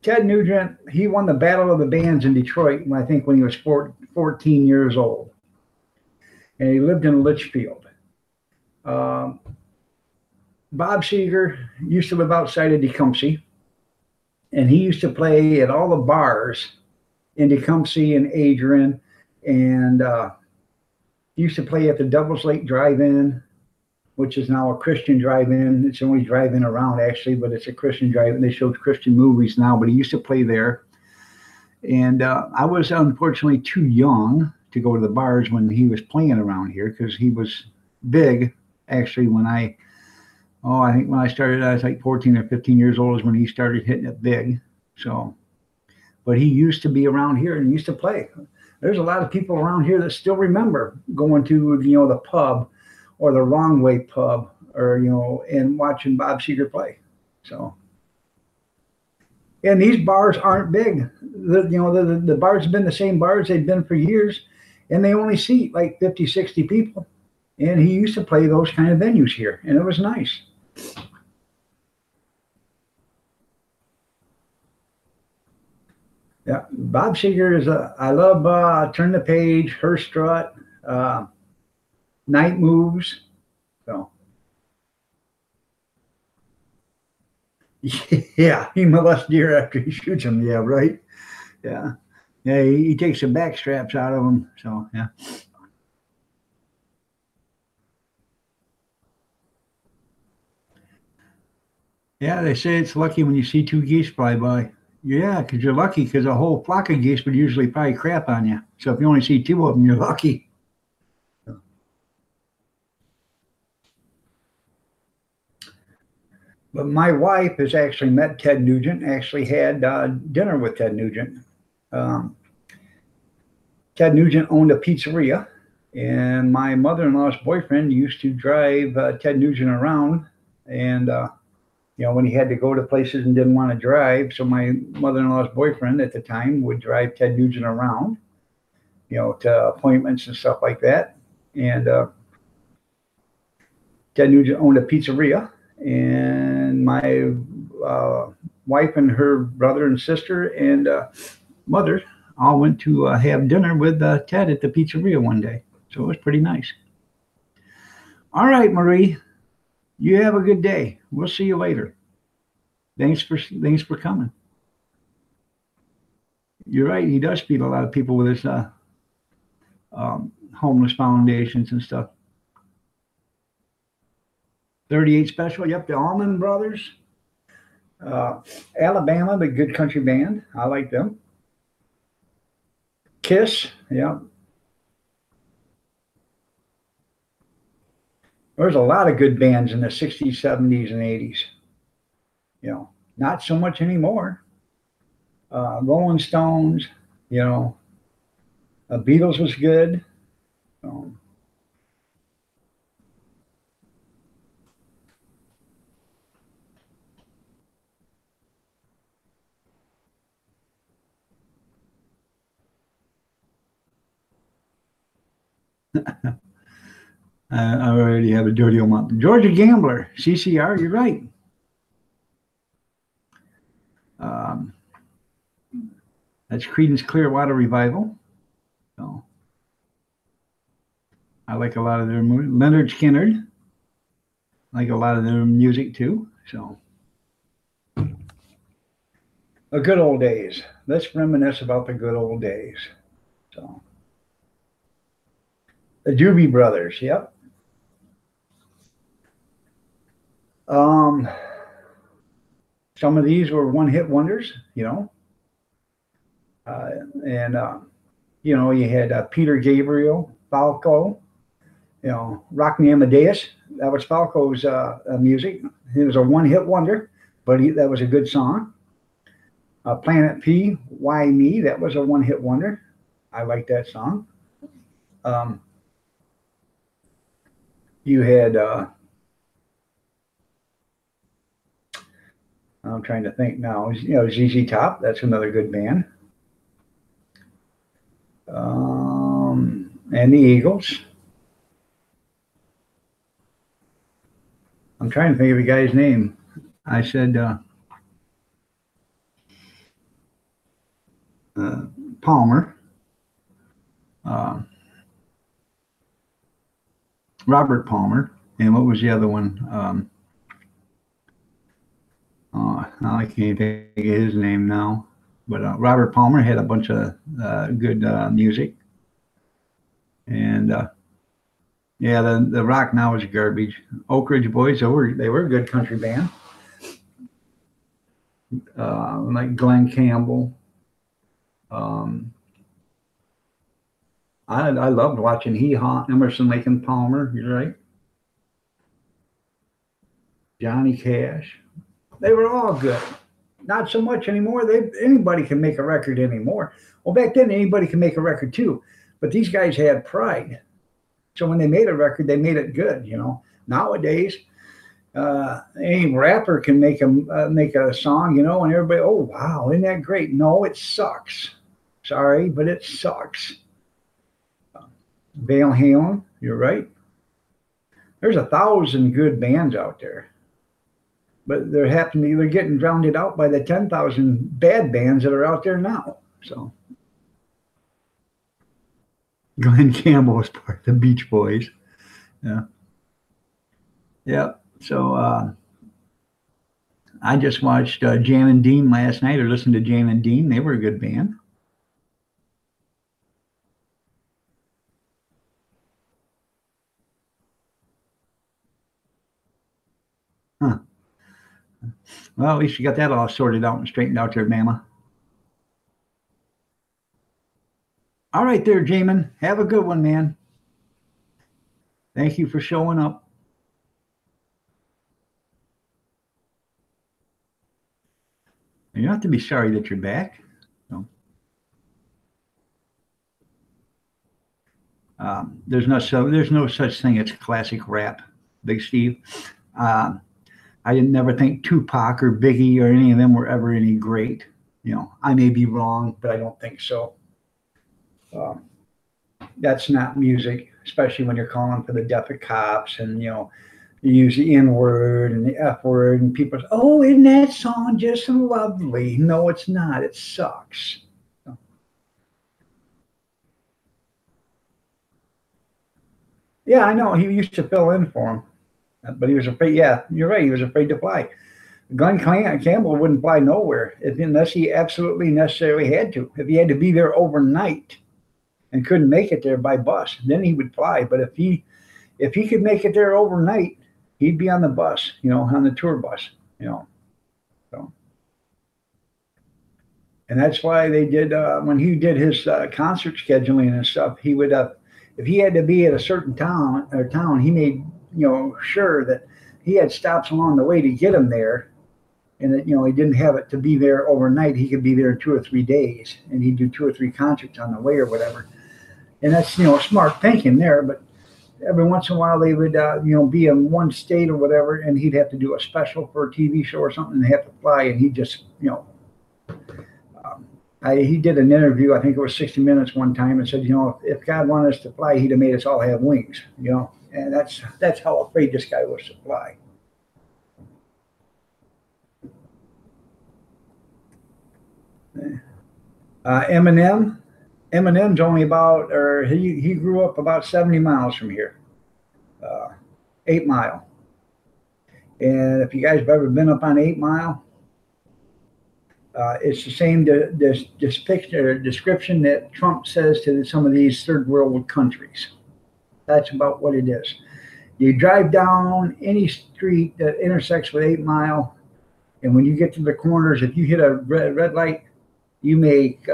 Ted Nugent, he won the Battle of the Bands in Detroit, I think when he was 14 years old. And he lived in Litchfield. Bob Seger used to live outside of Tecumseh, and he used to play at all the bars in Tecumseh and Adrian, and he used to play at the Devils Lake Drive-In, which is now a Christian drive-in. It's the only drive-in around, actually, but it's a Christian drive-in. They show Christian movies now, but he used to play there. And I was unfortunately too young to go to the bars when he was playing around here, because he was big, actually, I think when I started, I was like 14 or 15 years old is when he started hitting it big. So, but he used to be around here and used to play. There's a lot of people around here that still remember going to, the pub or the Wrong Way pub, or, and watching Bob Seger play. So, and these bars aren't big. The bars have been the same bars they've been for years, and they only seat like 50, 60 people. And he used to play those kind of venues here, and it was nice. Yeah, Bob Seger is I love Turn the Page, Her Strut, Night Moves. So, yeah, he molests deer after he shoots them. Yeah, right. Yeah, yeah. He takes the back straps out of them. So, yeah. Yeah, they say it's lucky when you see two geese fly by. Yeah, because you're lucky, because a whole flock of geese would usually probably crap on you. So if you only see two of them, you're lucky. But my wife has actually met Ted Nugent, actually had dinner with Ted Nugent. Ted Nugent owned a pizzeria, and my mother-in-law's boyfriend used to drive Ted Nugent around, and when he had to go to places and didn't want to drive, so my mother-in-law's boyfriend at the time would drive Ted Nugent around, to appointments and stuff like that. And Ted Nugent owned a pizzeria, and my wife and her brother and sister and mother all went to have dinner with Ted at the pizzeria one day. So it was pretty nice. All right, Marie, you have a good day. We'll see you later. Thanks for coming. You're right. He does feed a lot of people with his homeless foundations and stuff. 38 Special. Yep, the Allman Brothers. Alabama, the good country band. I like them. Kiss. Yeah. There's a lot of good bands in the 60s, 70s, and 80s. Not so much anymore. Rolling Stones, Beatles was good. I already have a dirty old mouth. Georgia Gambler, CCR, you're right. That's Creedence Clearwater Revival. So I like a lot of their music. Leonard Skinner, like a lot of their music too. So the good old days. Let's reminisce about the good old days. So the Doobie Brothers, yep. Some of these were one-hit wonders, and you had Peter Gabriel, Falco, Rock Me Amadeus. That was Falco's music. He was a one-hit wonder. but that was a good song. Planet P, Why Me? That was a one-hit wonder. I like that song. Um, you had, I'm trying to think now, ZZ Top. That's another good band. And the Eagles. I'm trying to think of the guy's name. I said Palmer. Robert Palmer. And what was the other one? I can't think of his name now. But Robert Palmer had a bunch of good music. And yeah, the rock now is garbage. Oak Ridge Boys, they were a good country band. Like Glenn Campbell. I loved watching Hee Haw, Emerson, Lake and Palmer. You're right. Johnny Cash. They were all good. Not so much anymore. Anybody can make a record anymore. Well, back then anybody can make a record too, but these guys had pride. So when they made a record, they made it good. Nowadays, any rapper can make a song, and everybody, oh wow, isn't that great? No, it sucks. Sorry, but it sucks. Van Halen, you're right. There's 1,000 good bands out there, but they're getting drowned out by the 10,000 bad bands that are out there now. So Glenn Campbell was part of the Beach Boys. Yeah. So I just watched Jan and Dean last night, or listened to Jan and Dean. They were a good band. Huh. Well, at least you got that all sorted out and straightened out there, Mama. All right there, Jamin. Have a good one, man. Thank you for showing up. You don't have to be sorry that you're back. There's no such thing as classic rap, Big Steve. I didn't never think Tupac or Biggie or any of them were ever any great. I may be wrong, but I don't think so. That's not music, especially when you're calling for the death of cops and you use the N word and the F word, and people say, "Oh, isn't that song just lovely?" No, it's not. It sucks. Yeah, I know. He used to fill in for him, but he was afraid. Yeah, you're right. He was afraid to fly. Glenn Campbell wouldn't fly nowhere unless he absolutely necessarily had to. If he had to be there overnight and couldn't make it there by bus, then he would fly. But if he could make it there overnight, he'd be on the bus, on the tour bus, So, and that's why they did when he did his concert scheduling and stuff. He would, if he had to be at a certain town, he made sure that he had stops along the way to get him there, and that he didn't have it to be there overnight. He could be there in 2 or 3 days, and he'd do 2 or 3 concerts on the way or whatever. And that's smart thinking there. But every once in a while they would be in one state or whatever, and he'd have to do a special for a TV show or something and have to fly, and he just he did an interview, I think it was 60 Minutes one time, and said, if God wanted us to fly, he'd have made us all have wings, and that's how afraid this guy was to fly. Eminem's only about, or he grew up about 70 miles from here, 8 Mile. And if you guys have ever been up on 8 Mile, it's the same description that Trump says to some of these third world countries. That's about what it is. You drive down any street that intersects with 8 Mile, and when you get to the corners, if you hit a red light, you make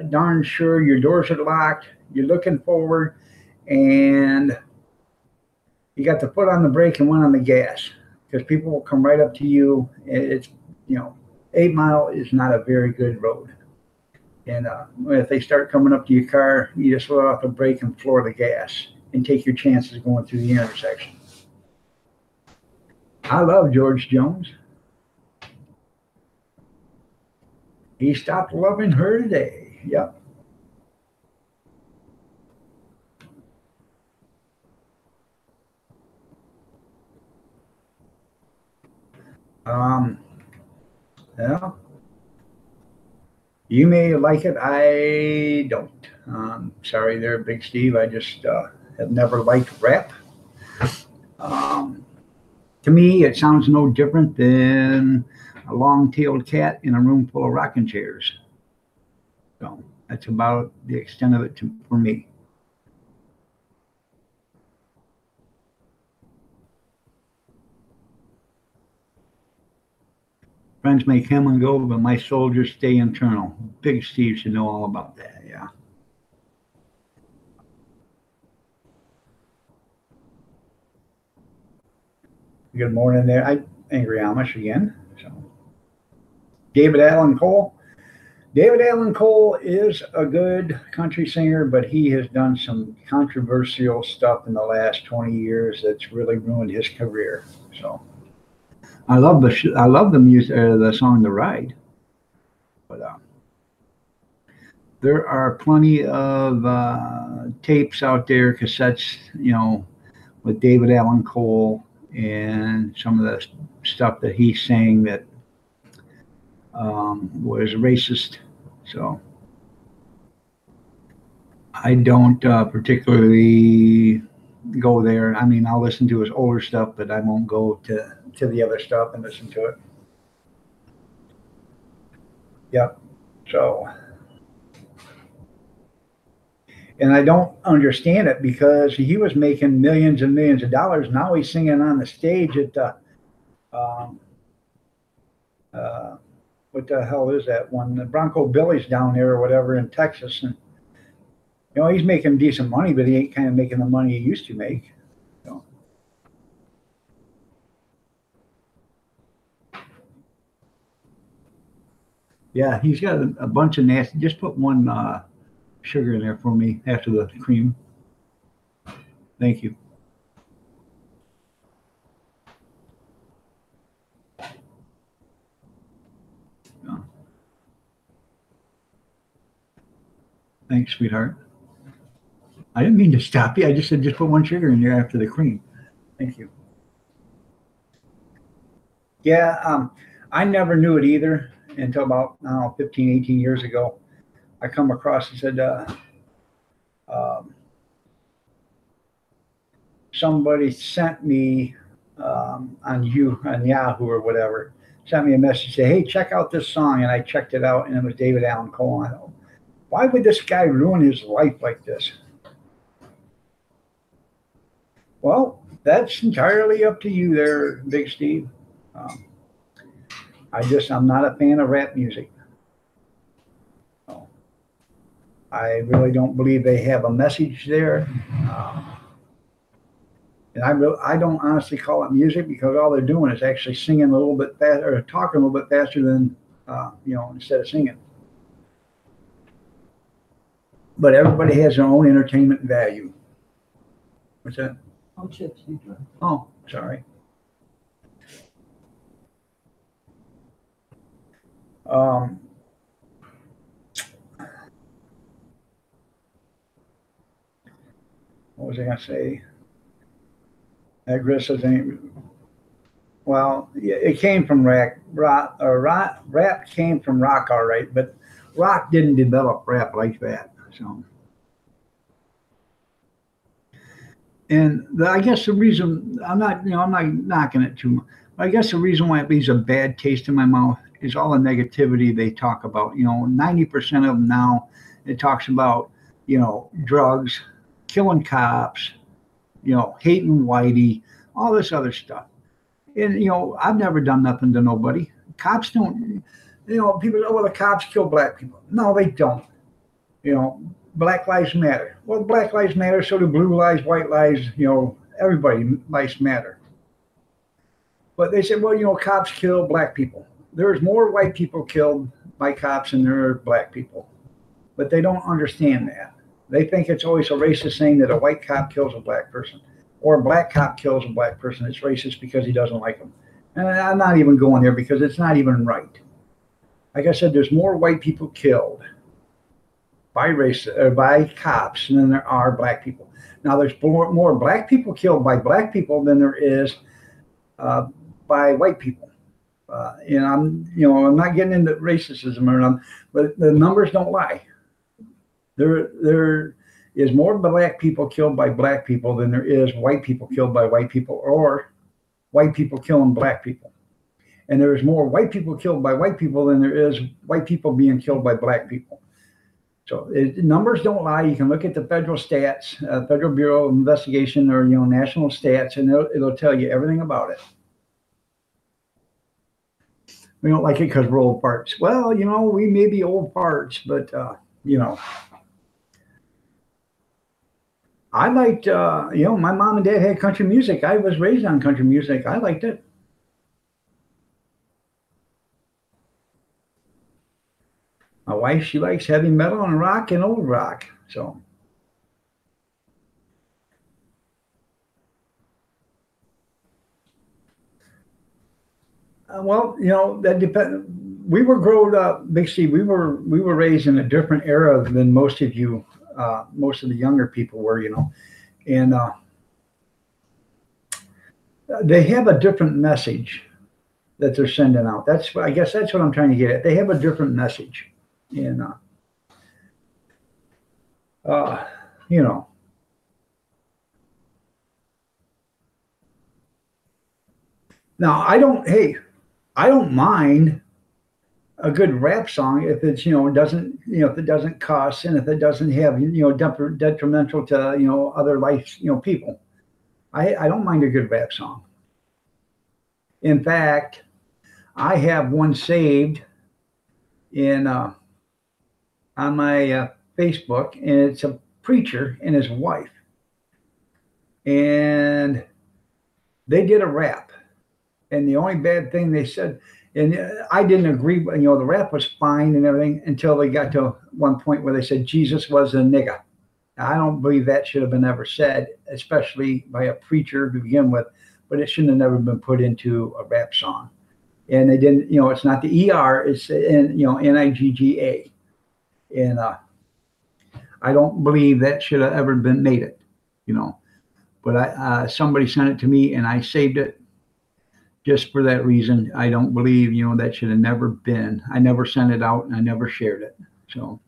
darn sure your doors are locked, you're looking forward, and you got the foot on the brake and one on the gas, because people will come right up to you. It's 8 Mile is not a very good road. And if they start coming up to your car, you just let off the brake and floor the gas and take your chances going through the intersection. I love George Jones. He stopped loving her today. Yep. Yeah. You may like it. I don't. Sorry there, Big Steve. I just have never liked rap. To me, it sounds no different than a long-tailed cat in a room full of rocking chairs. So that's about the extent of it for me. Friends may come and go, but my soldiers stay internal. Big Steve should know all about that. Yeah. Good morning there. Angry Amish again. So, David Allan Cole. David Allan Cole is a good country singer, but he has done some controversial stuff in the last 20 years that's really ruined his career. So. I love the music, the song "The Ride," but there are plenty of tapes out there, cassettes, with David Allan Cole and some of the stuff that he sang that was racist. So I don't particularly go there. I mean, I'll listen to his older stuff, but I won't go to the other stuff and listen to it. Yep. So, and I don't understand it because he was making millions and millions of dollars. Now he's singing on the stage at the, what the hell is that one? The Bronco Billy's down there or whatever in Texas. And, he's making decent money, but he ain't kind of making the money he used to make. So. Yeah, he's got a bunch of nasty. Just put one sugar in there for me after the cream. Thank you. Thanks, sweetheart. I didn't mean to stop you. I just said just put one sugar in there after the cream. Thank you. Yeah, I never knew it either until about 15, 18 years ago. I come across and said, somebody sent me on Yahoo or whatever, sent me a message, say, hey, check out this song. And I checked it out, and it was David Allan Cole. I thought, why would this guy ruin his life like this? Well, that's entirely up to you there, Big Steve. I'm not a fan of rap music. I really don't believe they have a message there. And I don't honestly call it music because all they're doing is actually singing a little bit faster or talking a little bit faster than, instead of singing. But everybody has their own entertainment value. What's that? Oh, chips. Oh, sorry. What was I going to say? That Gris says, well, it came from rap. Rap came from rock, all right, but rock didn't develop rap like that. So, and I guess the reason I'm not knocking it too much. I guess the reason why it leaves a bad taste in my mouth is all the negativity they talk about. 90% of them now, it talks about, drugs, killing cops, hating whitey, all this other stuff. And, I've never done nothing to nobody. Cops don't, people say, oh, well, the cops kill black people. No, they don't. Black lives matter. Well, black lives matter, so do blue lives, white lives, everybody lives matter. But they said, well, cops kill black people. there's more white people killed by cops than there are black people, but they don't understand that. They think it's always a racist thing that a white cop kills a black person or a black cop kills a black person. It's racist because he doesn't like them. And I'm not even going there because it's not even right. Like I said, there's more white people killed by cops than there are black people. Now, there's more black people killed by black people than there is by white people. And I'm not getting into racism or nothing, but the numbers don't lie. There is more black people killed by black people than there is white people killed by white people or white people killing black people. And there is more white people killed by white people than there is white people being killed by black people. So numbers don't lie. You can look at the federal stats, Federal Bureau of Investigation, or national stats, and it'll tell you everything about it. We don't like it because we're old farts. Well, we may be old farts, but I liked, my mom and dad had country music. I was raised on country music. I liked it. My wife, she likes heavy metal and rock and old rock. So, well, that depends. We were grown up, Big Steve. We were raised in a different era than most of you, most of the younger people were, and they have a different message that they're sending out. I guess that's what I'm trying to get at. They have a different message. And now I don't mind a good rap song if it's doesn't if it doesn't cuss and if it doesn't have detrimental to other life people. I don't mind a good rap song. In fact, I have one saved in on my Facebook, and it's a preacher and his wife, and they did a rap, and the only bad thing they said, and I didn't agree, but the rap was fine and everything until they got to one point where they said Jesus was a nigga. Now, I don't believe that should have been ever said, especially by a preacher to begin with, but it shouldn't have never been put into a rap song. And they didn't, it's not the ER, it's NIGGA. And I don't believe that should have ever been made it, but somebody sent it to me and I saved it just for that reason. I don't believe, that should have never been. I never sent it out and I never shared it. So.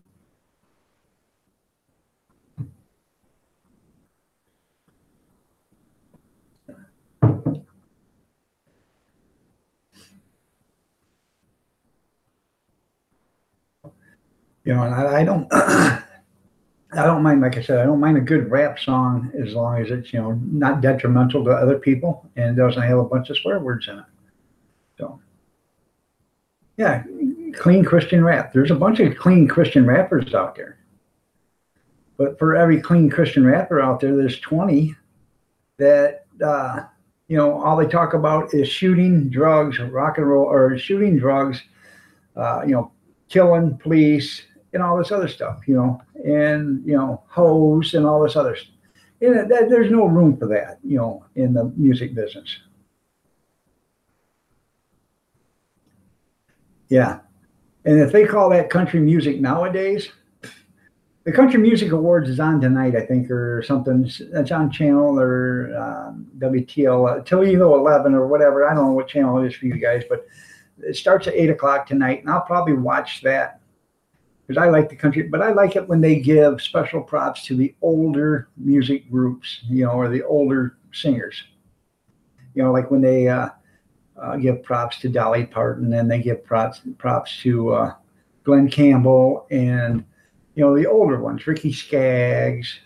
And I don't, I don't mind, like I said, I don't mind a good rap song as long as it's, not detrimental to other people and doesn't have a bunch of swear words in it. So, yeah, clean Christian rap. There's a bunch of clean Christian rappers out there. But for every clean Christian rapper out there, there's 20 that, all they talk about is shooting, drugs, rock and roll, or shooting, drugs, killing police, and all this other stuff, and, hoes and all this other stuff. There's no room for that, in the music business. Yeah. And if they call that country music nowadays, the Country Music Awards is on tonight, I think, or something. It's on channel or WTL, Toledo 11 or whatever. I don't know what channel it is for you guys, but it starts at 8 o'clock tonight, and I'll probably watch that because I like the country, but I like it when they give special props to the older music groups, or the older singers. Like when they give props to Dolly Parton, and they give props to Glenn Campbell, and the older ones, Ricky Skaggs,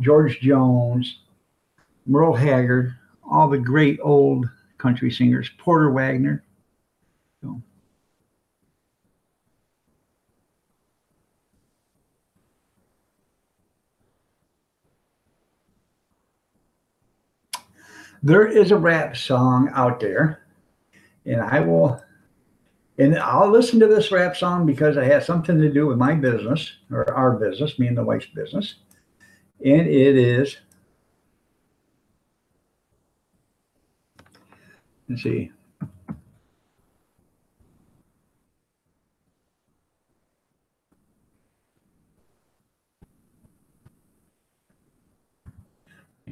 George Jones, Merle Haggard, all the great old country singers, Porter Wagner. There is a rap song out there, and I will And I'll listen to this rap song because it has something to do with my business, or our business, me and the wife's business. And it is, let's see.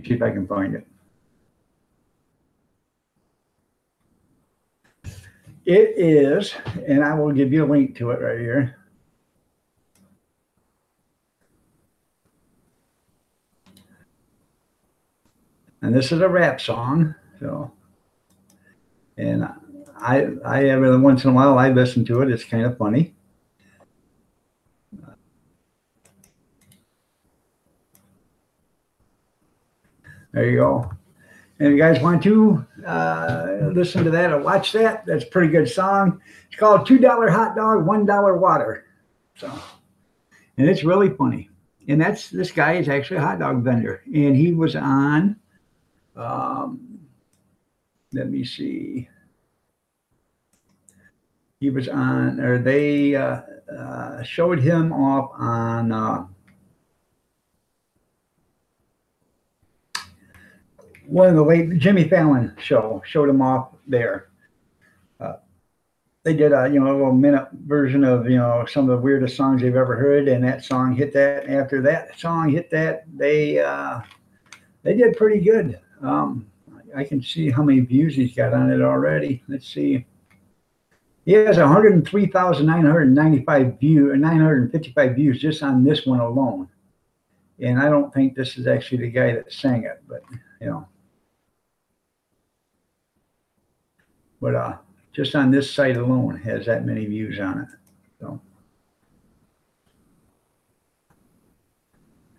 See if I can find it. It is, and I will give you a link to it right here. And this is a rap song. So, and I every once in a while I listen to it. It's kind of funny. There you go. And if you guys want to listen to that or watch that, that's a pretty good song. It's called $2 Hot Dog, $1 Water. So, and it's really funny. And this guy is actually a hot dog vendor, and he was on. Let me see. He was on, or they showed him off on one of the late Jimmy Fallon show. Showed him off there. They did a little minute version of some of the weirdest songs they've ever heard, and that song hit that. After that song hit that, they did pretty good. I can see how many views he's got on it already. Let's see. He has 103,995 views, 955 views just on this one alone. And I don't think this is actually the guy that sang it, but just on this site alone has that many views on it. So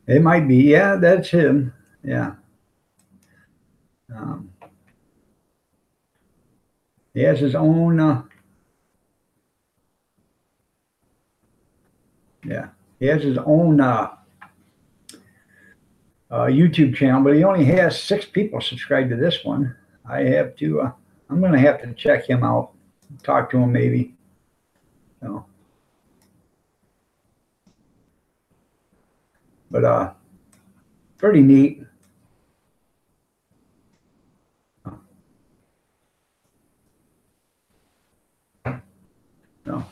it might be, yeah, that's him. Yeah. He has his own he has his own YouTube channel, but he only has 6 people subscribed to this one. I have to I'm gonna have to check him out, talk to him maybe. So, but pretty neat. So,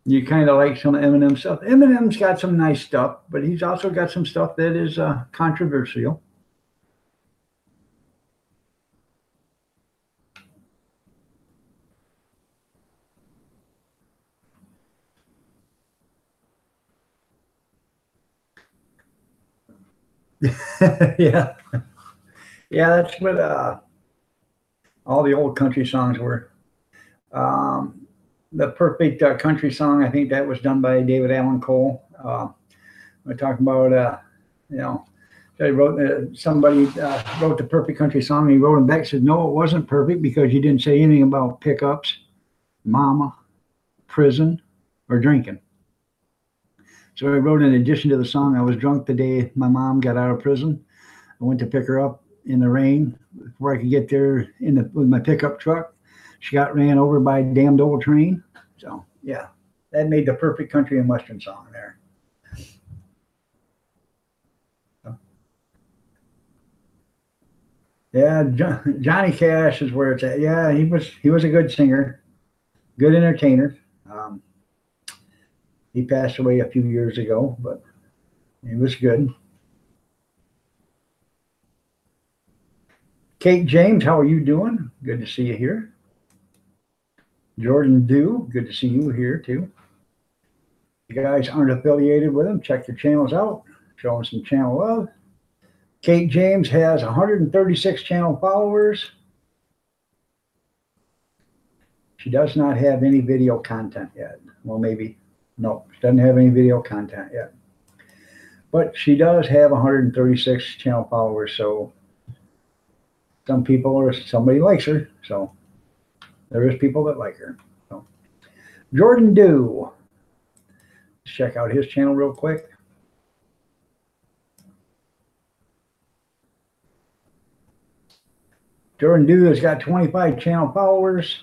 you kind of like some Eminem stuff. Eminem's got some nice stuff, but he's also got some stuff that is controversial. Yeah, that's what all the old country songs were. The perfect country song, I think that was done by David Allan Cole. We're talking about somebody wrote the perfect country song. He wrote him back, said no, it wasn't perfect because you didn't say anything about pickups, mama, prison, or drinking. So I wrote in addition to the song, I was drunk the day my mom got out of prison. I went to pick her up in the rain before I could get there with my pickup truck. She got ran over by a damned old train. So yeah, that made the perfect country and western song there. Yeah, Johnny Cash is where it's at. Yeah, he was a good singer, good entertainer. He passed away a few years ago, but he was good. Kate James, how are you doing? Good to see you here. Jordan Dew, good to see you here too. If you guys aren't affiliated with them, check their channels out. Show them some channel love. Kate James has 136 channel followers. She does not have any video content yet. Well, maybe. No, she doesn't have any video content yet. But she does have 136 channel followers, so some people or somebody likes her. So there is people that like her. So Jordan Dew. Let's check out his channel real quick. Jordan Dew has got 25 channel followers.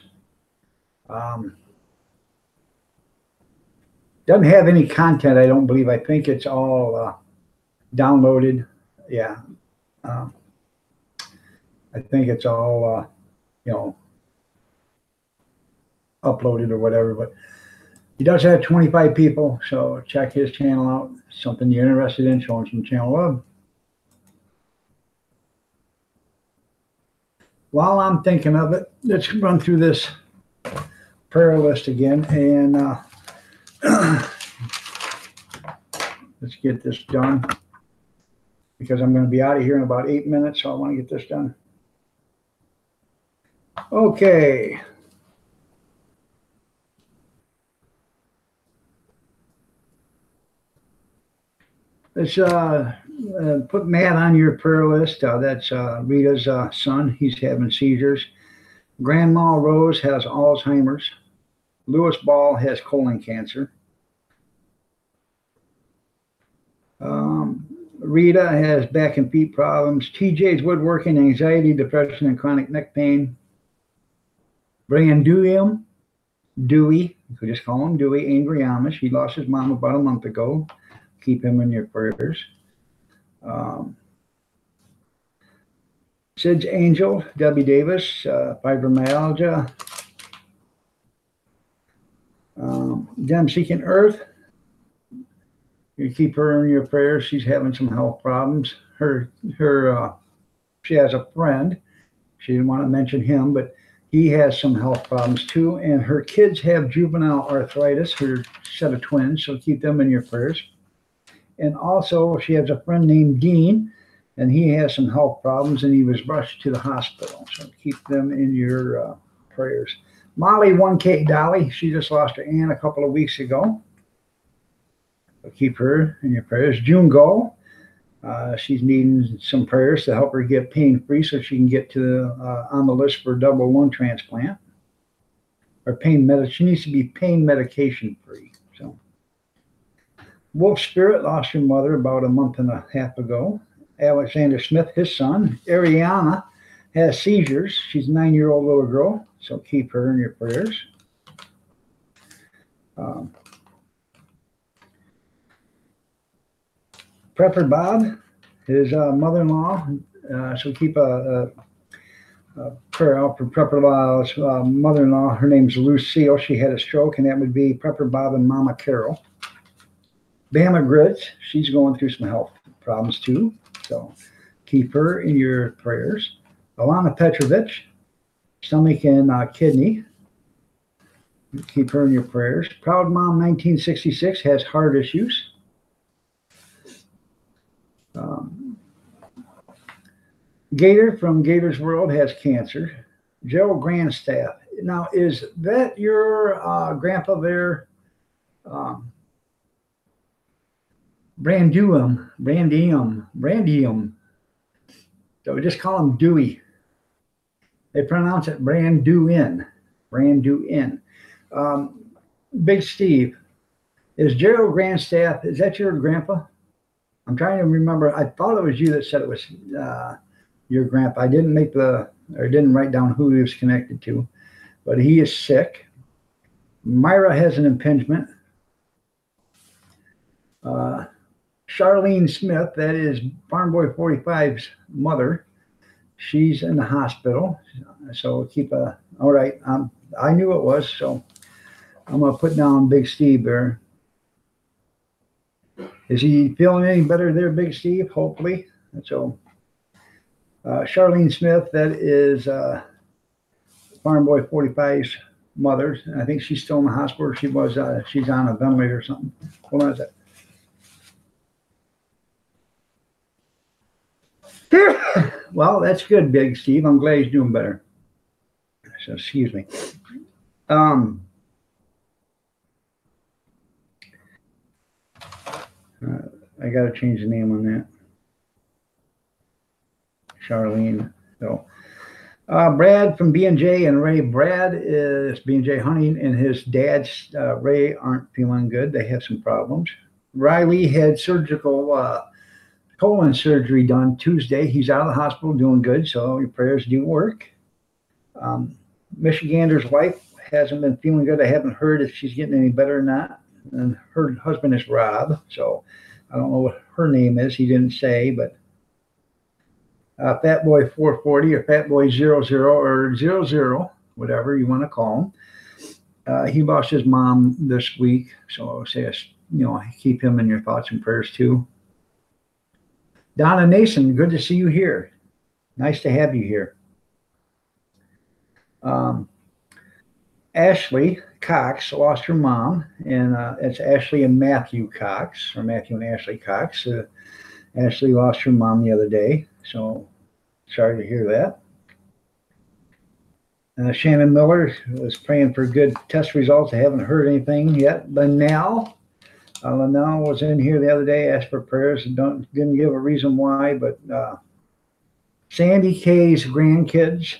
Doesn't have any content, I don't believe. I think it's all downloaded. Yeah. I think it's all, uploaded or whatever. But he does have 25 people, so check his channel out. Something you're interested in, showing some channel love. While I'm thinking of it, let's run through this prayer list again, and let's get this done, because I'm going to be out of here in about 8 minutes, so I want to get this done. Okay. Let's put Matt on your prayer list. That's Rita's son. He's having seizures. Grandma Rose has Alzheimer's. Lewis Ball has colon cancer. Rita has back and feet problems. TJ's woodworking, anxiety, depression, and chronic neck pain. Dewey, you could just call him Dewey, angry Amish. He lost his mom about a month ago. Keep him in your prayers. Sid's Angel, Debbie Davis, fibromyalgia. Dem Seeking Earth, you keep her in your prayers. She's having some health problems. She has a friend. She didn't want to mention him, but he has some health problems too. And her kids have juvenile arthritis, her set of twins, so keep them in your prayers. And also, she has a friend named Dean, and he has some health problems, and he was rushed to the hospital. So keep them in your prayers. Molly 1K Dolly, she just lost her aunt a couple of weeks ago. So keep her in your prayers. June Gull, she's needing some prayers to help her get pain-free so she can get to on the list for double lung transplant. Or she needs to be pain medication-free. So. Wolf Spirit lost her mother about a month and a half ago. Alexander Smith, his son. Ariana has seizures. She's a 9-year-old little girl, so keep her in your prayers. Prepper Bob, his mother-in-law, so keep a prayer out for Prepper Bob's mother-in-law. Her name's Lucille. She had a stroke, and that would be Prepper Bob and Mama Carol. Bama Grits, she's going through some health problems too, so keep her in your prayers. Alana Petrovich, stomach and kidney, keep her in your prayers. Proud Mom 1966 has heart issues. Gator from Gator's World has cancer. Gerald Grandstaff. Now, is that your grandpa there? Brandium. So we just call him Dewey. They pronounce it Branduin. Big Steve, is Gerald Grandstaff, is that your grandpa? I'm trying to remember. I thought it was you that said it was your grandpa. I didn't didn't write down who he was connected to, but he is sick. Myra has an impingement. Charlene Smith, that is Farm Boy 45's mother, she's in the hospital. So keep all right. I knew it was, so I'm going to put down Big Steve there. Is he feeling any better there, Big Steve? Hopefully. So Charlene Smith, that is Farm Boy 45's mother. I think she's still in the hospital. She's on a ventilator or something. Hold on a sec. Well, that's good, Big Steve. I'm glad he's doing better. So, excuse me. I got to change the name on that. Charlene. So, Brad from B&J and Ray. Brad is B&J Hunting, and his dad, Ray, aren't feeling good. They have some problems. Riley had surgical colon surgery done Tuesday. He's out of the hospital doing good, so your prayers do work. Michigander's wife hasn't been feeling good. I haven't heard if she's getting any better or not. And her husband is Rob, so I don't know what her name is. He didn't say, but Fat Boy 440 or Fat Boy 00 or 00, whatever you want to call him. He lost his mom this week, so say, keep him in your thoughts and prayers too. Donna Nason, good to see you here. Nice to have you here. Ashley Cox lost her mom, and it's Ashley and Matthew Cox, or Matthew and Ashley Cox. Ashley lost her mom the other day, so sorry to hear that. Shannon Miller was praying for good test results. I haven't heard anything yet. Linnell was in here the other day, asked for prayers. Didn't give a reason why, but Sandy K's grandkids,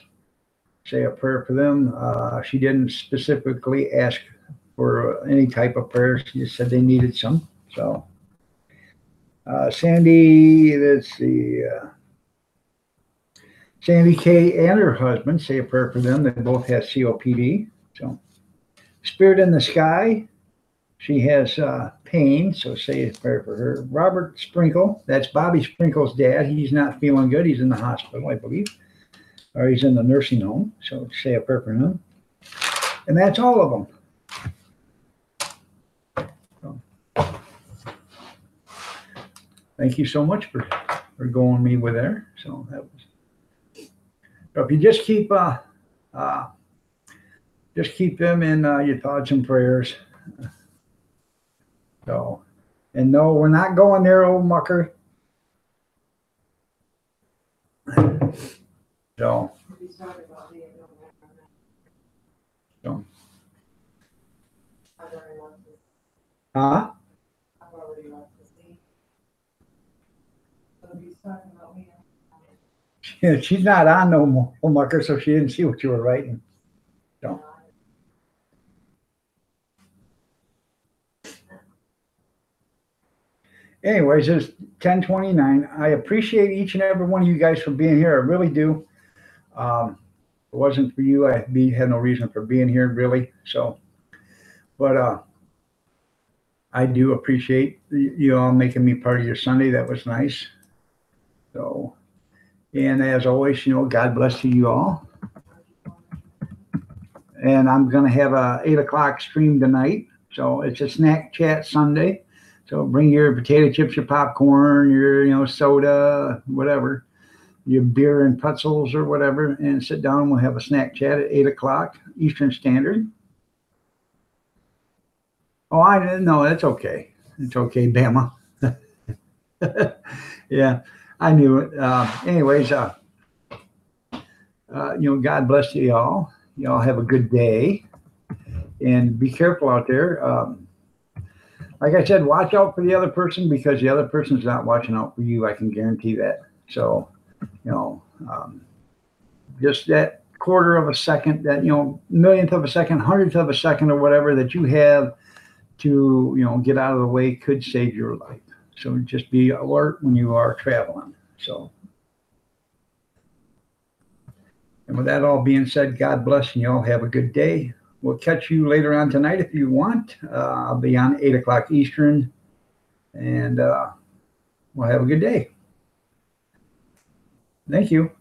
say a prayer for them. She didn't specifically ask for any type of prayer. She just said they needed some. So Sandy, let's see. Sandy K and her husband, say a prayer for them. They both have COPD. So Spirit in the Sky, she has pain, so say a prayer for her. Robert Sprinkle, that's Bobby Sprinkle's dad. He's not feeling good. He's in the hospital, I believe, or he's in the nursing home. So say a prayer for him. And that's all of them. So, thank you so much for going me with there. So that was. So if you just keep them in your thoughts and prayers. So, and no, we're not going there, old mucker. So, huh? Yeah, she's not on no more, old mucker, so she didn't see what you were writing. So. Anyways, it's 10:29. I appreciate each and every one of you guys for being here. I really do. If it wasn't for you, I'd had no reason for being here, really. So, but I do appreciate you all making me part of your Sunday. That was nice. So, and as always, God bless you all. And I'm going to have a 8 o'clock stream tonight. So it's a snack chat Sunday. So bring your potato chips, your popcorn, your soda, whatever, your beer and pretzels or whatever, and sit down. We'll have a snack chat at 8 o'clock Eastern Standard. Oh, I didn't know. That's okay. It's okay, Bama. Yeah, I knew it. Anyways, God bless you all. Y'all have a good day, and be careful out there. Like I said, watch out for the other person, because the other person's not watching out for you. I can guarantee that. So, just that quarter of a second, that, millionth of a second, hundredth of a second, or whatever that you have to, get out of the way could save your life. So just be alert when you are traveling. So, and with that all being said, God bless, and y'all have a good day. We'll catch you later on tonight if you want. I'll be on 8 o'clock Eastern, and we'll have a good day. Thank you.